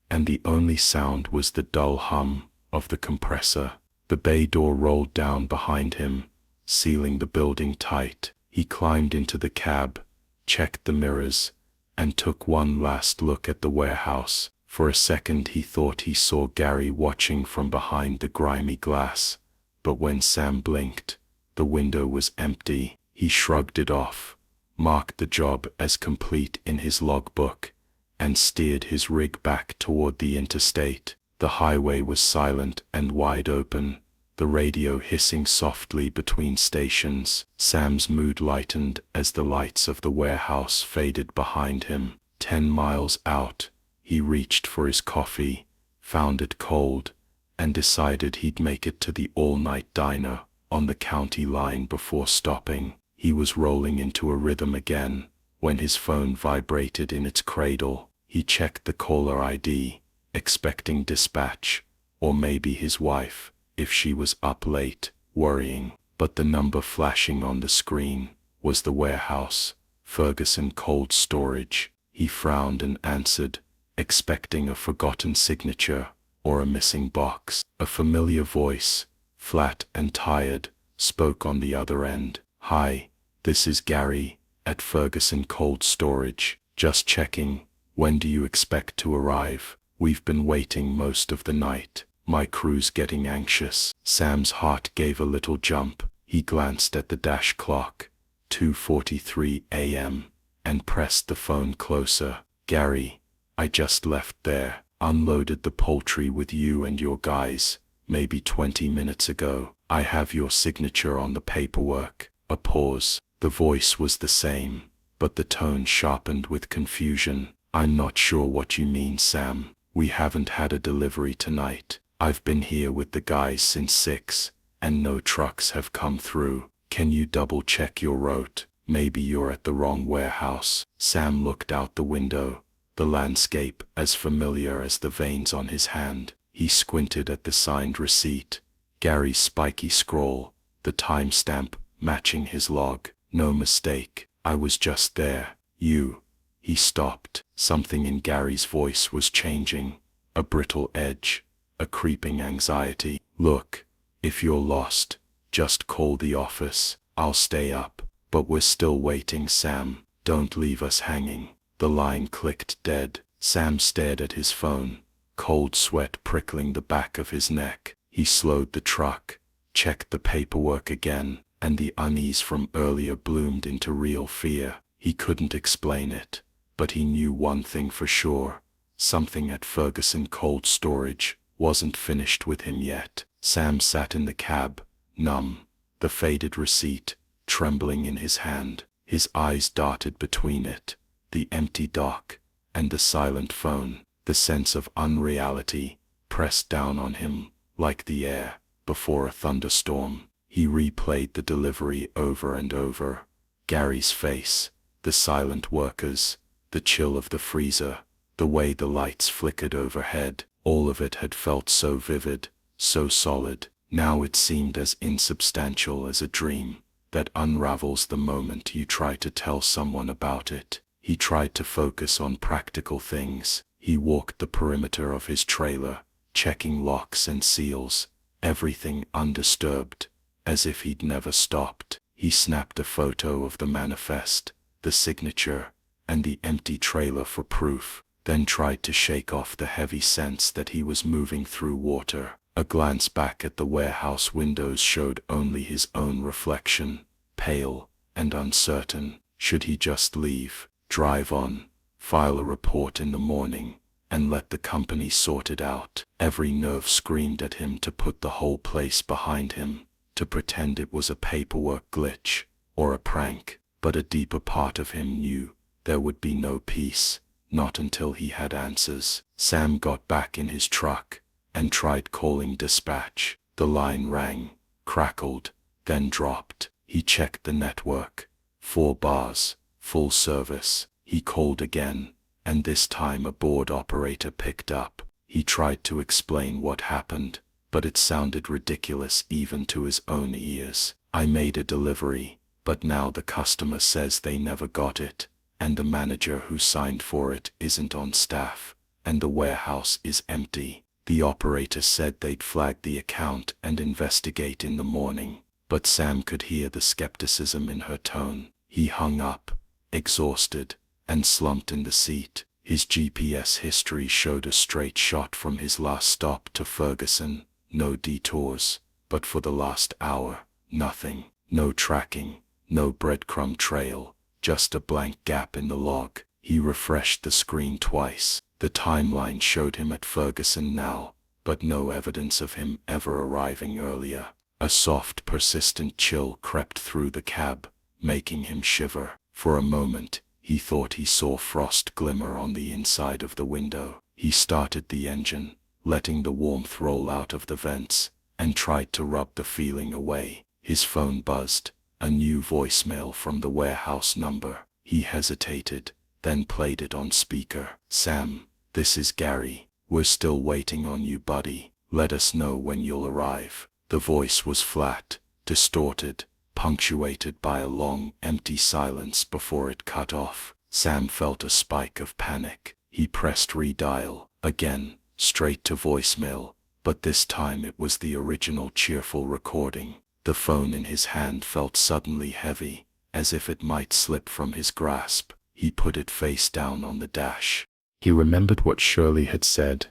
and the only sound was the dull hum of the compressor. The bay door rolled down behind him, sealing the building tight. He climbed into the cab, checked the mirrors, and took one last look at the warehouse. For a second he thought he saw Gary watching from behind the grimy glass, but when Sam blinked, the window was empty. He shrugged it off, marked the job as complete in his logbook, and steered his rig back toward the interstate. The highway was silent and wide open, the radio hissing softly between stations. Sam's mood lightened as the lights of the warehouse faded behind him. 10 miles out, he reached for his coffee, found it cold, and decided he'd make it to the all-night diner on the county line before stopping. He was rolling into a rhythm again when his phone vibrated in its cradle. He checked the caller ID, expecting dispatch, or maybe his wife, if she was up late, worrying. But the number flashing on the screen was the warehouse, Ferguson Cold Storage. He frowned and answered, expecting a forgotten signature or a missing box. A familiar voice, flat and tired, spoke on the other end. "Hi, this is Gary, at Ferguson Cold Storage. Just checking, when do you expect to arrive? We've been waiting most of the night. My crew's getting anxious." Sam's heart gave a little jump. He glanced at the dash clock, 2:43 a.m., and pressed the phone closer. "Gary, I just left there, unloaded the poultry with you and your guys, maybe 20 minutes ago. I have your signature on the paperwork." A pause. The voice was the same, but the tone sharpened with confusion. "I'm not sure what you mean, Sam. We haven't had a delivery tonight. I've been here with the guys since 6, and no trucks have come through. Can you double-check your route? Maybe you're at the wrong warehouse." Sam looked out the window, the landscape as familiar as the veins on his hand. He squinted at the signed receipt, Gary's spiky scroll, the timestamp matching his log. "No mistake, I was just there. You." He stopped. Something in Gary's voice was changing, a brittle edge, a creeping anxiety. "Look, if you're lost, just call the office. I'll stay up." "But we're still waiting, Sam. Don't leave us hanging." The line clicked dead. Sam stared at his phone, cold sweat prickling the back of his neck. He slowed the truck, checked the paperwork again, and the unease from earlier bloomed into real fear. He couldn't explain it, but he knew one thing for sure. Something at Ferguson Cold Storage wasn't finished with him yet. Sam sat in the cab, numb, the faded receipt trembling in his hand. His eyes darted between it, the empty dock, and the silent phone. The sense of unreality pressed down on him like the air before a thunderstorm. He replayed the delivery over and over. Gary's face, the silent workers, the chill of the freezer, the way the lights flickered overhead, all of it had felt so vivid, so solid. Now it seemed as insubstantial as a dream that unravels the moment you try to tell someone about it. He tried to focus on practical things. He walked the perimeter of his trailer, checking locks and seals, everything undisturbed, as if he'd never stopped. He snapped a photo of the manifest, the signature, and the empty trailer for proof, then tried to shake off the heavy sense that he was moving through water. A glance back at the warehouse windows showed only his own reflection, pale and uncertain. Should he just leave, drive on, file a report in the morning, and let the company sort it out? Every nerve screamed at him to put the whole place behind him, to pretend it was a paperwork glitch or a prank, but a deeper part of him knew there would be no peace, not until he had answers. Sam got back in his truck and tried calling dispatch. The line rang, crackled, then dropped. He checked the network. 4 bars, full service. He called again, and this time a board operator picked up. He tried to explain what happened, but it sounded ridiculous even to his own ears. "I made a delivery, but now the customer says they never got it, and the manager who signed for it isn't on staff, and the warehouse is empty. The operator said they'd flag the account and investigate in the morning, but Sam could hear the skepticism in her tone. He hung up, exhausted, and slumped in the seat. His GPS history showed a straight shot from his last stop to Ferguson, no detours, but for the last hour, nothing, no tracking, no breadcrumb trail, just a blank gap in the log. He refreshed the screen twice. The timeline showed him at Ferguson now, but no evidence of him ever arriving earlier. A soft, persistent chill crept through the cab, making him shiver. For a moment, he thought he saw frost glimmer on the inside of the window. He started the engine, letting the warmth roll out of the vents, and tried to rub the feeling away. His phone buzzed, a new voicemail from the warehouse number. He hesitated, then played it on speaker. "Sam, this is Gary. We're still waiting on you, buddy. Let us know when you'll arrive." The voice was flat, distorted, punctuated by a long, empty silence before it cut off. Sam felt a spike of panic. He pressed redial, again, straight to voicemail, but this time it was the original cheerful recording. The phone in his hand felt suddenly heavy, as if it might slip from his grasp. He put it face down on the dash. He remembered what Shirley had said.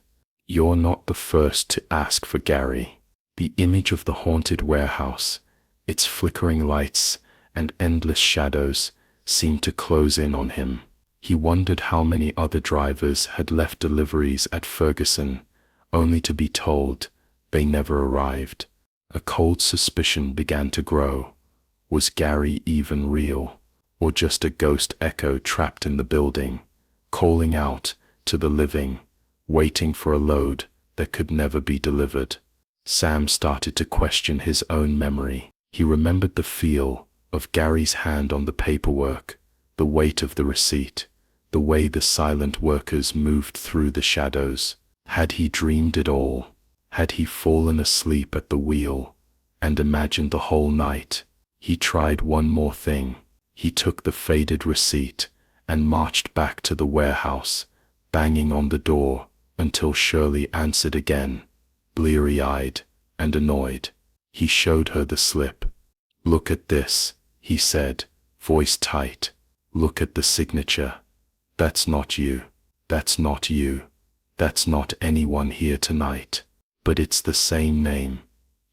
"You're not the first to ask for Gary." The image of the haunted warehouse, its flickering lights and endless shadows, seemed to close in on him. He wondered how many other drivers had left deliveries at Ferguson, only to be told they never arrived. A cold suspicion began to grow. Was Gary even real, or just a ghost echo trapped in the building, calling out to the living, waiting for a load that could never be delivered? Sam started to question his own memory. He remembered the feel of Gary's hand on the paperwork, the weight of the receipt, the way the silent workers moved through the shadows. Had he dreamed it all? Had he fallen asleep at the wheel and imagined the whole night? He tried one more thing. He took the faded receipt and marched back to the warehouse, banging on the door until Shirley answered again, bleary-eyed and annoyed. He showed her the slip. "Look at this," he said, voice tight. "Look at the signature. That's not you. That's not you. That's not anyone here tonight. But it's the same name,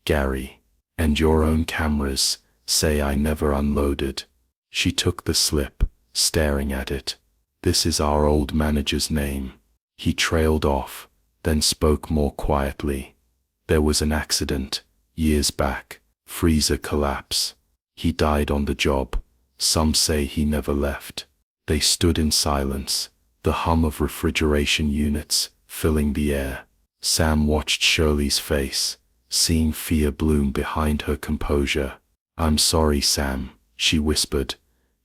Gary. And your own cameras say I never unloaded." She took the slip, staring at it. "This is our old manager's name." He trailed off, then spoke more quietly. "There was an accident, years back, freezer collapse. He died on the job. Some say he never left." They stood in silence, the hum of refrigeration units filling the air. Sam watched Shirley's face, seeing fear bloom behind her composure. "I'm sorry, Sam," she whispered.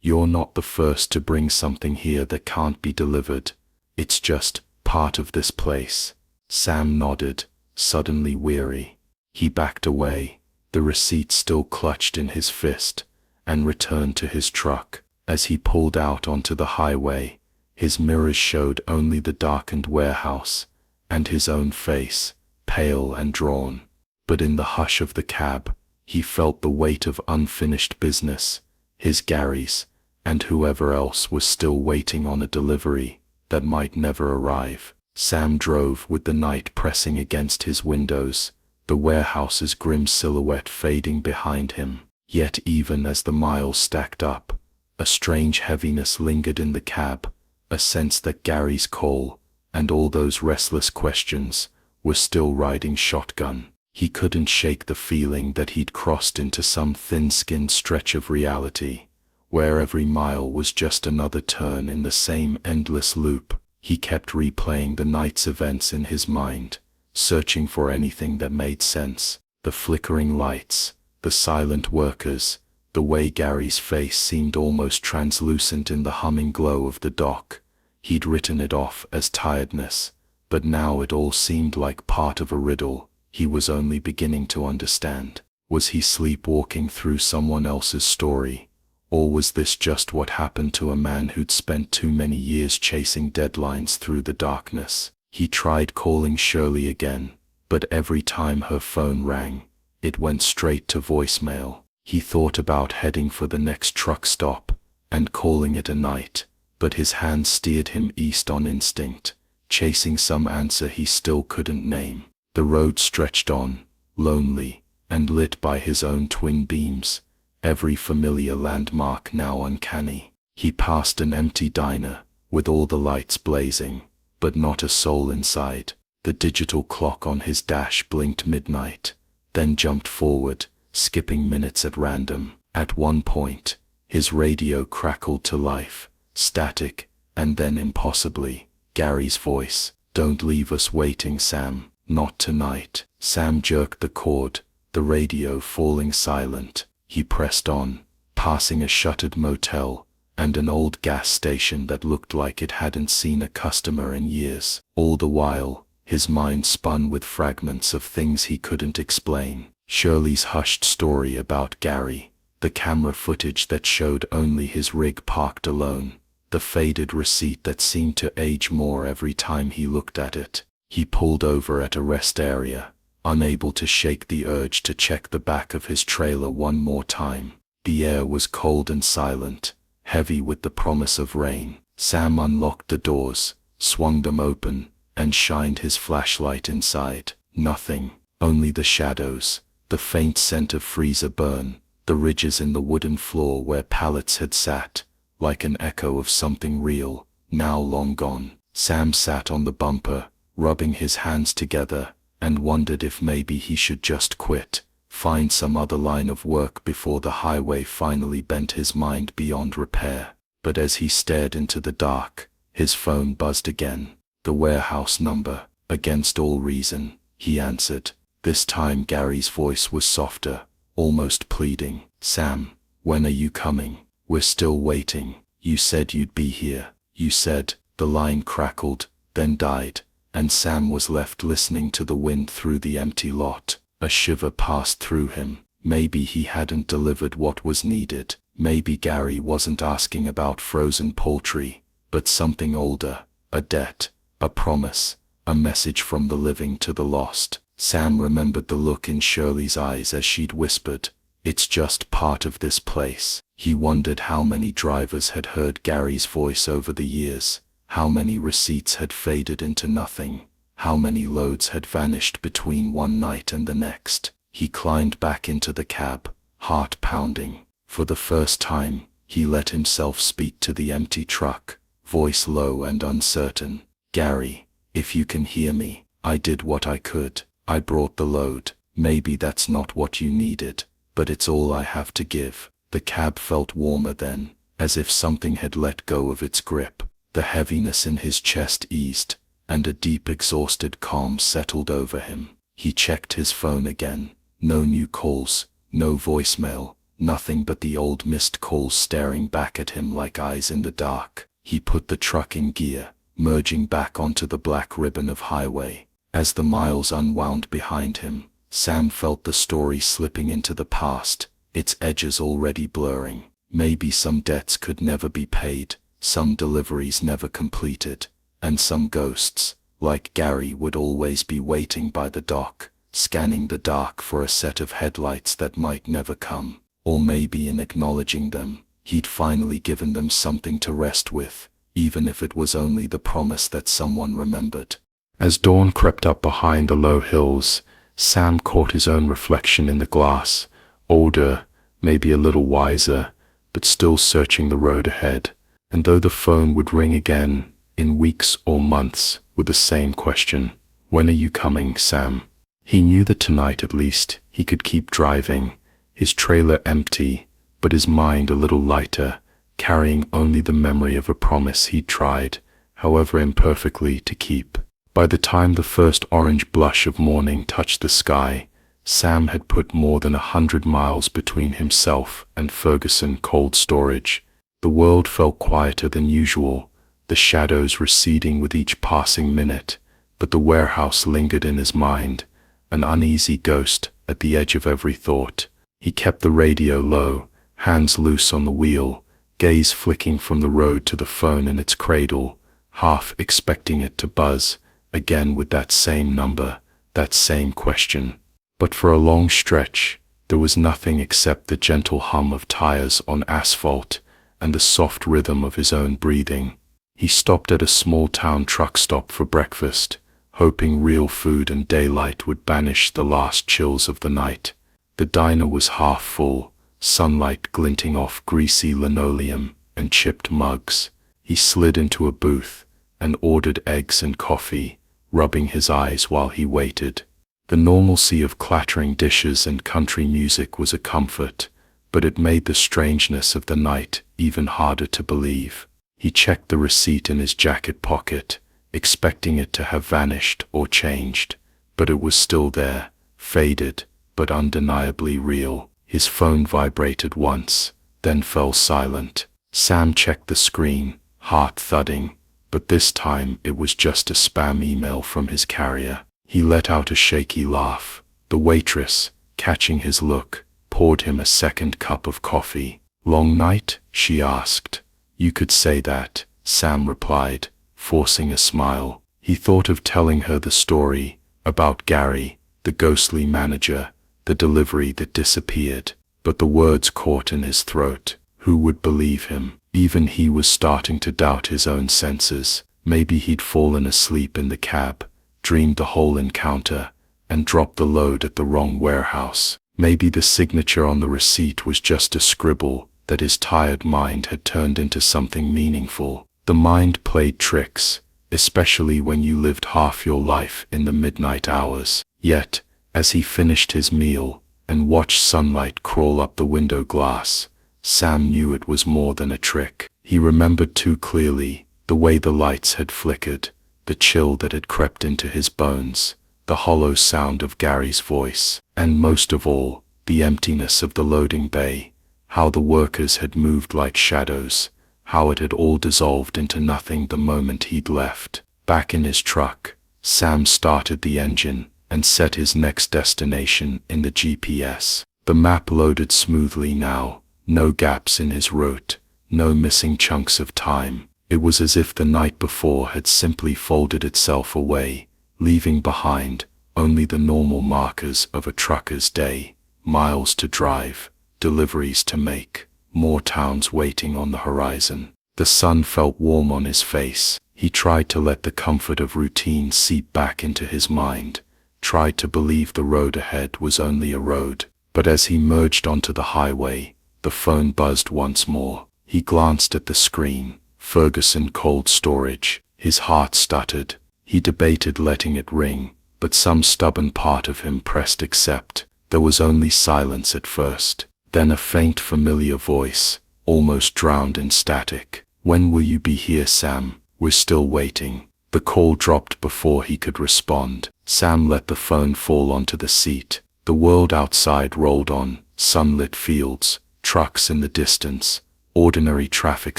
"You're not the first to bring something here that can't be delivered. It's just part of this place." Sam nodded, suddenly weary. He backed away, the receipt still clutched in his fist, and returned to his truck. As he pulled out onto the highway, his mirrors showed only the darkened warehouse and his own face, pale and drawn. But in the hush of the cab, he felt the weight of unfinished business, his Gary's, and whoever else was still waiting on a delivery that might never arrive. Sam drove with the night pressing against his windows, the warehouse's grim silhouette fading behind him. Yet even as the miles stacked up, a strange heaviness lingered in the cab, a sense that Gary's call, and all those restless questions, were still riding shotgun. He couldn't shake the feeling that he'd crossed into some thin-skinned stretch of reality, where every mile was just another turn in the same endless loop. He kept replaying the night's events in his mind, searching for anything that made sense. The flickering lights, the silent workers, the way Gary's face seemed almost translucent in the humming glow of the dock. He'd written it off as tiredness, but now it all seemed like part of a riddle he was only beginning to understand. Was he sleepwalking through someone else's story, Or was this just what happened to a man who'd spent too many years chasing deadlines through the darkness? He tried calling Shirley again, but every time her phone rang, it went straight to voicemail. He thought about heading for the next truck stop and calling it a night, but his hand steered him east on instinct, chasing some answer he still couldn't name. The road stretched on, lonely, and lit by his own twin beams, every familiar landmark now uncanny. He passed an empty diner, with all the lights blazing, but not a soul inside. The digital clock on his dash blinked midnight, then jumped forward, skipping minutes at random. At one point, his radio crackled to life, static, and then impossibly, Gary's voice. "Don't leave us waiting, Sam, not tonight." Sam jerked the cord, the radio falling silent. He pressed on, passing a shuttered motel and an old gas station that looked like it hadn't seen a customer in years. All the while, his mind spun with fragments of things he couldn't explain. Shirley's hushed story about Gary, the camera footage that showed only his rig parked alone, the faded receipt that seemed to age more every time he looked at it. He pulled over at a rest area, unable to shake the urge to check the back of his trailer one more time. The air was cold and silent, heavy with the promise of rain. Sam unlocked the doors, swung them open, and shined his flashlight inside. Nothing, only the shadows, the faint scent of freezer burn, the ridges in the wooden floor where pallets had sat, like an echo of something real, now long gone. Sam sat on the bumper, rubbing his hands together, and wondered if maybe he should just quit, find some other line of work before the highway finally bent his mind beyond repair. But as he stared into the dark, his phone buzzed again. The warehouse number. Against all reason, he answered. This time Gary's voice was softer, almost pleading. "Sam, when are you coming? We're still waiting. You said you'd be here. You said." The line crackled, then died, and Sam was left listening to the wind through the empty lot. A shiver passed through him. Maybe he hadn't delivered what was needed. Maybe Gary wasn't asking about frozen poultry, but something older, a debt, a promise, a message from the living to the lost. Sam remembered the look in Shirley's eyes as she'd whispered, "It's just part of this place." He wondered how many drivers had heard Gary's voice over the years, how many receipts had faded into nothing, how many loads had vanished between one night and the next. He climbed back into the cab, heart pounding. For the first time, he let himself speak to the empty truck, voice low and uncertain. "Gary, if you can hear me, I did what I could. I brought the load. Maybe that's not what you needed, but it's all I have to give." The cab felt warmer then, as if something had let go of its grip. The heaviness in his chest eased, and a deep exhausted calm settled over him. He checked his phone again. No new calls, no voicemail, nothing but the old missed calls staring back at him like eyes in the dark. He put the truck in gear, merging back onto the black ribbon of highway. As the miles unwound behind him, Sam felt the story slipping into the past, its edges already blurring. Maybe some debts could never be paid, some deliveries never completed, and some ghosts, like Gary, would always be waiting by the dock, scanning the dark for a set of headlights that might never come. Or maybe in acknowledging them, he'd finally given them something to rest with, even if it was only the promise that someone remembered. As dawn crept up behind the low hills, Sam caught his own reflection in the glass, older, maybe a little wiser, but still searching the road ahead. And though the phone would ring again, in weeks or months, with the same question, "When are you coming, Sam?" he knew that tonight at least he could keep driving, his trailer empty, but his mind a little lighter, carrying only the memory of a promise he'd tried, however imperfectly, to keep. By the time the first orange blush of morning touched the sky, Sam had put more than 100 miles between himself and Ferguson cold storage. The world felt quieter than usual, the shadows receding with each passing minute, but the warehouse lingered in his mind, an uneasy ghost at the edge of every thought. He kept the radio low, hands loose on the wheel, gaze flicking from the road to the phone in its cradle, half expecting it to buzz again with that same number, that same question. But for a long stretch, there was nothing except the gentle hum of tires on asphalt and the soft rhythm of his own breathing. He stopped at a small-town truck stop for breakfast, hoping real food and daylight would banish the last chills of the night. The diner was half full, sunlight glinting off greasy linoleum and chipped mugs. He slid into a booth and ordered eggs and coffee, rubbing his eyes while he waited. The normalcy of clattering dishes and country music was a comfort, but it made the strangeness of the night even harder to believe. He checked the receipt in his jacket pocket, expecting it to have vanished or changed, but it was still there, faded, but undeniably real. His phone vibrated once, then fell silent. Sam checked the screen, heart thudding, but this time it was just a spam email from his carrier. He let out a shaky laugh. The waitress, catching his look, poured him a second cup of coffee. "Long night?" she asked. "You could say that," Sam replied, forcing a smile. He thought of telling her the story about Gary, the ghostly manager, the delivery that disappeared, but the words caught in his throat. Who would believe him? Even he was starting to doubt his own senses. Maybe he'd fallen asleep in the cab, dreamed the whole encounter, and dropped the load at the wrong warehouse. Maybe the signature on the receipt was just a scribble that his tired mind had turned into something meaningful. The mind played tricks, especially when you lived half your life in the midnight hours. Yet, as he finished his meal and watched sunlight crawl up the window glass, Sam knew it was more than a trick. He remembered too clearly the way the lights had flickered, the chill that had crept into his bones, the hollow sound of Gary's voice, and most of all, the emptiness of the loading bay, how the workers had moved like shadows, how it had all dissolved into nothing the moment he'd left. Back in his truck, Sam started the engine and set his next destination in the GPS. The map loaded smoothly now, no gaps in his route, no missing chunks of time. It was as if the night before had simply folded itself away, leaving behind only the normal markers of a trucker's day: miles to drive, deliveries to make, more towns waiting on the horizon. The sun felt warm on his face. He tried to let the comfort of routine seep back into his mind, tried to believe the road ahead was only a road. But as he merged onto the highway, the phone buzzed once more. He glanced at the screen. Ferguson Cold Storage. His heart stuttered. He debated letting it ring, but some stubborn part of him pressed accept. There was only silence at first, then a faint familiar voice, almost drowned in static. "When will you be here, Sam? We're still waiting." The call dropped before he could respond. Sam let the phone fall onto the seat. The world outside rolled on, sunlit fields, trucks in the distance, ordinary traffic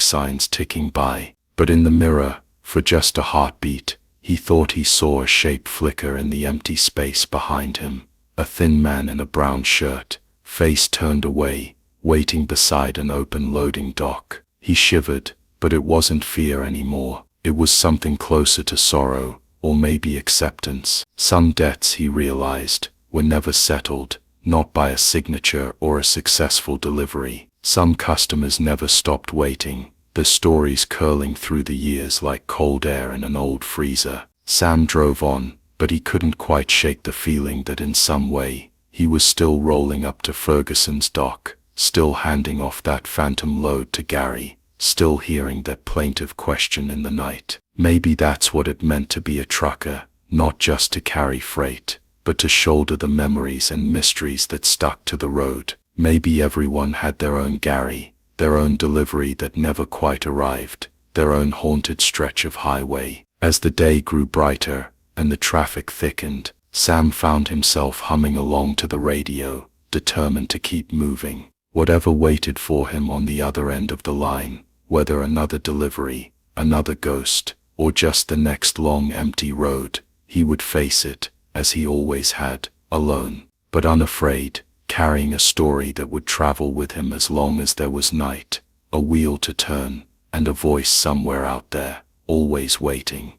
signs ticking by. But in the mirror, for just a heartbeat, he thought he saw a shape flicker in the empty space behind him. A thin man in a brown shirt, face turned away, waiting beside an open loading dock. He shivered, but it wasn't fear anymore. It was something closer to sorrow, or maybe acceptance. Some debts, he realized, were never settled, not by a signature or a successful delivery. Some customers never stopped waiting, their stories curling through the years like cold air in an old freezer. Sam drove on, but he couldn't quite shake the feeling that in some way, he was still rolling up to Ferguson's dock, still handing off that phantom load to Gary, still hearing that plaintive question in the night. Maybe that's what it meant to be a trucker, not just to carry freight, but to shoulder the memories and mysteries that stuck to the road. Maybe everyone had their own Gary, their own delivery that never quite arrived, their own haunted stretch of highway. As the day grew brighter and the traffic thickened, Sam found himself humming along to the radio, determined to keep moving. Whatever waited for him on the other end of the line, whether another delivery, another ghost, or just the next long empty road, he would face it, as he always had, alone, but unafraid, carrying a story that would travel with him as long as there was night, a wheel to turn, and a voice somewhere out there, always waiting.